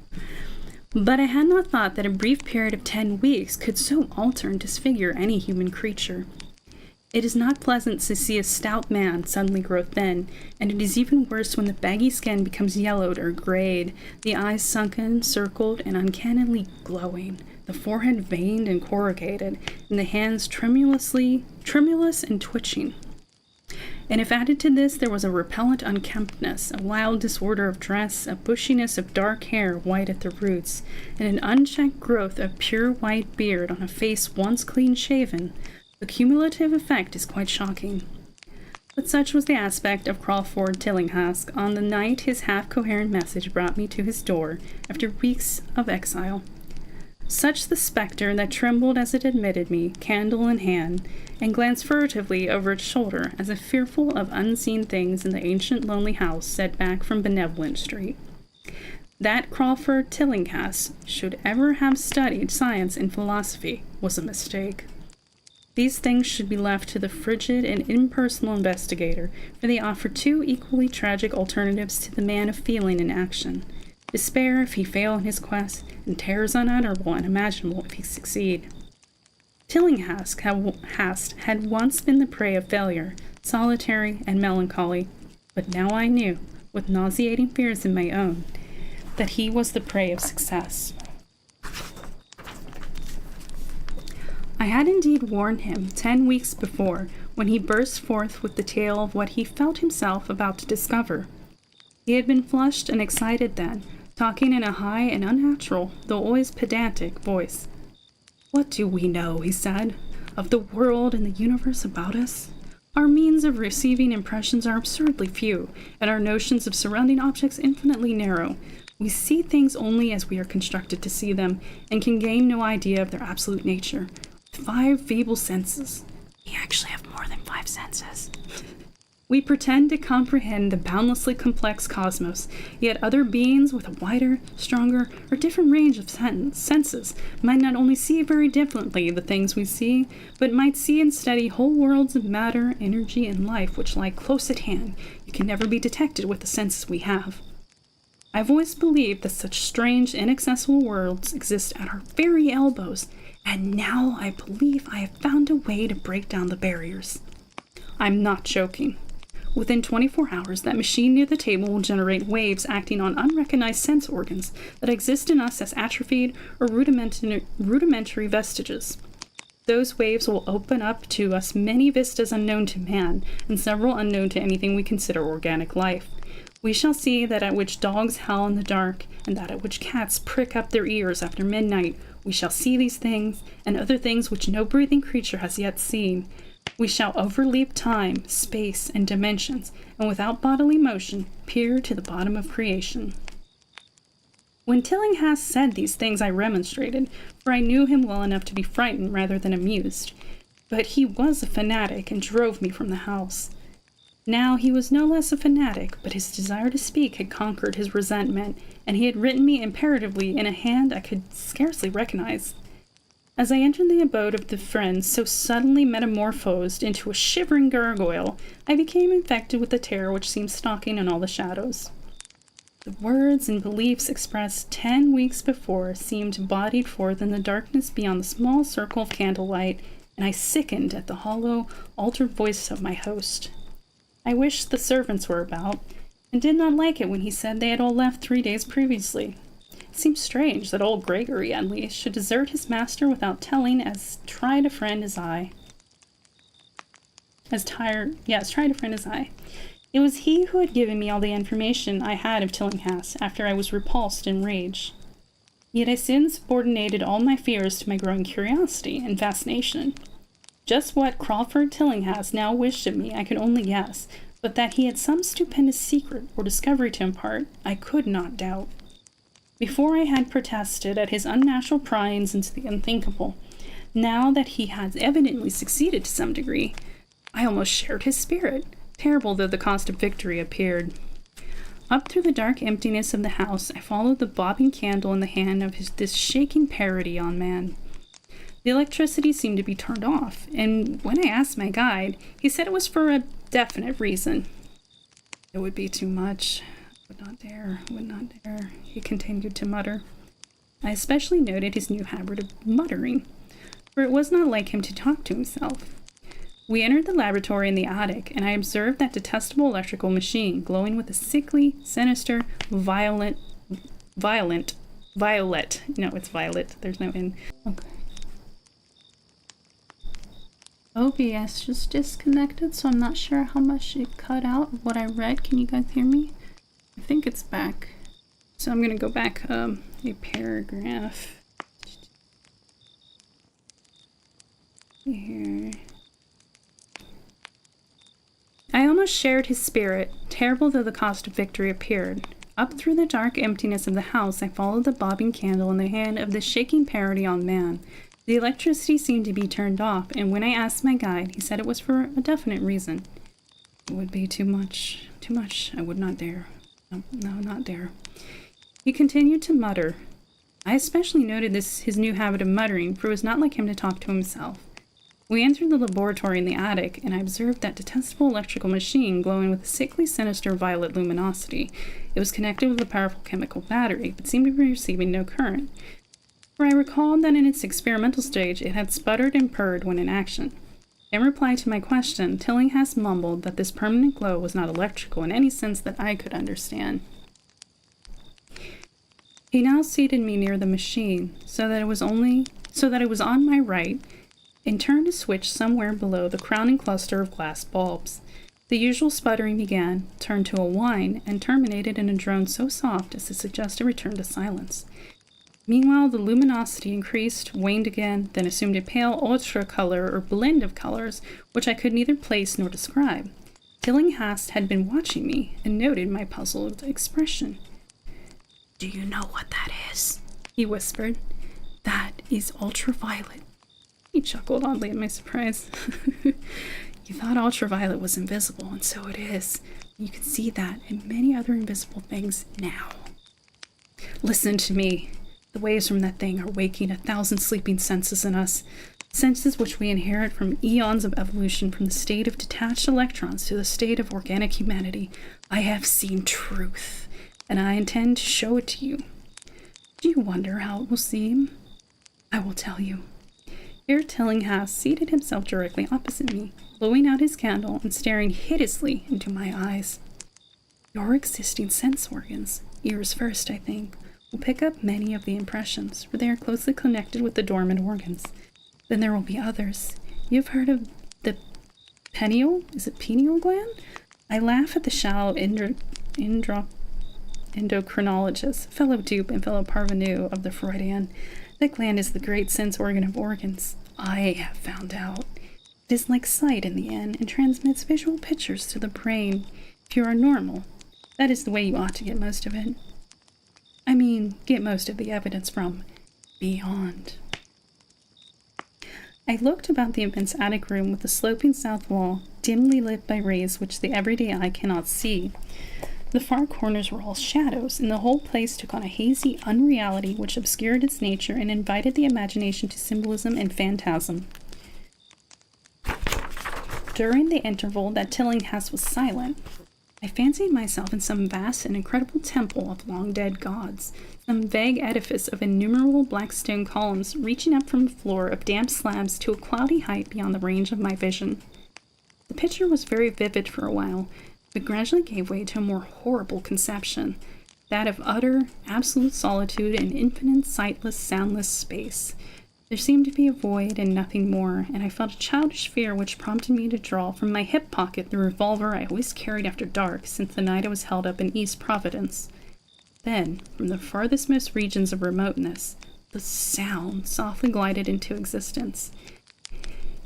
But I had not thought that a brief period of 10 weeks could so alter and disfigure any human creature. It is not pleasant to see a stout man suddenly grow thin, and it is even worse when the baggy skin becomes yellowed or grayed, the eyes sunken, circled, and uncannily glowing, the forehead veined and corrugated, and the hands tremulous and twitching. And if added to this there was a repellent unkemptness, a wild disorder of dress, a bushiness of dark hair white at the roots, and an unchecked growth of pure white beard on a face once clean-shaven, the cumulative effect is quite shocking. But such was the aspect of Crawford Tillinghast on the night his half-coherent message brought me to his door after weeks of exile. Such the spectre that trembled as it admitted me, candle in hand, and glanced furtively over its shoulder as if fearful of unseen things in the ancient lonely house set back from Benevolent Street. That Crawford Tillinghast should ever have studied science and philosophy was a mistake. These things should be left to the frigid and impersonal investigator, for they offer two equally tragic alternatives to the man of feeling and action. Despair if he fail in his quest, and terrors unutterable and imaginable if he succeed. Tillinghast had once been the prey of failure, solitary and melancholy, but now I knew, with nauseating fears of my own, that he was the prey of success. I had indeed warned him 10 weeks before, when he burst forth with the tale of what he felt himself about to discover. He had been flushed and excited then, talking in a high and unnatural, though always pedantic, voice. "What do we know," he said, "of the world and the universe about us? Our means of receiving impressions are absurdly few, and our notions of surrounding objects infinitely narrow. We see things only as we are constructed to see them, and can gain no idea of their absolute nature. 5 feeble senses. We actually have more than 5 senses. We pretend to comprehend the boundlessly complex cosmos, yet other beings with a wider, stronger, or different range of senses might not only see very differently the things we see, but might see and study whole worlds of matter, energy, and life which lie close at hand, yet can never be detected with the senses we have. I've always believed that such strange, inaccessible worlds exist at our very elbows, and now I believe I have found a way to break down the barriers. I'm not joking. Within 24 hours, that machine near the table will generate waves acting on unrecognized sense organs that exist in us as atrophied or rudimentary vestiges. Those waves will open up to us many vistas unknown to man, and several unknown to anything we consider organic life. We shall see that at which dogs howl in the dark, and that at which cats prick up their ears after midnight. We shall see these things, and other things which no breathing creature has yet seen. We shall overleap time, space, and dimensions, and without bodily motion, peer to the bottom of creation. When Tillinghast said these things, I remonstrated, for I knew him well enough to be frightened rather than amused. But he was a fanatic and drove me from the house. Now he was no less a fanatic, but his desire to speak had conquered his resentment, and he had written me imperatively in a hand I could scarcely recognize. As I entered the abode of the friend so suddenly metamorphosed into a shivering gargoyle, I became infected with the terror which seemed stalking in all the shadows. The words and beliefs expressed 10 weeks before seemed bodied forth in the darkness beyond the small circle of candlelight, and I sickened at the hollow, altered voice of my host. I wished the servants were about, and did not like it when he said they had all left 3 days previously. It seemed strange that old Gregory, at least, should desert his master without telling as tried a friend as I. As tried a friend as I. It was he who had given me all the information I had of Tillinghast after I was repulsed in rage. Yet I soon subordinated all my fears to my growing curiosity and fascination. Just what Crawford Tillinghast now wished of me I could only guess, but that he had some stupendous secret or discovery to impart, I could not doubt. Before I had protested at his unnatural pryings into the unthinkable. Now that he had evidently succeeded to some degree, I almost shared his spirit, terrible though the cost of victory appeared. Up through the dark emptiness of the house, I followed the bobbing candle in the hand of this shaking parody on man. The electricity seemed to be turned off, and when I asked my guide, he said it was for a definite reason. It would be too much. Would not dare, he continued to mutter. I especially noted his new habit of muttering, for it was not like him to talk to himself. We entered the laboratory in the attic, and I observed that detestable electrical machine glowing with a sickly, sinister, violet. No, it's violet. There's no N. Okay. OBS just disconnected, so I'm not sure how much it cut out of what I read. Can you guys hear me? I think it's back. So I'm going to go back a paragraph. Here. I almost shared his spirit, terrible though the cost of victory appeared. Up through the dark emptiness of the house, I followed the bobbing candle in the hand of the shaking parody on man. The electricity seemed to be turned off, and when I asked my guide, he said it was for a definite reason. It would be too much. I would not dare. No, not dare. He continued to mutter. I especially noted his new habit of muttering, for it was not like him to talk to himself. We entered the laboratory in the attic, and I observed that detestable electrical machine glowing with a sickly, sinister violet luminosity. It was connected with a powerful chemical battery, but seemed to be receiving no current. For I recalled that in its experimental stage it had sputtered and purred when in action. In reply to my question, Tillinghast mumbled that this permanent glow was not electrical in any sense that I could understand. He now seated me near the machine, so that it was on my right, and turned a switch somewhere below the crowning cluster of glass bulbs. The usual sputtering began, turned to a whine, and terminated in a drone so soft as to suggest a return to silence. Meanwhile, the luminosity increased, waned again, then assumed a pale ultra color or blend of colors, which I could neither place nor describe. Tillinghast had been watching me, and noted my puzzled expression. Do you know what that is? He whispered. That is ultraviolet. He chuckled oddly at my surprise. You thought ultraviolet was invisible, and so it is. You can see that and many other invisible things now. Listen to me. The waves from that thing are waking 1,000 sleeping senses in us. Senses which we inherit from eons of evolution, from the state of detached electrons to the state of organic humanity. I have seen truth, and I intend to show it to you. Do you wonder how it will seem? I will tell you. Here Tillinghast seated himself directly opposite me, blowing out his candle and staring hideously into my eyes. Your existing sense organs, ears first, I think, will pick up many of the impressions, for they are closely connected with the dormant organs. Then there will be others. You've heard of the pineal? Is it pineal gland? I laugh at the shallow endocrinologist, fellow dupe and fellow parvenu of the Freudian. That gland is the great sense organ of organs. I have found out. It is like sight in the end and transmits visual pictures to the brain. If you are normal, that is the way you ought to get most of it. I mean, get most of the evidence from beyond. I looked about the immense attic room with the sloping south wall, dimly lit by rays which the everyday eye cannot see. The far corners were all shadows, and the whole place took on a hazy unreality which obscured its nature and invited the imagination to symbolism and phantasm. During the interval that Tillinghast was silent, I fancied myself in some vast and incredible temple of long-dead gods, some vague edifice of innumerable black stone columns reaching up from a floor of damp slabs to a cloudy height beyond the range of my vision. The picture was very vivid for a while, but gradually gave way to a more horrible conception, that of utter, absolute solitude and infinite, sightless, soundless space. There seemed to be a void and nothing more, and I felt a childish fear which prompted me to draw from my hip pocket the revolver I always carried after dark since the night I was held up in East Providence. Then, from the farthest most regions of remoteness, the sound softly glided into existence.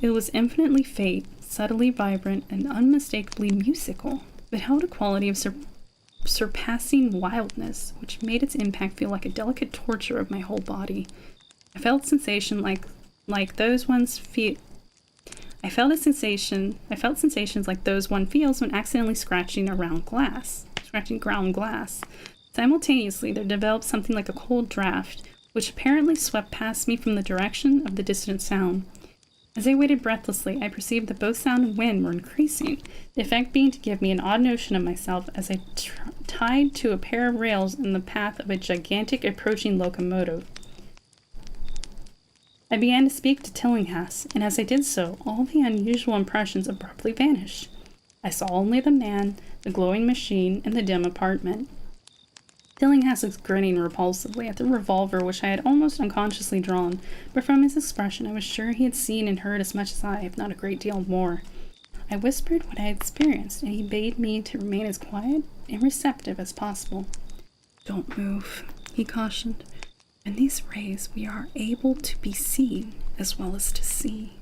It was infinitely faint, subtly vibrant, and unmistakably musical, but held a quality of surpassing wildness, which made its impact feel like a delicate torture of my whole body. I felt sensations like those one feels when accidentally scratching ground glass. Simultaneously, there developed something like a cold draft, which apparently swept past me from the direction of the distant sound. As I waited breathlessly, I perceived that both sound and wind were increasing, the effect being to give me an odd notion of myself as I tied to a pair of rails in the path of a gigantic approaching locomotive. I began to speak to Tillinghast, and as I did so, all the unusual impressions abruptly vanished. I saw only the man, the glowing machine, and the dim apartment. Tillinghast was grinning repulsively at the revolver which I had almost unconsciously drawn, but from his expression I was sure he had seen and heard as much as I, if not a great deal more. I whispered what I had experienced, and he bade me to remain as quiet and receptive as possible. "Don't move," he cautioned. "In these rays we are able to be seen as well as to see.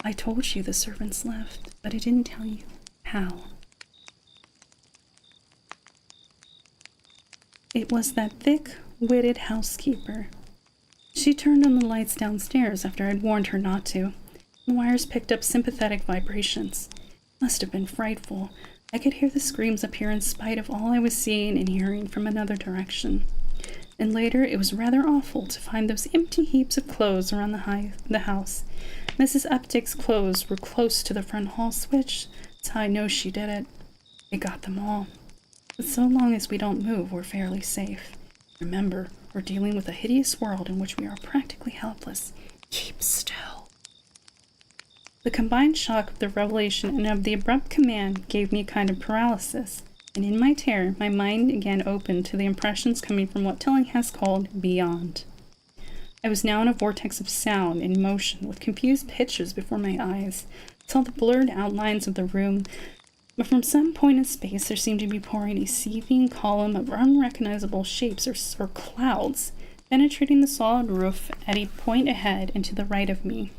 I told you the servants left, but I didn't tell you how. It was that thick-witted housekeeper. She turned on the lights downstairs after I had warned her not to. The wires picked up sympathetic vibrations. It must have been frightful. I could hear the screams up here in spite of all I was seeing and hearing from another direction. And later it was rather awful to find those empty heaps of clothes around the house. Mrs. Updick's clothes were close to the front hall switch. That's how I know she did it. It got them all. But so long as we don't move, we're fairly safe. Remember, we're dealing with a hideous world in which we are practically helpless. Keep still." The combined shock of the revelation and of the abrupt command gave me a kind of paralysis, and in my terror, my mind again opened to the impressions coming from what Tillinghast called beyond. I was now in a vortex of sound and motion, with confused pictures before my eyes. I saw the blurred outlines of the room, but from some point in space there seemed to be pouring a seething column of unrecognizable shapes or clouds, penetrating the solid roof at a point ahead and to the right of me.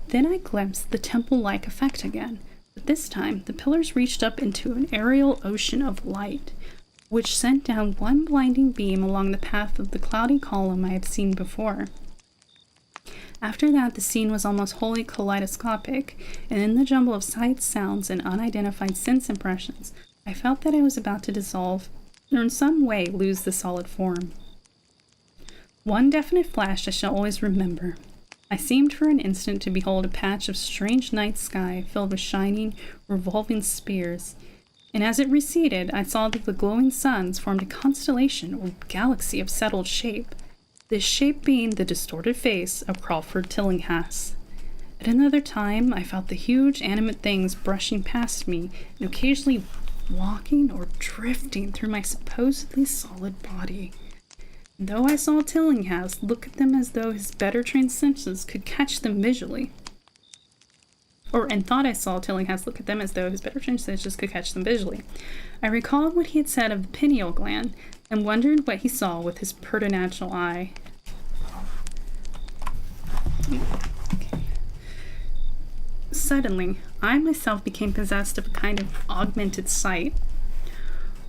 Then I glimpsed the temple-like effect again, but this time the pillars reached up into an aerial ocean of light. which sent down one blinding beam along the path of the cloudy column I had seen before. After that, the scene was almost wholly kaleidoscopic, and in the jumble of sights, sounds, and unidentified sense impressions, I felt that I was about to dissolve, or in some way lose the solid form. One definite flash I shall always remember. I seemed for an instant to behold a patch of strange night sky filled with shining, revolving spears, and as it receded, I saw that the glowing suns formed a constellation or galaxy of settled shape, this shape being the distorted face of Crawford Tillinghast. At another time, I felt the huge animate things brushing past me and occasionally walking or drifting through my supposedly solid body. And though I saw Tillinghast look at them as though his better trained senses could catch them visually, and thought I saw Tillinghast look at them as though his better trained senses could catch them visually, I recalled what he had said of the pineal gland and wondered what he saw with his preternatural eye. Okay. Suddenly, I myself became possessed of a kind of augmented sight.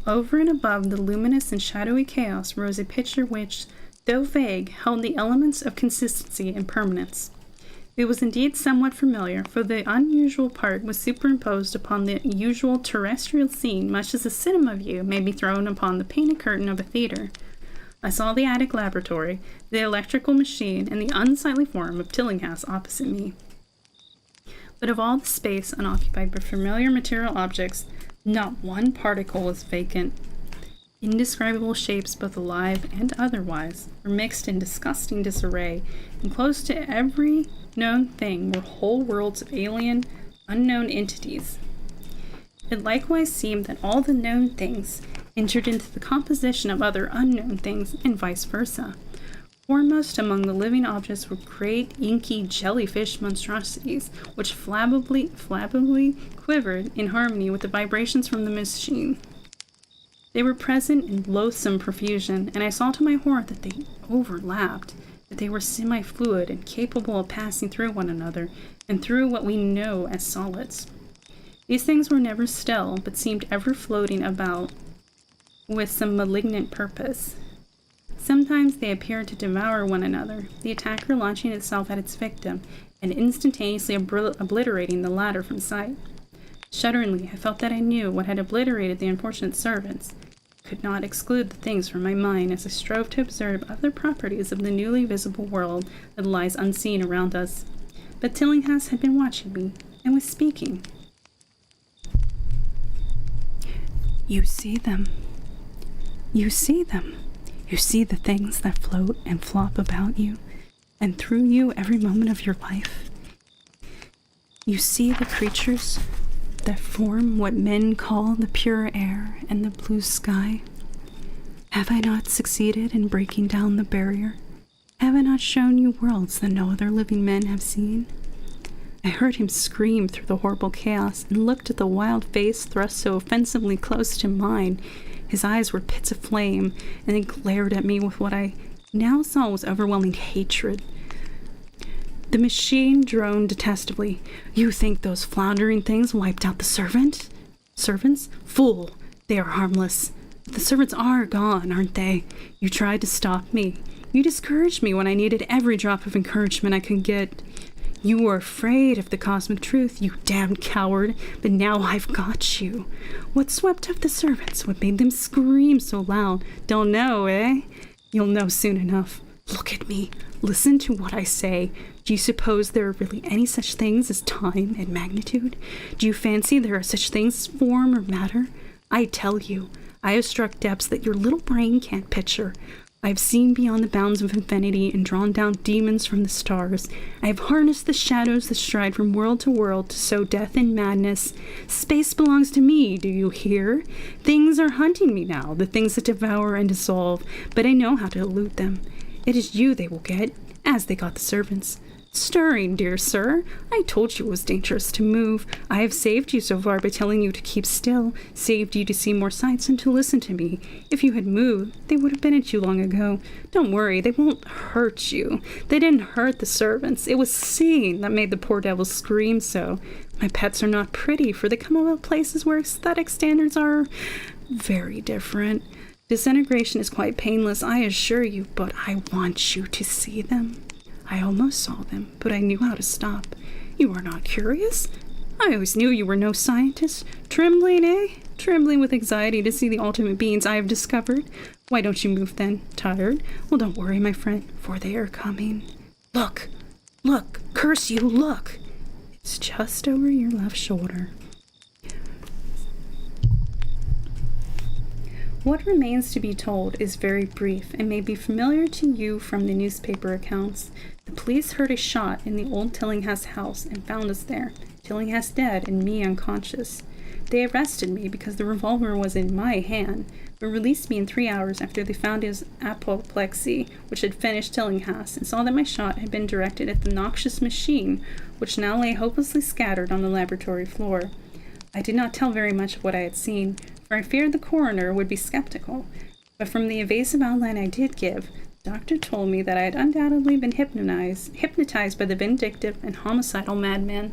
Over and above the luminous and shadowy chaos rose a picture which, though vague, held the elements of consistency and permanence. It was indeed somewhat familiar, for the unusual part was superimposed upon the usual terrestrial scene, much as a cinema view may be thrown upon the painted curtain of a theater. I saw the attic laboratory, the electrical machine, and the unsightly form of Tillinghast opposite me. But of all the space unoccupied by familiar material objects, not one particle was vacant. Indescribable shapes, both alive and otherwise, were mixed in disgusting disarray, and close to every known thing were whole worlds of alien, unknown entities. It likewise seemed that all the known things entered into the composition of other unknown things, and vice versa. Foremost among the living objects were great, inky jellyfish monstrosities, which flabbily quivered in harmony with the vibrations from the machine. They were present in loathsome profusion, and I saw to my horror that they overlapped, that they were semi-fluid and capable of passing through one another, and through what we know as solids. These things were never still, but seemed ever floating about with some malignant purpose. Sometimes they appeared to devour one another, the attacker launching itself at its victim, and instantaneously obliterating the latter from sight. Shudderingly, I felt that I knew what had obliterated the unfortunate servants. I could not exclude the things from my mind as I strove to observe other properties of the newly visible world that lies unseen around us. But Tillinghast had been watching me, and was speaking. "You see them. You see them. You see the things that float and flop about you, and through you every moment of your life. You see the creatures that form what men call the pure air and the blue sky. Have I not succeeded in breaking down the barrier? Have I not shown you worlds that no other living men have seen?" I heard him scream through the horrible chaos, and looked at the wild face thrust so offensively close to mine. His eyes were pits of flame, and they glared at me with what I now saw was overwhelming hatred. The machine droned detestably. "You think those floundering things wiped out the servants? Fool! They are harmless. The servants are gone, aren't they? You tried to stop me. You discouraged me when I needed every drop of encouragement I could get. You were afraid of the cosmic truth, you damned coward, but now I've got you. What swept up the servants? What made them scream so loud? Don't know, eh? You'll know soon enough. Look at me. Listen to what I say. Do you suppose there are really any such things as time and magnitude? Do you fancy there are such things as form or matter? I tell you, I have struck depths that your little brain can't picture. I have seen beyond the bounds of infinity and drawn down demons from the stars. I have harnessed the shadows that stride from world to world to sow death and madness. Space belongs to me, do you hear? Things are hunting me now, the things that devour and dissolve, but I know how to elude them. It is you they will get, as they got the servants. Stirring, dear sir. I told you it was dangerous to move. I have saved you so far by telling you to keep still, saved you to see more sights and to listen to me. If you had moved, they would have been at you long ago. Don't worry, they won't hurt you. They didn't hurt the servants. It was seeing that made the poor devils scream so. My pets are not pretty, for they come about places where aesthetic standards are very different. Disintegration is quite painless, I assure you, but I want you to see them. I almost saw them, but I knew how to stop. You are not curious? I always knew you were no scientist. Trembling, eh? Trembling with anxiety to see the ultimate beings I have discovered. Why don't you move then? Tired? Well, don't worry, my friend, for they are coming. Look! Look! Curse you, look! It's just over your left shoulder. What remains to be told is very brief and may be familiar to you from the newspaper accounts. The police heard a shot in the old Tillinghast house and found us there, Tillinghast dead and me unconscious. They arrested me because the revolver was in my hand, but released me in 3 hours after they found his apoplexy, which had finished Tillinghast, and saw that my shot had been directed at the noxious machine, which now lay hopelessly scattered on the laboratory floor. I did not tell very much of what I had seen, for I feared the coroner would be skeptical, but from the evasive outline I did give, the doctor told me that I had undoubtedly been hypnotized by the vindictive and homicidal madman.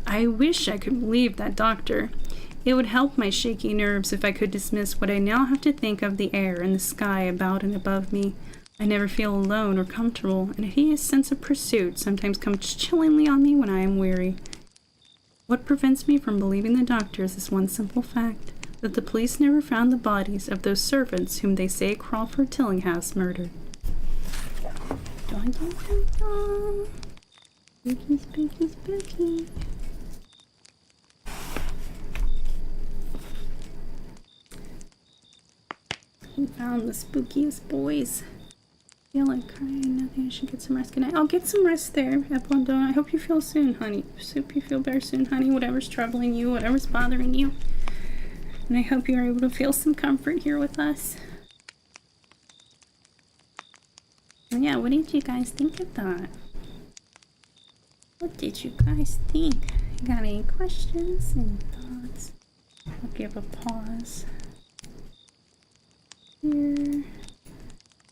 I wish I could believe that doctor. It would help my shaky nerves if I could dismiss what I now have to think of the air and the sky about and above me. I never feel alone or comfortable, and a hideous sense of pursuit sometimes comes chillingly on me when I am weary. What prevents me from believing the doctor is this one simple fact, that the police never found the bodies of those servants whom they say Crawford Tillinghast murdered. Dun, dun, dun, dun. Spooky, spooky, spooky. We found the spookiest boys. I feel like crying. I think I should get some rest. Good night. I'll get some rest there, Apple and Donut. I hope you feel soon, honey. Hope you feel better soon, honey. Whatever's troubling you, whatever's bothering you. And I hope you're able to feel some comfort here with us. And yeah, what did you guys think of that? What did you guys think? You got any questions and thoughts? I'll give a pause. Here.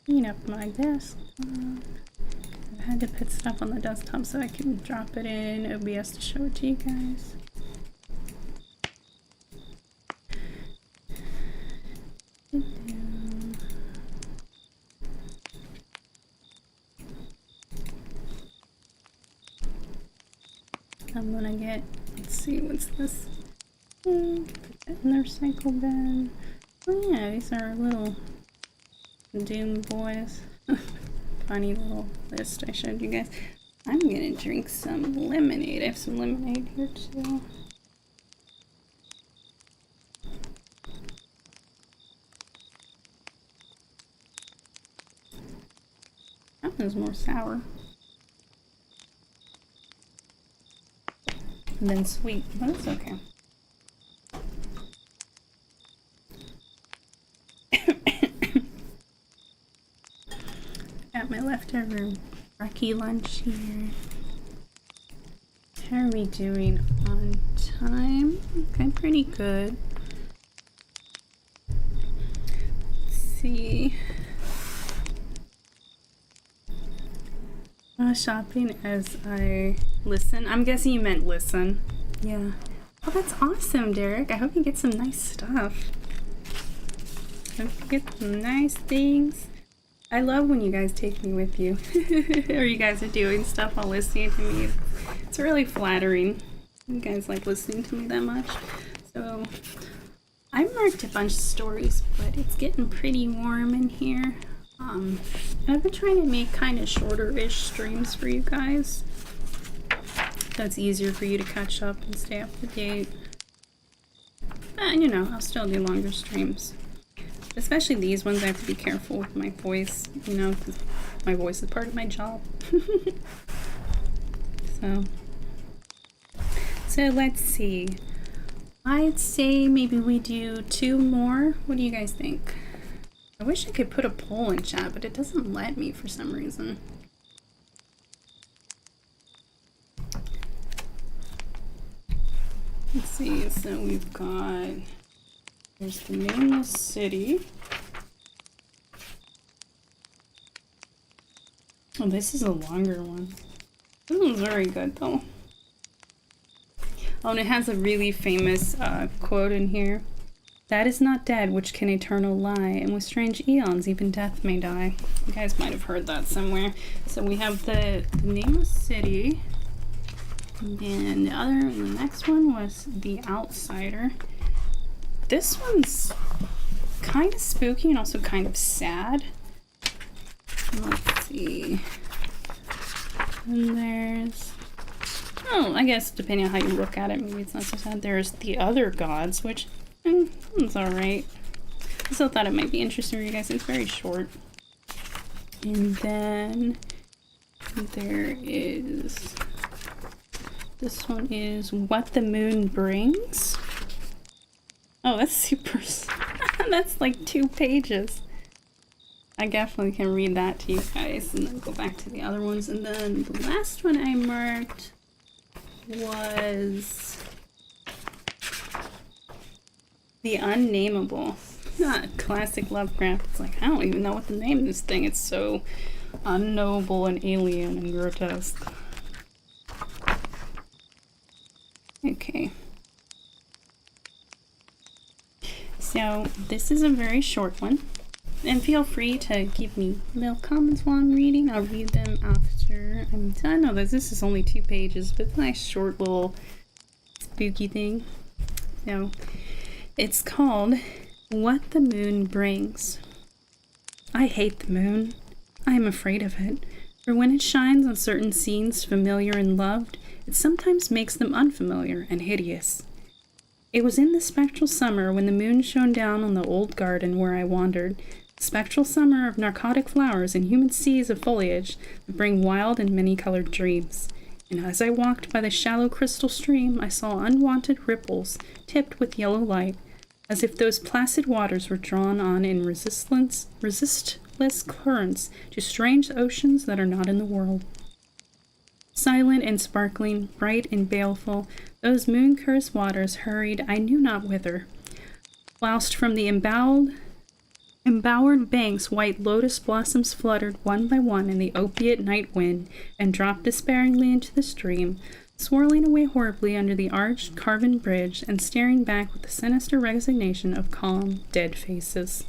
Clean up my desktop. I've had to put stuff on the desktop so I can drop it in OBS to show it to you guys. I'm gonna get, let's see, what's this? Put that in their cycle bin. Oh yeah, these are our little Doom boys. Funny little list I showed you guys. I'm gonna drink some lemonade. I have some lemonade here too. That one's more sour than sweet, but it's okay. Got my leftover brekkie lunch here. How are we doing on time? Okay, pretty good. Let's see. Shopping as I listen. I'm guessing you meant listen. Yeah. Oh, that's awesome, Derek. I hope you get some nice stuff. Hope you get some nice things. I love when you guys take me with you. Or you guys are doing stuff while listening to me. It's really flattering. You guys like listening to me that much. So, I marked a bunch of stories, but it's getting pretty warm in here. I've been trying to make kind of shorter-ish streams for you guys. That's easier for you to catch up and stay up to date. And you know, I'll still do longer streams. Especially these ones, I have to be careful with my voice, you know, because my voice is part of my job. So let's see. I'd say maybe we do 2 more. What do you guys think? I wish I could put a poll in chat, but it doesn't let me for some reason. Let's see, so we've got, there's the nameless city. Oh, this is a longer one. This one's very good though. Oh, and it has a really famous quote in here That is not dead which can eternal lie, and with strange eons even death may die. You guys might have heard that somewhere. So we have the nameless city, and then the next one was the outsider. This one's kind of spooky and also kind of sad. Let's see. And there's, I guess depending on how you look at it, maybe it's not so sad. There's the other gods, which it's alright. I still thought it might be interesting for you guys. It's very short. And then there is, this one is What the Moon Brings. Oh, that's super, that's like 2 pages. I definitely can read that to you guys and then go back to the other ones. And then the last one I marked was The Unnameable. Not classic Lovecraft. It's like, I don't even know what to name this thing. It's so unknowable and alien and grotesque. Okay. So this is a very short one. And feel free to give me little comments while I'm reading. I'll read them after I'm done. Although this is only 2 pages, but it's a nice short little spooky thing. So it's called What the Moon Brings. I hate the moon. I am afraid of it. For when it shines on certain scenes familiar and loved, it sometimes makes them unfamiliar and hideous. It was in the spectral summer when the moon shone down on the old garden where I wandered, spectral summer of narcotic flowers and human seas of foliage that bring wild and many-colored dreams. And as I walked by the shallow crystal stream, I saw unwanted ripples tipped with yellow light, as if those placid waters were drawn on in resistless currents to strange oceans that are not in the world. Silent and sparkling, bright and baleful, those moon-cursed waters hurried I knew not whither, whilst from the embowered banks white lotus blossoms fluttered one by one in the opiate night wind and dropped despairingly into the stream, swirling away horribly under the arched carven bridge and staring back with the sinister resignation of calm, dead faces.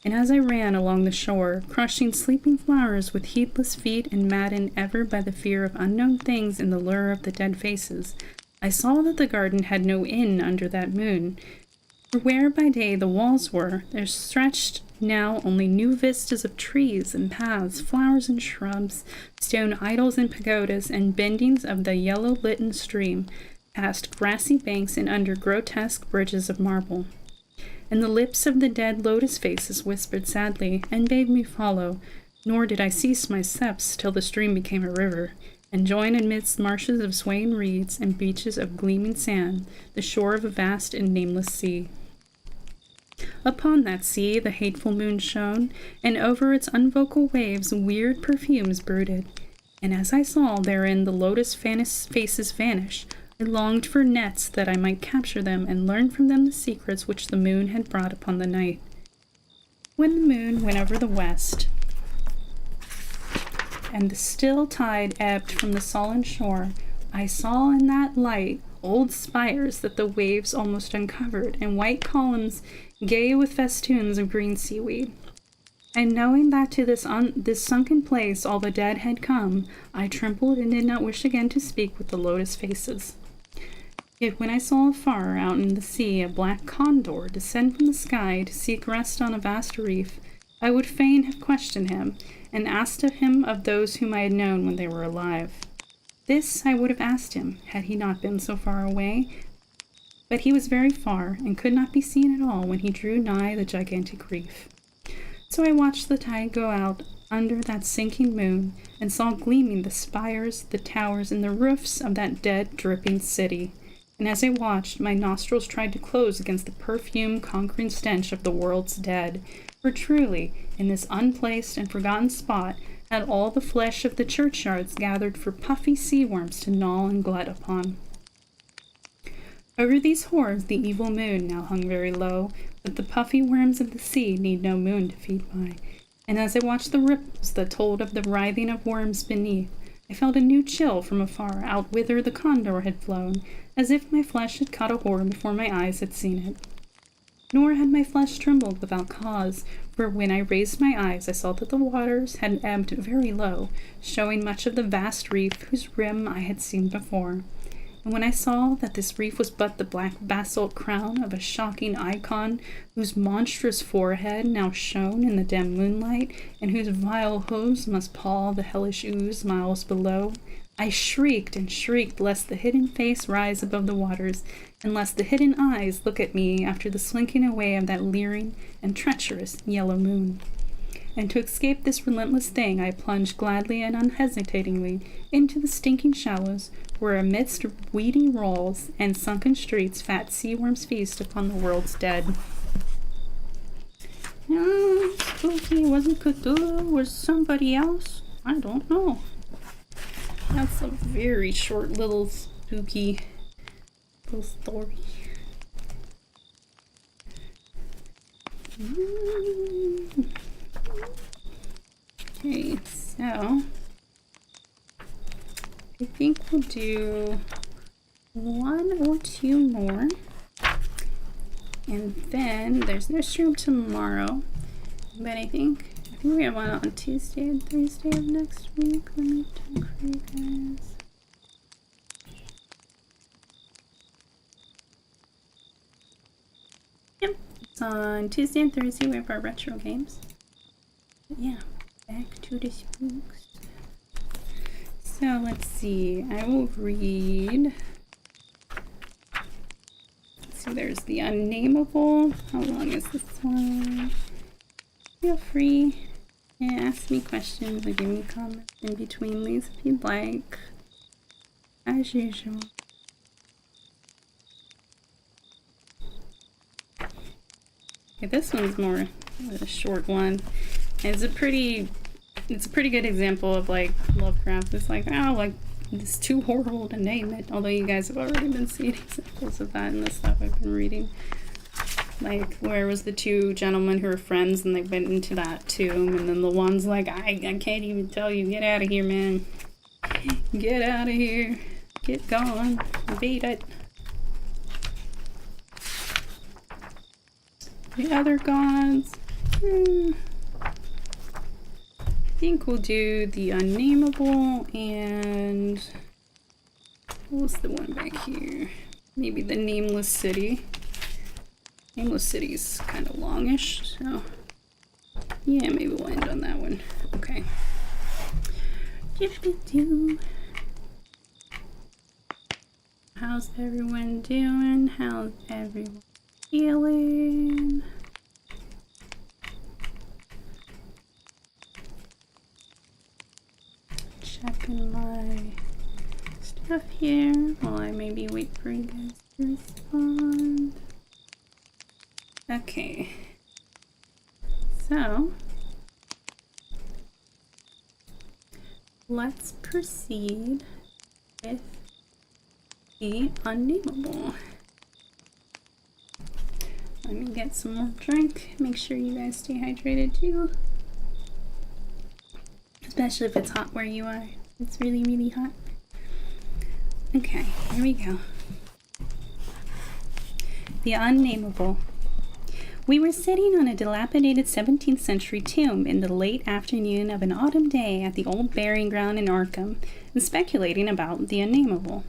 And as I ran along the shore, crushing sleeping flowers with heedless feet and maddened ever by the fear of unknown things and the lure of the dead faces, I saw that the garden had no inn under that moon. For where by day the walls were, there stretched now only new vistas of trees and paths, flowers and shrubs, stone idols and pagodas, and bendings of the yellow-litten stream, past grassy banks and under grotesque bridges of marble. And the lips of the dead lotus faces whispered sadly, and bade me follow, nor did I cease my steps till the stream became a river, and joined amidst marshes of swaying reeds and beaches of gleaming sand, the shore of a vast and nameless sea. Upon that sea the hateful moon shone, and over its unvocal waves weird perfumes brooded. And as I saw therein the lotus faces vanish, I longed for nets that I might capture them and learn from them the secrets which the moon had brought upon the night. When the moon went over the west, and the still tide ebbed from the sullen shore, I saw in that light old spires that the waves almost uncovered, and white columns gay with festoons of green seaweed. And knowing that to this sunken place all the dead had come, I trembled and did not wish again to speak with the lotus faces. Yet when I saw afar out in the sea a black condor descend from the sky to seek rest on a vast reef, I would fain have questioned him, and asked of him of those whom I had known when they were alive. This I would have asked him, had he not been so far away, but he was very far, and could not be seen at all when he drew nigh the gigantic reef. So I watched the tide go out under that sinking moon, and saw gleaming the spires, the towers, and the roofs of that dead, dripping city. And as I watched, my nostrils tried to close against the perfume-conquering stench of the world's dead, for truly, in this unplaced and forgotten spot, had all the flesh of the churchyards gathered for puffy sea worms to gnaw and glut upon. Over these horrors the evil moon now hung very low, but the puffy worms of the sea need no moon to feed by. And as I watched the ripples that told of the writhing of worms beneath, I felt a new chill from afar out whither the condor had flown, as if my flesh had caught a horror before my eyes had seen it. Nor had my flesh trembled without cause, for when I raised my eyes I saw that the waters had ebbed very low, showing much of the vast reef whose rim I had seen before. And when I saw that this reef was but the black basalt crown of a shocking icon, whose monstrous forehead now shone in the dim moonlight, and whose vile hooves must paw the hellish ooze miles below, I shrieked and shrieked lest the hidden face rise above the waters, and lest the hidden eyes look at me after the slinking away of that leering and treacherous yellow moon. And to escape this relentless thing, I plunged gladly and unhesitatingly into the stinking shallows, where amidst weedy walls and sunken streets fat sea worms feast upon the world's dead. Spooky, wasn't Cthulhu, was somebody else? I don't know. That's a very short little spooky little story. Okay, so I think we'll do one or two more. And then there's no stream tomorrow. But I think we have one on Tuesday and Thursday of next week. Let me check for you guys. Yep, it's on Tuesday and Thursday. We have our retro games. But yeah, back to the spooks. So let's see. I will read. Let's see. There's the Unnameable. How long is this one? Feel free. Yeah, ask me questions or give me comments in between these if you'd like. As usual. Okay, this one's more a short one. It's a pretty good example of like Lovecraft. It's like, oh, like it's too horrible to name it. Although you guys have already been seeing examples of that in the stuff I've been reading. Like, where was the two gentlemen who were friends and they went into that tomb, and then the one's like, I can't even tell you, get out of here, man. Get out of here. Get gone. Beat it. The other gods. I think we'll do the Unnameable and what was the one back here? Maybe the Nameless City. Nameless City's kind of longish, so yeah, maybe we'll end on that one. Okay. How's everyone doing? How's everyone feeling? Checking my stuff here while I maybe wait for you guys to respond. Okay, so let's proceed with the Unnameable. Let me get some more drink. Make sure you guys stay hydrated too. Especially if it's hot where you are. It's really, really hot. Okay, here we go. The Unnameable. We were sitting on a dilapidated 17th century tomb in the late afternoon of an autumn day at the old burying ground in Arkham, and speculating about the Unnameable.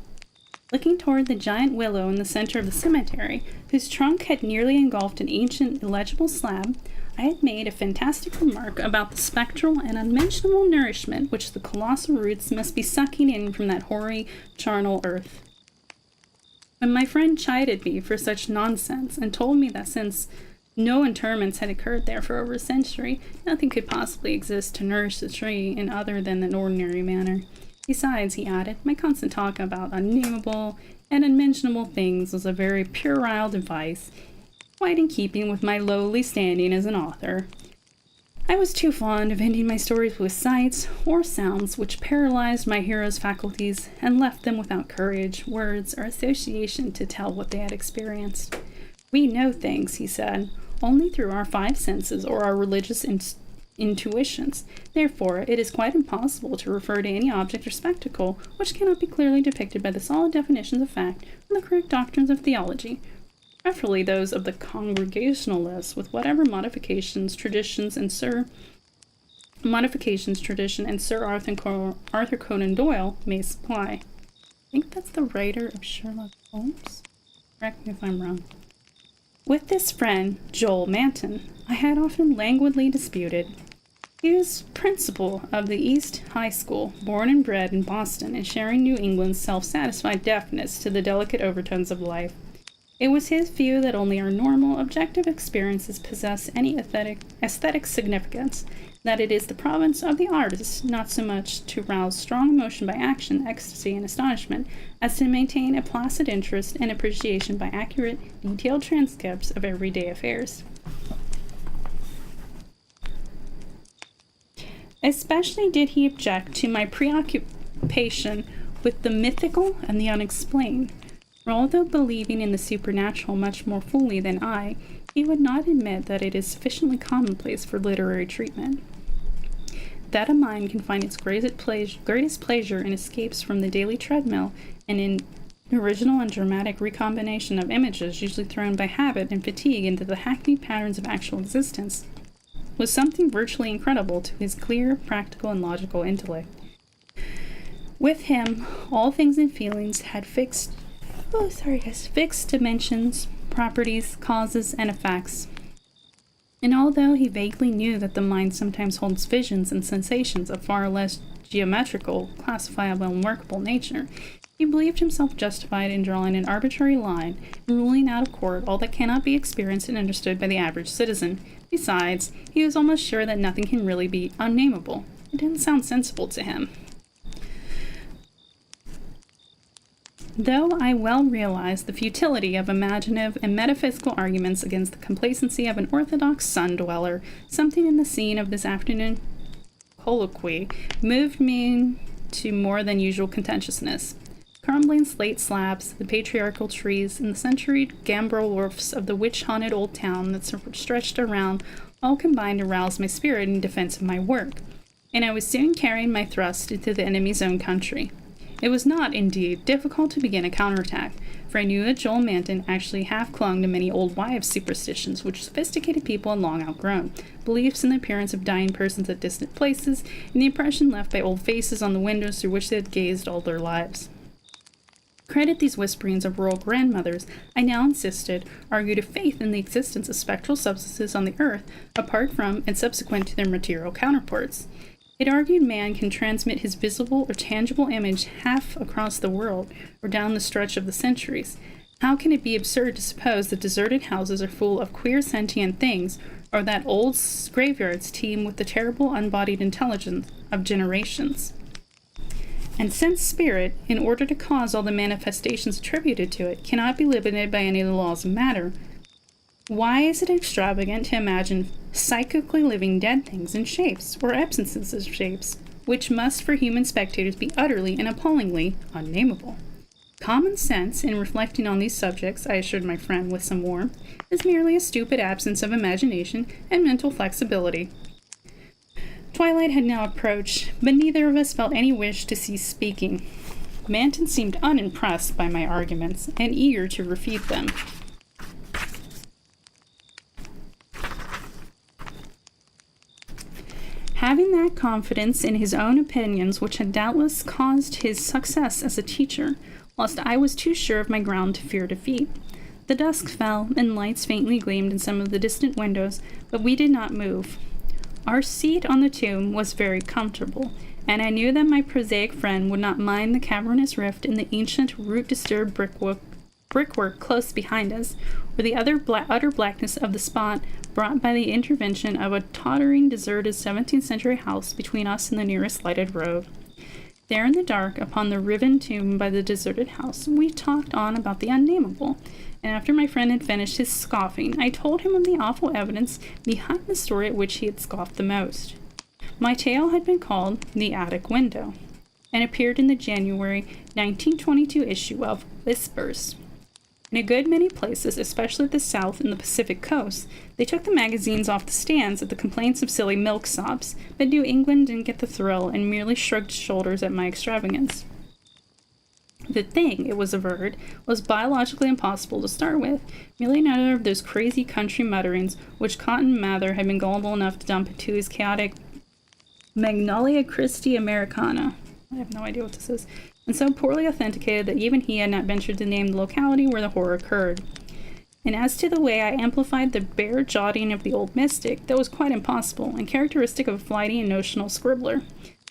Looking toward the giant willow in the center of the cemetery, whose trunk had nearly engulfed an ancient illegible slab, I had made a fantastic remark about the spectral and unmentionable nourishment which the colossal roots must be sucking in from that hoary, charnel earth. When my friend chided me for such nonsense and told me that since no interments had occurred there for over a century, nothing could possibly exist to nourish the tree in other than an ordinary manner. Besides, he added, my constant talk about unnameable and unmentionable things was a very puerile device, quite in keeping with my lowly standing as an author. I was too fond of ending my stories with sights or sounds which paralyzed my heroes' faculties and left them without courage, words, or association to tell what they had experienced. We know things, he said, only through our five senses or our religious intuitions. Therefore, it is quite impossible to refer to any object or spectacle which cannot be clearly depicted by the solid definitions of fact and the correct doctrines of theology. preferably those of the Congregationalists, with whatever modifications, tradition, and Sir Arthur Conan Doyle may supply. I think that's the writer of Sherlock Holmes. Correct me if I'm wrong. With this friend, Joel Manton, I had often languidly disputed. He was principal of the East High School, born and bred in Boston, and sharing New England's self-satisfied deafness to the delicate overtones of life. It was his view that only our normal, objective experiences possess any aesthetic significance, that it is the province of the artist not so much to rouse strong emotion by action, ecstasy, and astonishment, as to maintain a placid interest and appreciation by accurate, detailed transcripts of everyday affairs. Especially did he object to my preoccupation with the mythical and the unexplained. For although believing in the supernatural much more fully than I, he would not admit that it is sufficiently commonplace for literary treatment. That a mind can find its greatest pleasure in escapes from the daily treadmill and in original and dramatic recombination of images usually thrown by habit and fatigue into the hackneyed patterns of actual existence was something virtually incredible to his clear, practical, and logical intellect. With him, all things and feelings had fixed dimensions, properties, causes, and effects. And although he vaguely knew that the mind sometimes holds visions and sensations of far less geometrical, classifiable, and workable nature, he believed himself justified in drawing an arbitrary line and ruling out of court all that cannot be experienced and understood by the average citizen. Besides, he was almost sure that nothing can really be unnameable. It didn't sound sensible to him. Though I well realized the futility of imaginative and metaphysical arguments against the complacency of an orthodox sun-dweller, something in the scene of this afternoon colloquy moved me to more than usual contentiousness. Crumbling slate slabs, the patriarchal trees, and the centuried gambrel roofs of the witch-haunted old town that stretched around all combined to rouse my spirit in defense of my work, and I was soon carrying my thrust into the enemy's own country. It was not, indeed, difficult to begin a counterattack, for I knew that Joel Manton actually half clung to many old wives' superstitions which sophisticated people had long outgrown, beliefs in the appearance of dying persons at distant places, and the impression left by old faces on the windows through which they had gazed all their lives. Credit these whisperings of rural grandmothers, I now insisted, argued a faith in the existence of spectral substances on the earth, apart from and subsequent to their material counterparts. It argued man can transmit his visible or tangible image half across the world, or down the stretch of the centuries. How can it be absurd to suppose that deserted houses are full of queer sentient things, or that old graveyards teem with the terrible unbodied intelligence of generations? And since spirit, in order to cause all the manifestations attributed to it, cannot be limited by any of the laws of matter, why is it extravagant to imagine psychically living dead things in shapes, or absences of shapes, which must for human spectators be utterly and appallingly unnameable? Common sense, in reflecting on these subjects, I assured my friend with some warmth, is merely a stupid absence of imagination and mental flexibility. Twilight had now approached, but neither of us felt any wish to cease speaking. Manton seemed unimpressed by my arguments, and eager to refute them. Having that confidence in his own opinions which had doubtless caused his success as a teacher, whilst I was too sure of my ground to fear defeat. The dusk fell, and lights faintly gleamed in some of the distant windows, but we did not move. Our seat on the tomb was very comfortable, and I knew that my prosaic friend would not mind the cavernous rift in the ancient, root-disturbed brickwork close behind us, or the utter blackness of the spot brought by the intervention of a tottering, deserted 17th century house between us and the nearest lighted road. There in the dark, upon the riven tomb by the deserted house, we talked on about the unnameable, and after my friend had finished his scoffing, I told him of the awful evidence behind the story at which he had scoffed the most. My tale had been called The Attic Window, and appeared in the January 1922 issue of Whispers. In a good many places, especially at the South and the Pacific coast, they took the magazines off the stands at the complaints of silly milksops, but New England didn't get the thrill and merely shrugged shoulders at my extravagance. The thing, it was averred, was biologically impossible to start with, merely another of those crazy country mutterings which Cotton Mather had been gullible enough to dump into his chaotic Magnolia Christi Americana. I have no idea what this is. And so poorly authenticated that even he had not ventured to name the locality where the horror occurred. And as to the way I amplified the bare jotting of the old mystic, that was quite impossible, and characteristic of a flighty and notional scribbler.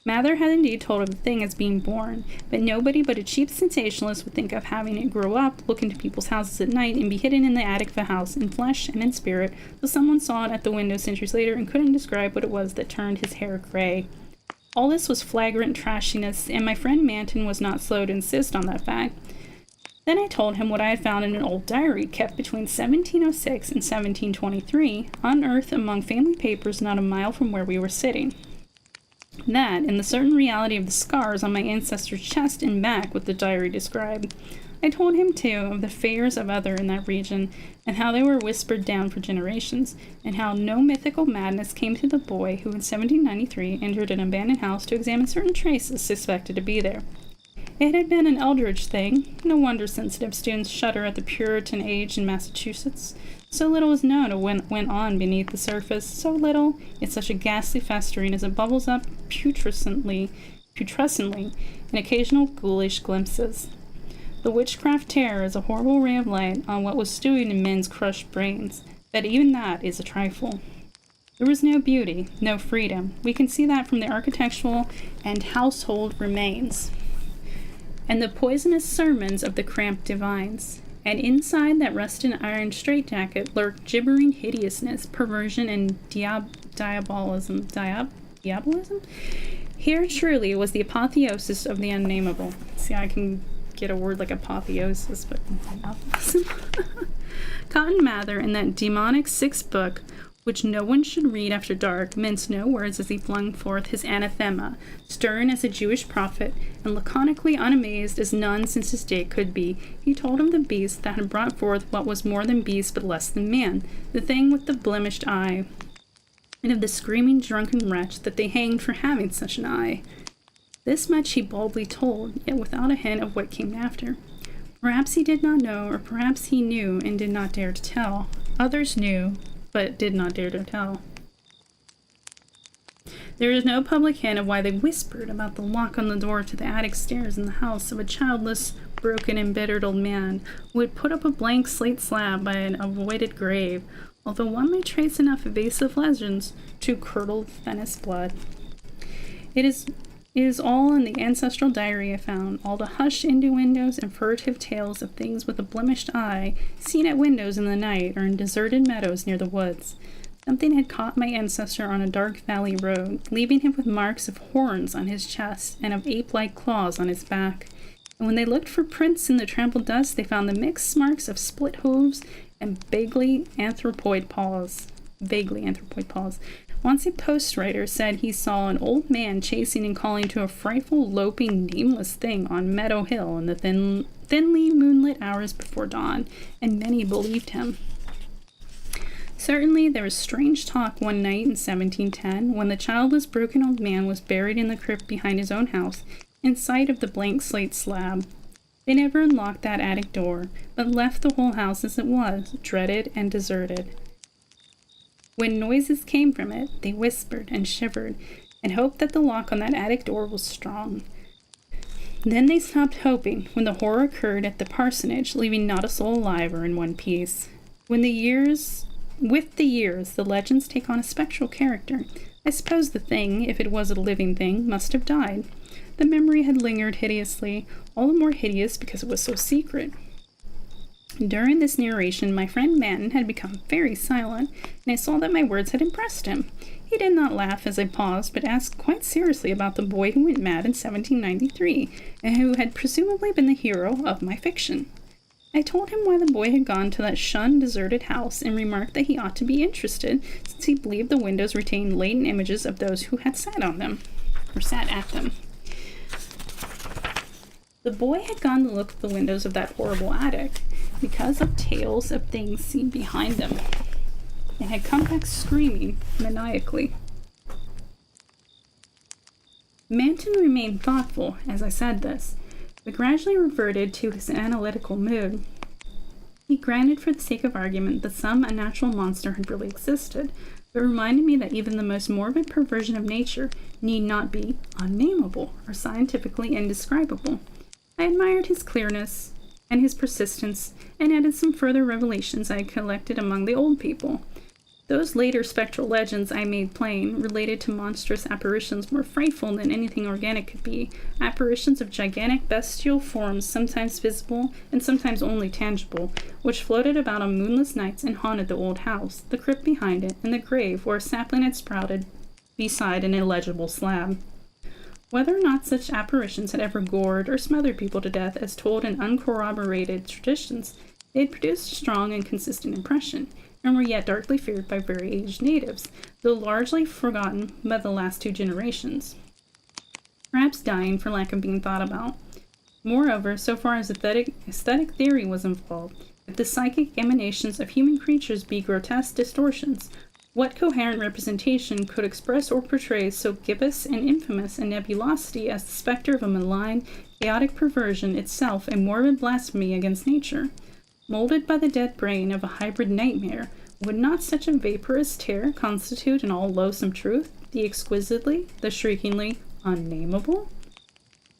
Mather had indeed told of the thing as being born, but nobody but a cheap sensationalist would think of having it grow up, look into people's houses at night, and be hidden in the attic of a house, in flesh and in spirit, though someone saw it at the window centuries later and couldn't describe what it was that turned his hair gray. All this was flagrant trashiness, and my friend Manton was not slow to insist on that fact. Then I told him what I had found in an old diary kept between 1706 and 1723, unearthed among family papers not a mile from where we were sitting. That, and the certain reality of the scars on my ancestor's chest and back what the diary described. I told him, too, of the fairs of other in that region, and how they were whispered down for generations, and how no mythical madness came to the boy who in 1793 entered an abandoned house to examine certain traces suspected to be there. It had been an Eldridge thing. No wonder sensitive students shudder at the Puritan age in Massachusetts. So little is known of what went on beneath the surface, so little, yet such a ghastly festering as it bubbles up putrescently in occasional ghoulish glimpses. The witchcraft terror is a horrible ray of light on what was stewing in men's crushed brains, but even that is a trifle. There was no beauty, no freedom. We can see that from the architectural and household remains, and the poisonous sermons of the cramped divines. And inside that rusted iron straitjacket lurked gibbering hideousness, perversion, and diabolism. Diabolism? Here truly was the apotheosis of the unnameable. See, I can get a word like apotheosis, but diabolism. Cotton Mather, in that demonic sixth book, which no one should read after dark, minced no words as he flung forth his anathema, stern as a Jewish prophet, and laconically unamazed as none since his day could be. He told of the beast that had brought forth what was more than beast but less than man, the thing with the blemished eye, and of the screaming drunken wretch that they hanged for having such an eye. This much he boldly told, yet without a hint of what came after. Perhaps he did not know, or perhaps he knew and did not dare to tell. Others knew, but did not dare to tell. There is no public hint of why they whispered about the lock on the door to the attic stairs in the house of a childless, broken, embittered old man who had put up a blank slate slab by an avoided grave, although one may trace enough evasive legends to curdle Venice blood. It is all in the ancestral diary I found, all the hushed innuendos and furtive tales of things with a blemished eye, seen at windows in the night or in deserted meadows near the woods. Something had caught my ancestor on a dark valley road, leaving him with marks of horns on his chest and of ape-like claws on his back. And when they looked for prints in the trampled dust, they found the mixed marks of split hooves and vaguely anthropoid paws. Once a post writer said he saw an old man chasing and calling to a frightful, loping, nameless thing on Meadow Hill in the thinly moonlit hours before dawn, and many believed him. Certainly there was strange talk one night in 1710, when the childless, broken old man was buried in the crypt behind his own house, in sight of the blank slate slab. They never unlocked that attic door, but left the whole house as it was, dreaded and deserted. When noises came from it, they whispered and shivered, and hoped that the lock on that attic door was strong. Then they stopped hoping when the horror occurred at the parsonage, leaving not a soul alive or in one piece. With the years, the legends take on a spectral character. I suppose the thing, if it was a living thing, must have died. The memory had lingered hideously, all the more hideous because it was so secret. During this narration, my friend Manton had become very silent, and I saw that my words had impressed him. He did not laugh as I paused, but asked quite seriously about the boy who went mad in 1793, and who had presumably been the hero of my fiction. I told him why the boy had gone to that shunned, deserted house, and remarked that he ought to be interested, since he believed the windows retained latent images of those who had sat at them. The boy had gone to look at the windows of that horrible attic, because of tales of things seen behind them, and had come back screaming maniacally. Manton remained thoughtful as I said this, but gradually reverted to his analytical mood. He granted for the sake of argument that some unnatural monster had really existed, but reminded me that even the most morbid perversion of nature need not be unnameable or scientifically indescribable. I admired his clearness and his persistence, and added some further revelations I had collected among the old people. Those later spectral legends I made plain, related to monstrous apparitions more frightful than anything organic could be, apparitions of gigantic bestial forms, sometimes visible and sometimes only tangible, which floated about on moonless nights and haunted the old house, the crypt behind it, and the grave where a sapling had sprouted beside an illegible slab. Whether or not such apparitions had ever gored or smothered people to death as told in uncorroborated traditions, they had produced a strong and consistent impression, and were yet darkly feared by very aged natives, though largely forgotten by the last 2 generations, perhaps dying for lack of being thought about. Moreover, so far as aesthetic theory was involved, if the psychic emanations of human creatures be grotesque distortions, what coherent representation could express or portray so gibbous and infamous a nebulosity as the specter of a malign, chaotic perversion, itself a morbid blasphemy against nature? Molded by the dead brain of a hybrid nightmare, would not such a vaporous terror constitute in all loathsome truth the exquisitely, the shriekingly unnameable?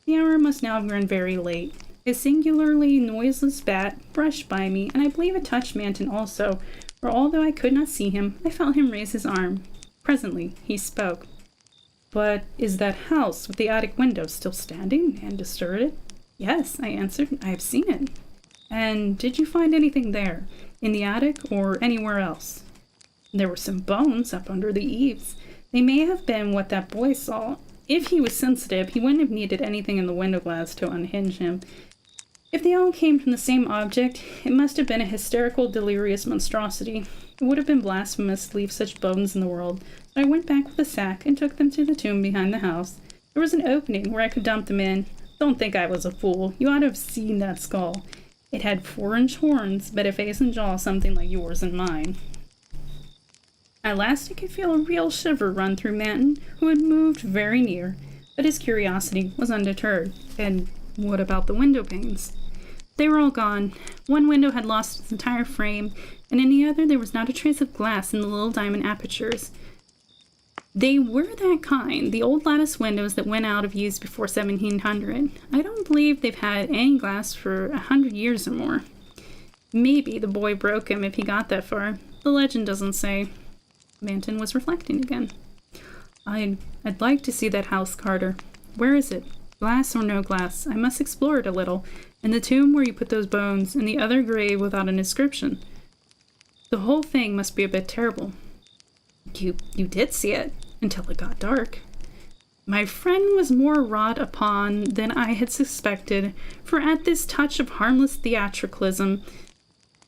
The hour must now have grown very late. A singularly noiseless bat brushed by me, and I believe it touched Manton also, for although I could not see him, I felt him raise his arm. Presently, he spoke. "But is that house with the attic window still standing and deserted?" "Yes," I answered. "I have seen it." "And did you find anything there, in the attic or anywhere else?" "There were some bones up under the eaves. They may have been what that boy saw. If he was sensitive, he wouldn't have needed anything in the window glass to unhinge him. If they all came from the same object, it must have been a hysterical, delirious monstrosity. It would have been blasphemous to leave such bones in the world, so I went back with a sack and took them to the tomb behind the house. There was an opening where I could dump them in. Don't think I was a fool. You ought to have seen that skull. It had 4-inch horns, but a face and jaw something like yours and mine." At last I could feel a real shiver run through Manton, who had moved very near, but his curiosity was undeterred. "And what about the window panes?" "They were all gone. One window had lost its entire frame, and in the other there was not a trace of glass in the little diamond apertures. They were that kind, the old lattice windows that went out of use before 1700. I don't believe they've had any glass for 100 years or more. Maybe the boy broke him if he got that far. The legend doesn't say." Manton was reflecting again. I'd like to see that house, Carter. Where is it? Glass or no glass? I must explore it a little. And the tomb where you put those bones, and the other grave without an inscription. The whole thing must be a bit terrible." You did see it, until it got dark." My friend was more wrought upon than I had suspected, for at this touch of harmless theatricalism,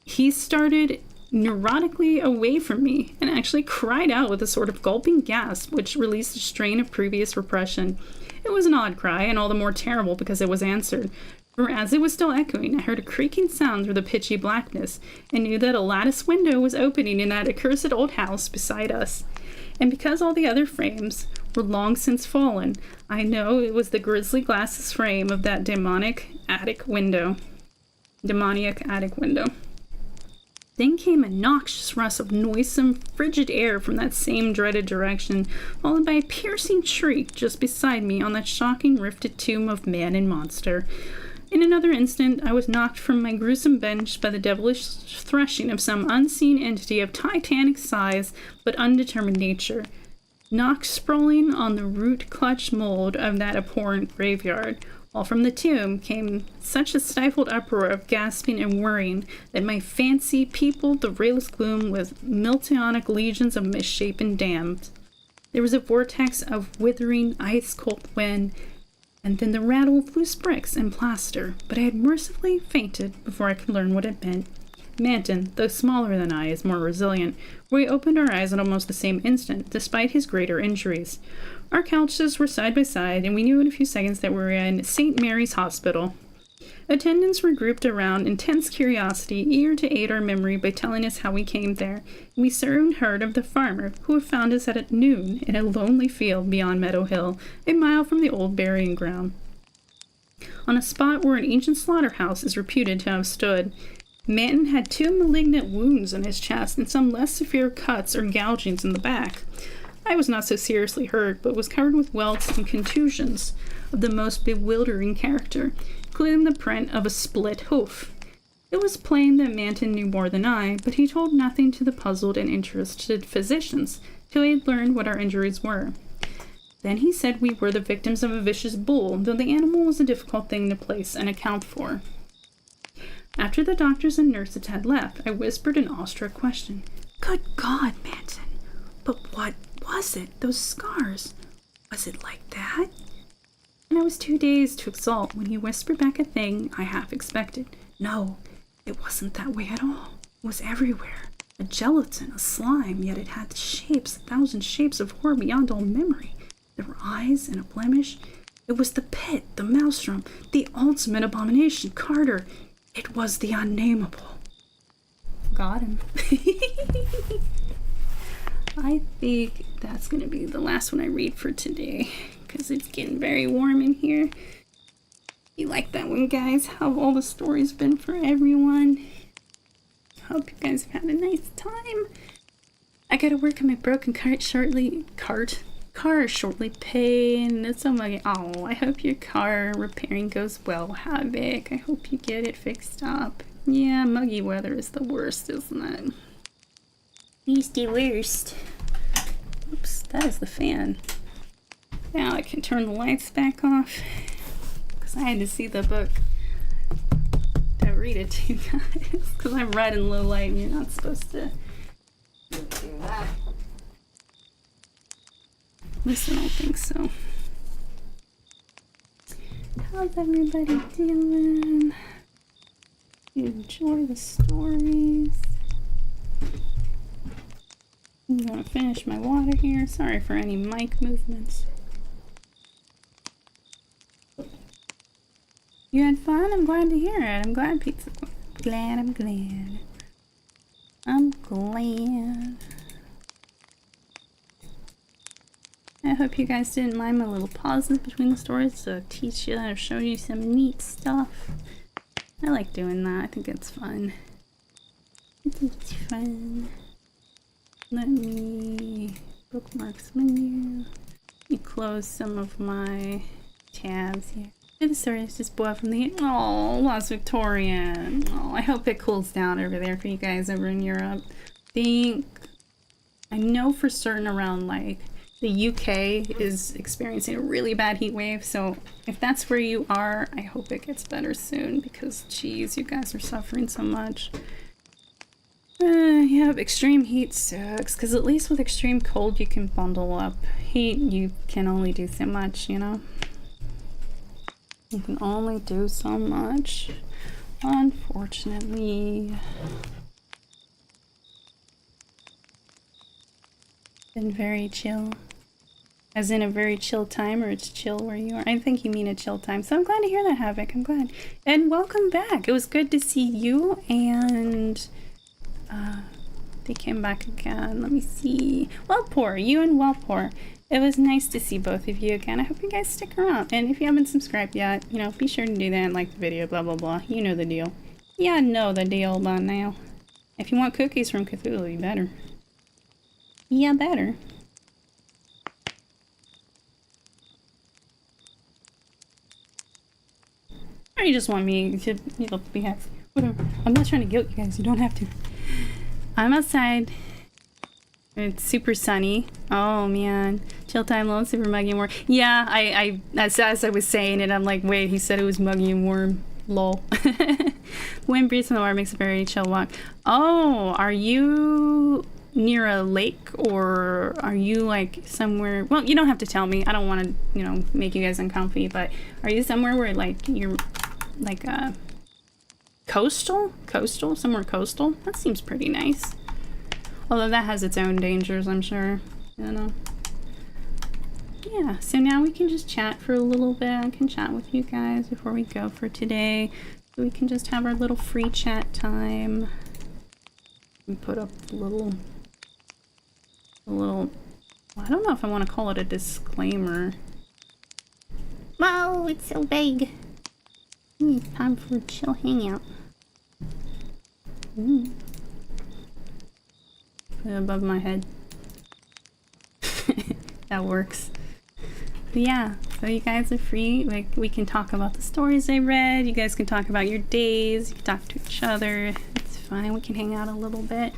he started neurotically away from me, and actually cried out with a sort of gulping gasp which released a strain of previous repression. It was an odd cry, and all the more terrible because it was answered, for as it was still echoing, I heard a creaking sound through the pitchy blackness, and knew that a lattice window was opening in that accursed old house beside us. And because all the other frames were long since fallen, I know it was the grisly glass frame of that demoniac attic window. Then came a noxious rush of noisome, frigid air from that same dreaded direction, followed by a piercing shriek just beside me on that shocking rifted tomb of man and monster. In another instant, I was knocked from my gruesome bench by the devilish threshing of some unseen entity of titanic size but undetermined nature, knocked sprawling on the root-clutched mold of that abhorrent graveyard, while from the tomb came such a stifled uproar of gasping and whirring that my fancy peopled the rayless gloom with Miltonic legions of misshapen damned. There was a vortex of withering, ice-cold wind, and then the rattle of loose bricks and plaster, but I had mercifully fainted before I could learn what it meant. Manton, though smaller than I, is more resilient, for we opened our eyes at almost the same instant, despite his greater injuries. Our couches were side by side, and we knew in a few seconds that we were in St. Mary's Hospital. Attendants were grouped around intense curiosity, eager to aid our memory by telling us how we came there, and we soon heard of the farmer who had found us at noon in a lonely field beyond Meadow Hill, a mile from the old burying ground. on a spot where an ancient slaughterhouse is reputed to have stood. Manton had 2 malignant wounds in his chest and some less severe cuts or gougings in the back. I was not so seriously hurt, but was covered with welts and contusions of the most bewildering character, including the print of a split hoof. It was plain that Manton knew more than I, but he told nothing to the puzzled and interested physicians till he had learned what our injuries were. Then he said we were the victims of a vicious bull, though the animal was a difficult thing to place and account for. After the doctors and nurses had left, I whispered an awestruck question. "Good God, Manton! But what was it? Those scars? Was it like that?" And I was too dazed to exult when he whispered back a thing I half expected. "No, it wasn't that way at all. It was everywhere. A gelatin, a slime, yet it had shapes, 1,000 shapes of horror beyond all memory. There were eyes and a blemish. It was the pit, the maelstrom, the ultimate abomination, Carter. It was the unnameable." Got him. I think that's going to be the last one I read for today, because it's getting very warm in here. You like that one, guys? How have all the stories been for everyone? Hope you guys have had a nice time. I gotta work on my broken car shortly. Pain. It's so muggy. Oh, I hope your car repairing goes well, Havoc. I hope you get it fixed up. Yeah, muggy weather is the worst, isn't it? He's the worst. Oops, that is the fan. Now I can turn the lights back off, because I had to see the book to read it to you guys, because I read in low light and you're not supposed to do that. At least I don't think so. How's everybody doing? You enjoy the stories? I'm gonna finish my water here. Sorry for any mic movements. You had fun? I'm glad to hear it. I'm glad pizza. I'm glad. I hope you guys didn't mind my little pauses between the stories to teach you or show you some neat stuff. I like doing that. I think it's fun. It's fun. Let me bookmarks menu. Let me close some of my tabs here. The story is just boy from the Lost Victorian. Oh, I hope it cools down over there for you guys over in Europe. I know for certain around like the UK is experiencing a really bad heat wave, so if that's where you are, I hope it gets better soon, because geez, you guys are suffering so much. Yeah, extreme heat sucks, because at least with extreme cold you can bundle up. Heat, you can only do so much, you know? You can only do so much, unfortunately. Been very chill. As in a very chill time, or it's chill where you are? I think you mean a chill time. So I'm glad to hear that, Havoc. I'm glad. And welcome back. It was good to see you, and they came back again. Let me see. Wellpour, you and Wellpour. It was nice to see both of you again. I hope you guys stick around. And if you haven't subscribed yet, you know, be sure to do that and like the video, blah, blah, blah. You know the deal. Yeah, I know the deal by now. If you want cookies from Cthulhu, you better. Yeah, better. Or you just want me to, you know, be happy. Whatever. I'm not trying to guilt you guys. You don't have to. I'm outside. It's super sunny. Oh man. Chill time alone, super muggy and warm. Yeah, as I was saying it, I'm like, wait, he said it was muggy and warm. Lol. Wind breeze from the water makes a very chill walk. Oh, are you near a lake, or are you like somewhere? Well, you don't have to tell me. I don't want to, you know, make you guys uncomfy, but are you somewhere where like you're like coastal? Somewhere coastal? That seems pretty nice. Although that has its own dangers, I'm sure. You know. Yeah, so now we can just chat for a little bit. I can chat with you guys before we go for today. So we can just have our little free chat time. And put up a little, I don't know if I want to call it a disclaimer. Oh, it's so big. Time for a chill hangout. Put it above my head. That works. But yeah, so you guys are free. Like, we can talk about the stories I read. You guys can talk about your days. You can talk to each other. It's fine. We can hang out a little bit.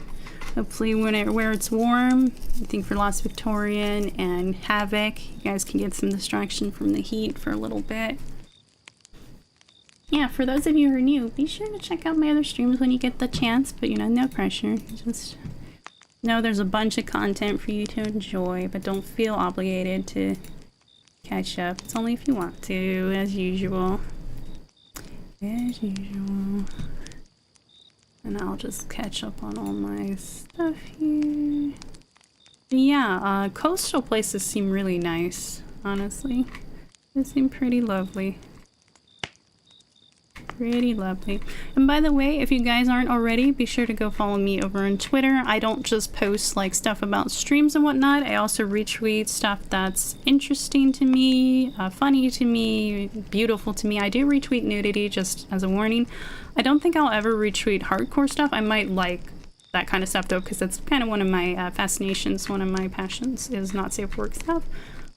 Hopefully where it's warm. I think for Lost Victorian and Havoc, you guys can get some distraction from the heat for a little bit. Yeah, for those of you who are new, be sure to check out my other streams when you get the chance, but you know, no pressure. Just know there's a bunch of content for you to enjoy, but don't feel obligated to catch up. It's only if you want to, as usual. As usual. And I'll just catch up on all my stuff here. But yeah, coastal places seem really nice, honestly. They seem pretty lovely. Pretty lovely. And by the way, if you guys aren't already, be sure to go follow me over on Twitter. I don't just post like stuff about streams and whatnot. I also retweet stuff that's interesting to me, funny to me, beautiful to me. I do retweet nudity, just as a warning. I don't think I'll ever retweet hardcore stuff. I might like that kind of stuff though, because that's kind of one of my fascinations, one of my passions is not safe for work stuff.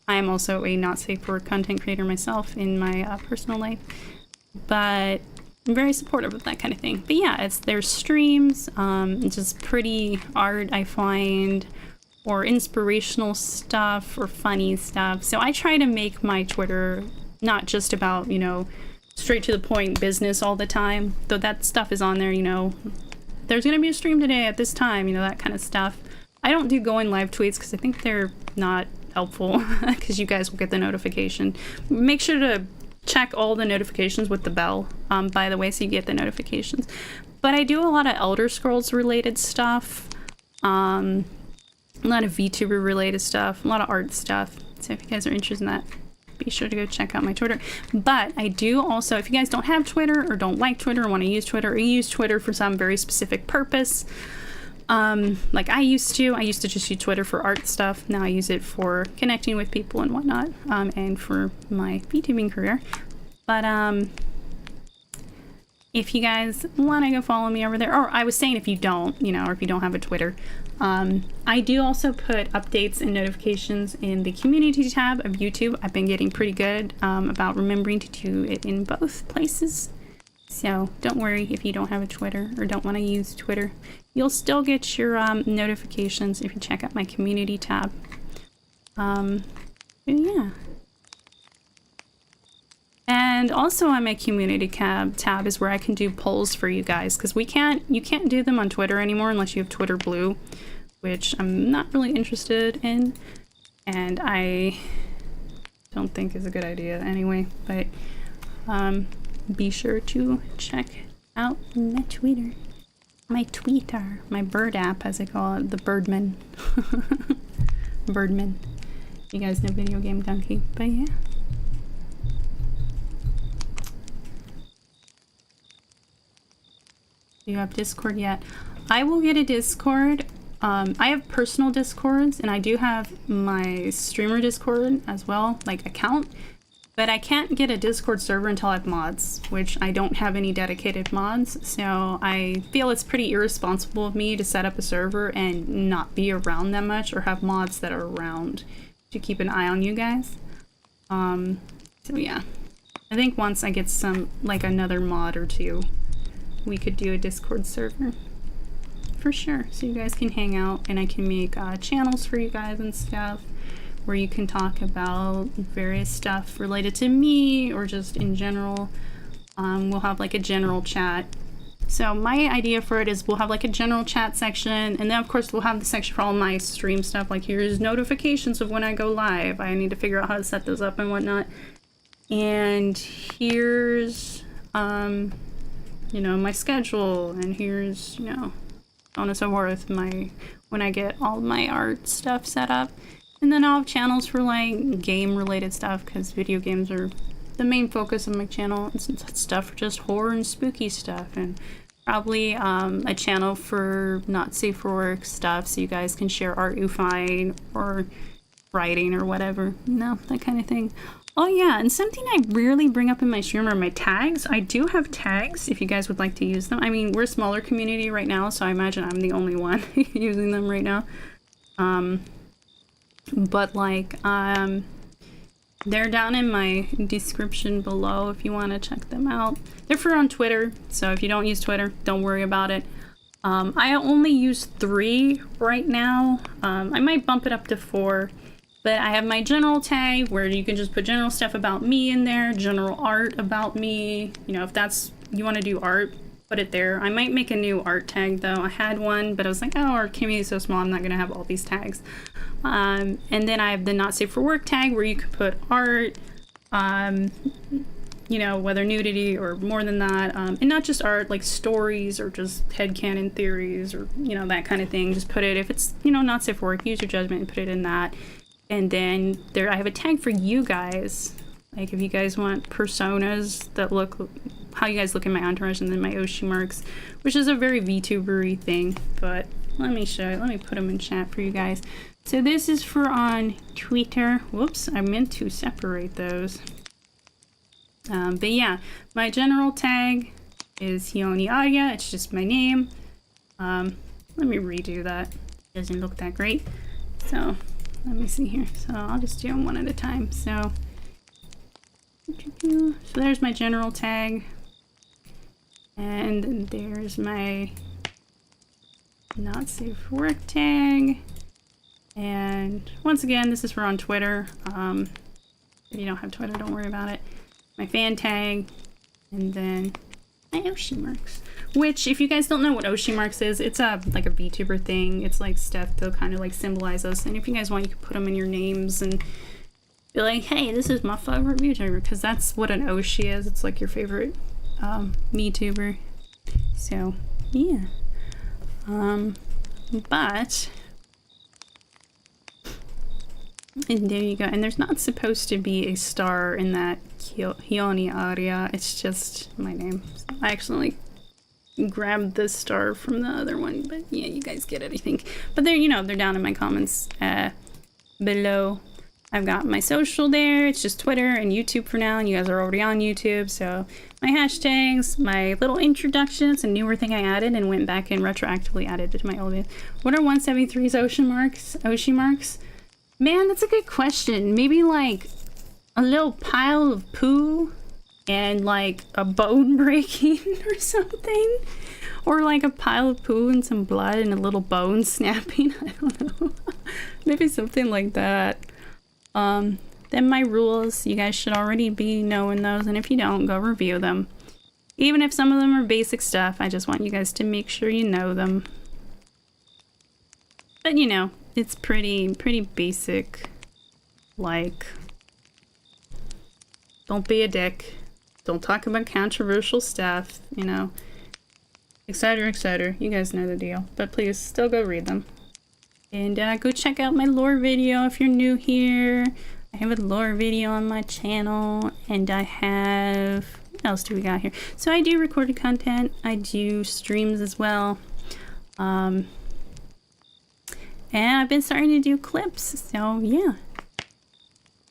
I am also a not safe for work content creator myself in my personal life. But I'm very supportive of that kind of thing. But yeah, there's streams, just pretty art I find, or inspirational stuff, or funny stuff. So I try to make my Twitter not just about, you know, straight to the point business all the time. Though that stuff is on there, you know, there's gonna be a stream today at this time, you know, that kind of stuff. I don't do going live tweets because I think they're not helpful because you guys will get the notification. Make sure to check all the notifications with the bell, by the way, so you get the notifications. But I do a lot of Elder Scrolls related stuff, a lot of VTuber related stuff, a lot of art stuff. So if you guys are interested in that, be sure to go check out my Twitter. But I do also, if you guys don't have Twitter or don't like Twitter or want to use Twitter or use Twitter for some very specific purpose, like I used to just use Twitter for art stuff. Now I use it for connecting with people and whatnot, and for my VTubing career. But if you guys want to go follow me over there, or I was saying if you don't, you know, or if you don't have a Twitter, I do also put updates and notifications in the community tab of YouTube. I've been getting pretty good about remembering to do it in both places. So don't worry if you don't have a Twitter or don't want to use Twitter. You'll still get your notifications if you check out my community tab. Yeah. And also on my community tab is where I can do polls for you guys, because you can't do them on Twitter anymore unless you have Twitter Blue, which I'm not really interested in, and I don't think is a good idea anyway. But be sure to check out my Twitter. My Twitter, my bird app, as I call it, the Birdman. Birdman. You guys know Video Game Donkey, but yeah. Do you have Discord yet? I will get a Discord. I have personal Discords, and I do have my streamer Discord as well, like account. But I can't get a Discord server until I have mods, which I don't have any dedicated mods, so I feel it's pretty irresponsible of me to set up a server and not be around that much, or have mods that are around to keep an eye on you guys. So yeah. I think once I get some, like another mod or two, we could do a Discord server. For sure, so you guys can hang out, and I can make channels for you guys and stuff, where you can talk about various stuff related to me or just in general. We'll have like a general chat. So my idea for it is we'll have like a general chat section, and then of course we'll have the section for all my stream stuff, like here's notifications of when I go live. I need to figure out how to set those up and whatnot. And here's, you know, my schedule, and here's, you know, so on and so forth, when I get all my art stuff set up. And then I'll have channels for like game related stuff, because video games are the main focus of my channel. It's stuff for just horror and spooky stuff, and probably a channel for not safe for work stuff, so you guys can share art you find or writing or whatever, you know, that kind of thing. Oh yeah, and something I rarely bring up in my stream are my tags. I do have tags if you guys would like to use them. I mean, we're a smaller community right now, so I imagine I'm the only one using them right now. But like, they're down in my description below if you want to check them out. They're for on Twitter, so if you don't use Twitter, don't worry about it. I only use 3 right now. I might bump it up to 4. But I have my general tag where you can just put general stuff about me in there, general art about me. You know, if that's, you want to do art, put it there. I might make a new art tag though. I had one, but I was like, oh, our community is so small, I'm not going to have all these tags. And then I have the not safe for work tag where you can put art, you know, whether nudity or more than that. And not just art, like stories or just headcanon theories or, you know, that kind of thing. Just put it, if it's, you know, not safe for work, use your judgment and put it in that. And then there, I have a tag for you guys. Like if you guys want personas that look how you guys look in my Entourage, and then my Oshi Marks, which is a very VTuber-y thing. But let me show you. Let me put them in chat for you guys. So this is for on Twitter. Whoops, I meant to separate those. But yeah, my general tag is Khione Aria. It's just my name. Let me redo that. Doesn't look that great. So let me see here. So I'll just do them one at a time. So there's my general tag. And there's my not safe for work tag. And once again, this is for on Twitter. If you don't have Twitter, don't worry about it. My fan tag. And then my Oshi Marks. Which, if you guys don't know what Oshi Marks is, it's like a VTuber thing. It's like stuff to kind of like symbolize us. And if you guys want, you can put them in your names and be like, hey, this is my favorite VTuber. Because that's what an Oshi is. It's like your favorite VTuber. So, yeah. But, and there you go. And there's not supposed to be a star in that Khione Aria. It's just my name. So I accidentally grabbed this star from the other one, but yeah, you guys get it, I think. But they're, you know, they're down in my comments below. I've got my social there. It's just Twitter and YouTube for now, and you guys are already on YouTube. So my hashtags, my little introduction. It's a newer thing I added and went back and retroactively added it to my old one. What are 173's Oshi Marks? Man, that's a good question. Maybe like a little pile of poo and like a bone breaking or something. Or like a pile of poo and some blood and a little bone snapping. I don't know. Maybe something like that. Then my rules. You guys should already be knowing those. And if you don't, go review them. Even if some of them are basic stuff, I just want you guys to make sure you know them. But you know, it's pretty basic. Like, don't be a dick. Don't talk about controversial stuff, you know, etc., etc. You guys know the deal. But please, still go read them. And go check out my lore video if you're new here. I have a lore video on my channel. And I have... what else do we got here? So I do recorded content. I do streams as well. And I've been starting to do clips. So, yeah.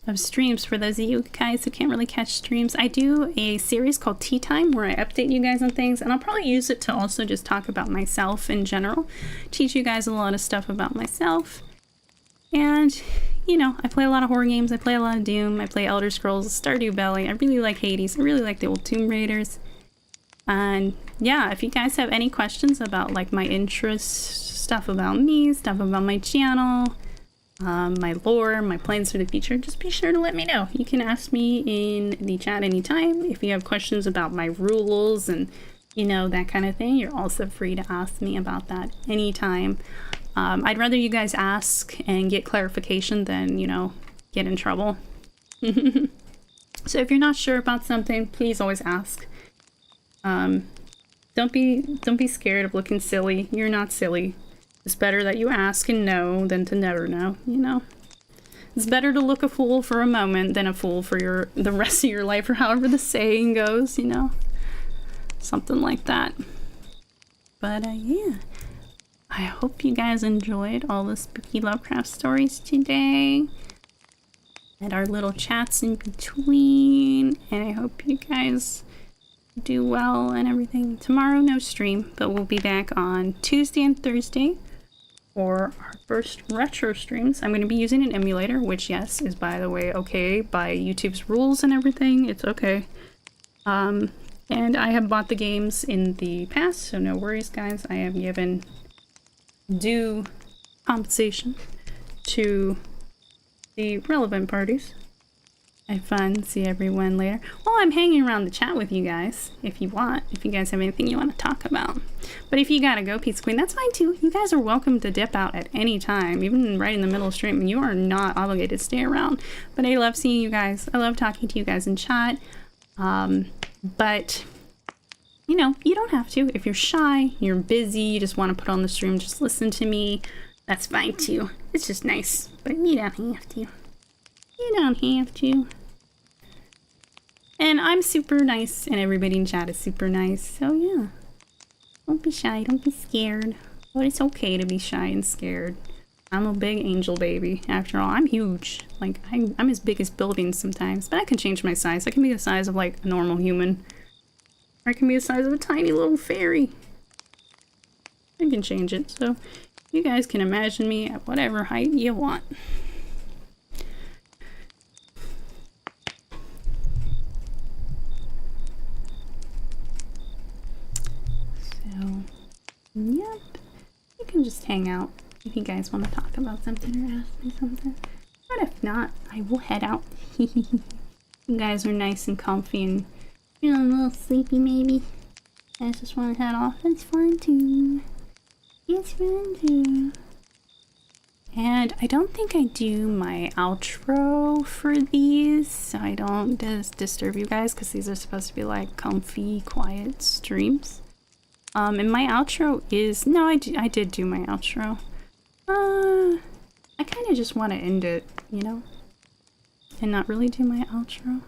Of streams for those of you guys who can't really catch streams. I do a series called Tea Time where I update you guys on things, and I'll probably use it to also just talk about myself in general, teach you guys a lot of stuff about myself. And you know, I play a lot of horror games, I play a lot of Doom, I play Elder Scrolls, Stardew Valley, I really like Hades, I really like the old Tomb Raiders. And yeah, if you guys have any questions about like my interests, stuff about me, stuff about my channel, my lore, my plans for the future, just be sure to let me know. You can ask me in the chat anytime. If you have questions about my rules and, you know, that kind of thing, you're also free to ask me about that anytime. I'd rather you guys ask and get clarification than, you know, get in trouble. So if you're not sure about something, please always ask. Don't be scared of looking silly. You're not silly. It's better that you ask and know than to never know, you know? It's better to look a fool for a moment than a fool for the rest of your life, or however the saying goes, you know? Something like that. But, yeah. I hope you guys enjoyed all the spooky Lovecraft stories today. and our little chats in between. And I hope you guys do well and everything. Tomorrow, no stream, but we'll be back on Tuesday and Thursday for our first retro streams. I'm going to be using an emulator, which, yes, is, by the way, okay by YouTube's rules and everything. It's okay. And I have bought the games in the past, so no worries, guys. I have given due compensation to the relevant parties. Have fun. See everyone later. Well, I'm hanging around the chat with you guys if you want. If you guys have anything you want to talk about. But if you gotta go, Pizza Queen, that's fine too. You guys are welcome to dip out at any time, even right in the middle of stream. You are not obligated to stay around. But I love seeing you guys. I love talking to you guys in chat. But you know, you don't have to. If you're shy, you're busy, you just want to put on the stream, just listen to me. That's fine too. It's just nice, but you don't have to. You don't have to. And I'm super nice, and everybody in chat is super nice, so yeah. Don't be shy, don't be scared. But it's okay to be shy and scared. I'm a big angel baby. After all, I'm huge. Like, I'm as big as buildings sometimes, but I can change my size. I can be the size of, like, a normal human. Or I can be the size of a tiny little fairy. I can change it, so you guys can imagine me at whatever height you want. So, yep. You can just hang out if you guys want to talk about something or ask me something. But if not, I will head out. You guys are nice and comfy and feeling a little sleepy maybe. I just want to head off. That's fine too. It's fine too. And I don't think I do my outro for these, so I don't disturb you guys because these are supposed to be like comfy, quiet streams. And my outro is, no, I did do my outro. I kind of just want to end it, you know, and not really do my outro.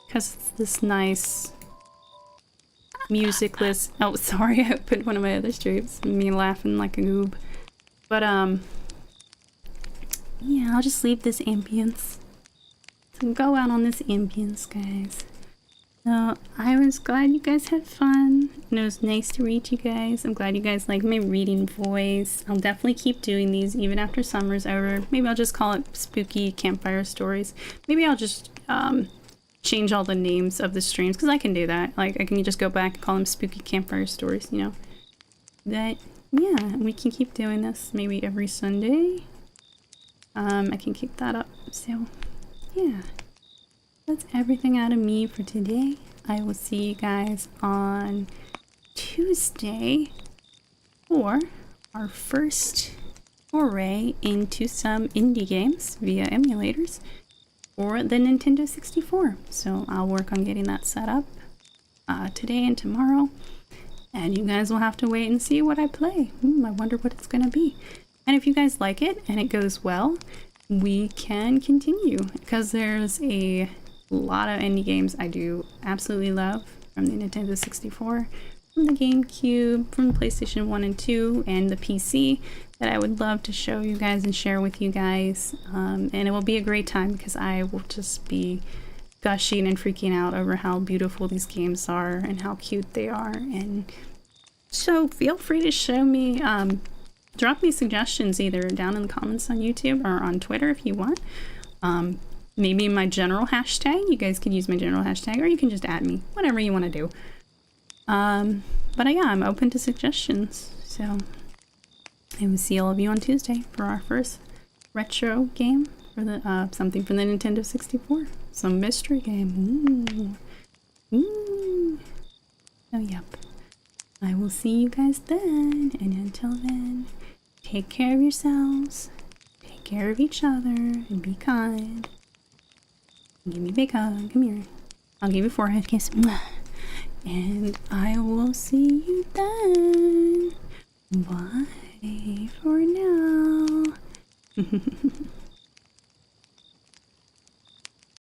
Because it's this nice musicless. Oh, sorry, I opened one of my other streams. Me laughing like a goob. But, yeah, I'll just leave this ambience. So go out on this ambience, guys. So, I was glad you guys had fun. And it was nice to read you guys. I'm glad you guys like my reading voice. I'll definitely keep doing these even after summer's over. Maybe I'll just call it Spooky Campfire Stories. Maybe I'll just, change all the names of the streams, because I can do that. Like, I can just go back and call them Spooky Campfire Stories, you know. That, yeah, we can keep doing this maybe every Sunday. I can keep that up. So, yeah. That's everything out of me for today. I will see you guys on Tuesday for our first foray into some indie games via emulators for the Nintendo 64. So I'll work on getting that set up today and tomorrow. And you guys will have to wait and see what I play. I wonder what it's going to be. And if you guys like it and it goes well, we can continue. Because there's a lot of indie games I do absolutely love from the Nintendo 64, from the GameCube, from the PlayStation 1 and 2, and the PC that I would love to show you guys and share with you guys. And it will be a great time because I will just be gushing and freaking out over how beautiful these games are and how cute they are. And so feel free to show me, drop me suggestions either down in the comments on YouTube or on Twitter if you want. Maybe my general hashtag. You guys can use my general hashtag, or you can just add me, whatever you want to do. But yeah, I'm open to suggestions. So I will see all of you on Tuesday for our first retro game for the something from the Nintendo 64. Some mystery game. Ooh. Oh, yep. I will see you guys then. And until then, take care of yourselves. Take care of each other and be kind. Give me a big hug. Come here. I'll give you a forehead kiss. And I will see you then. Bye for now.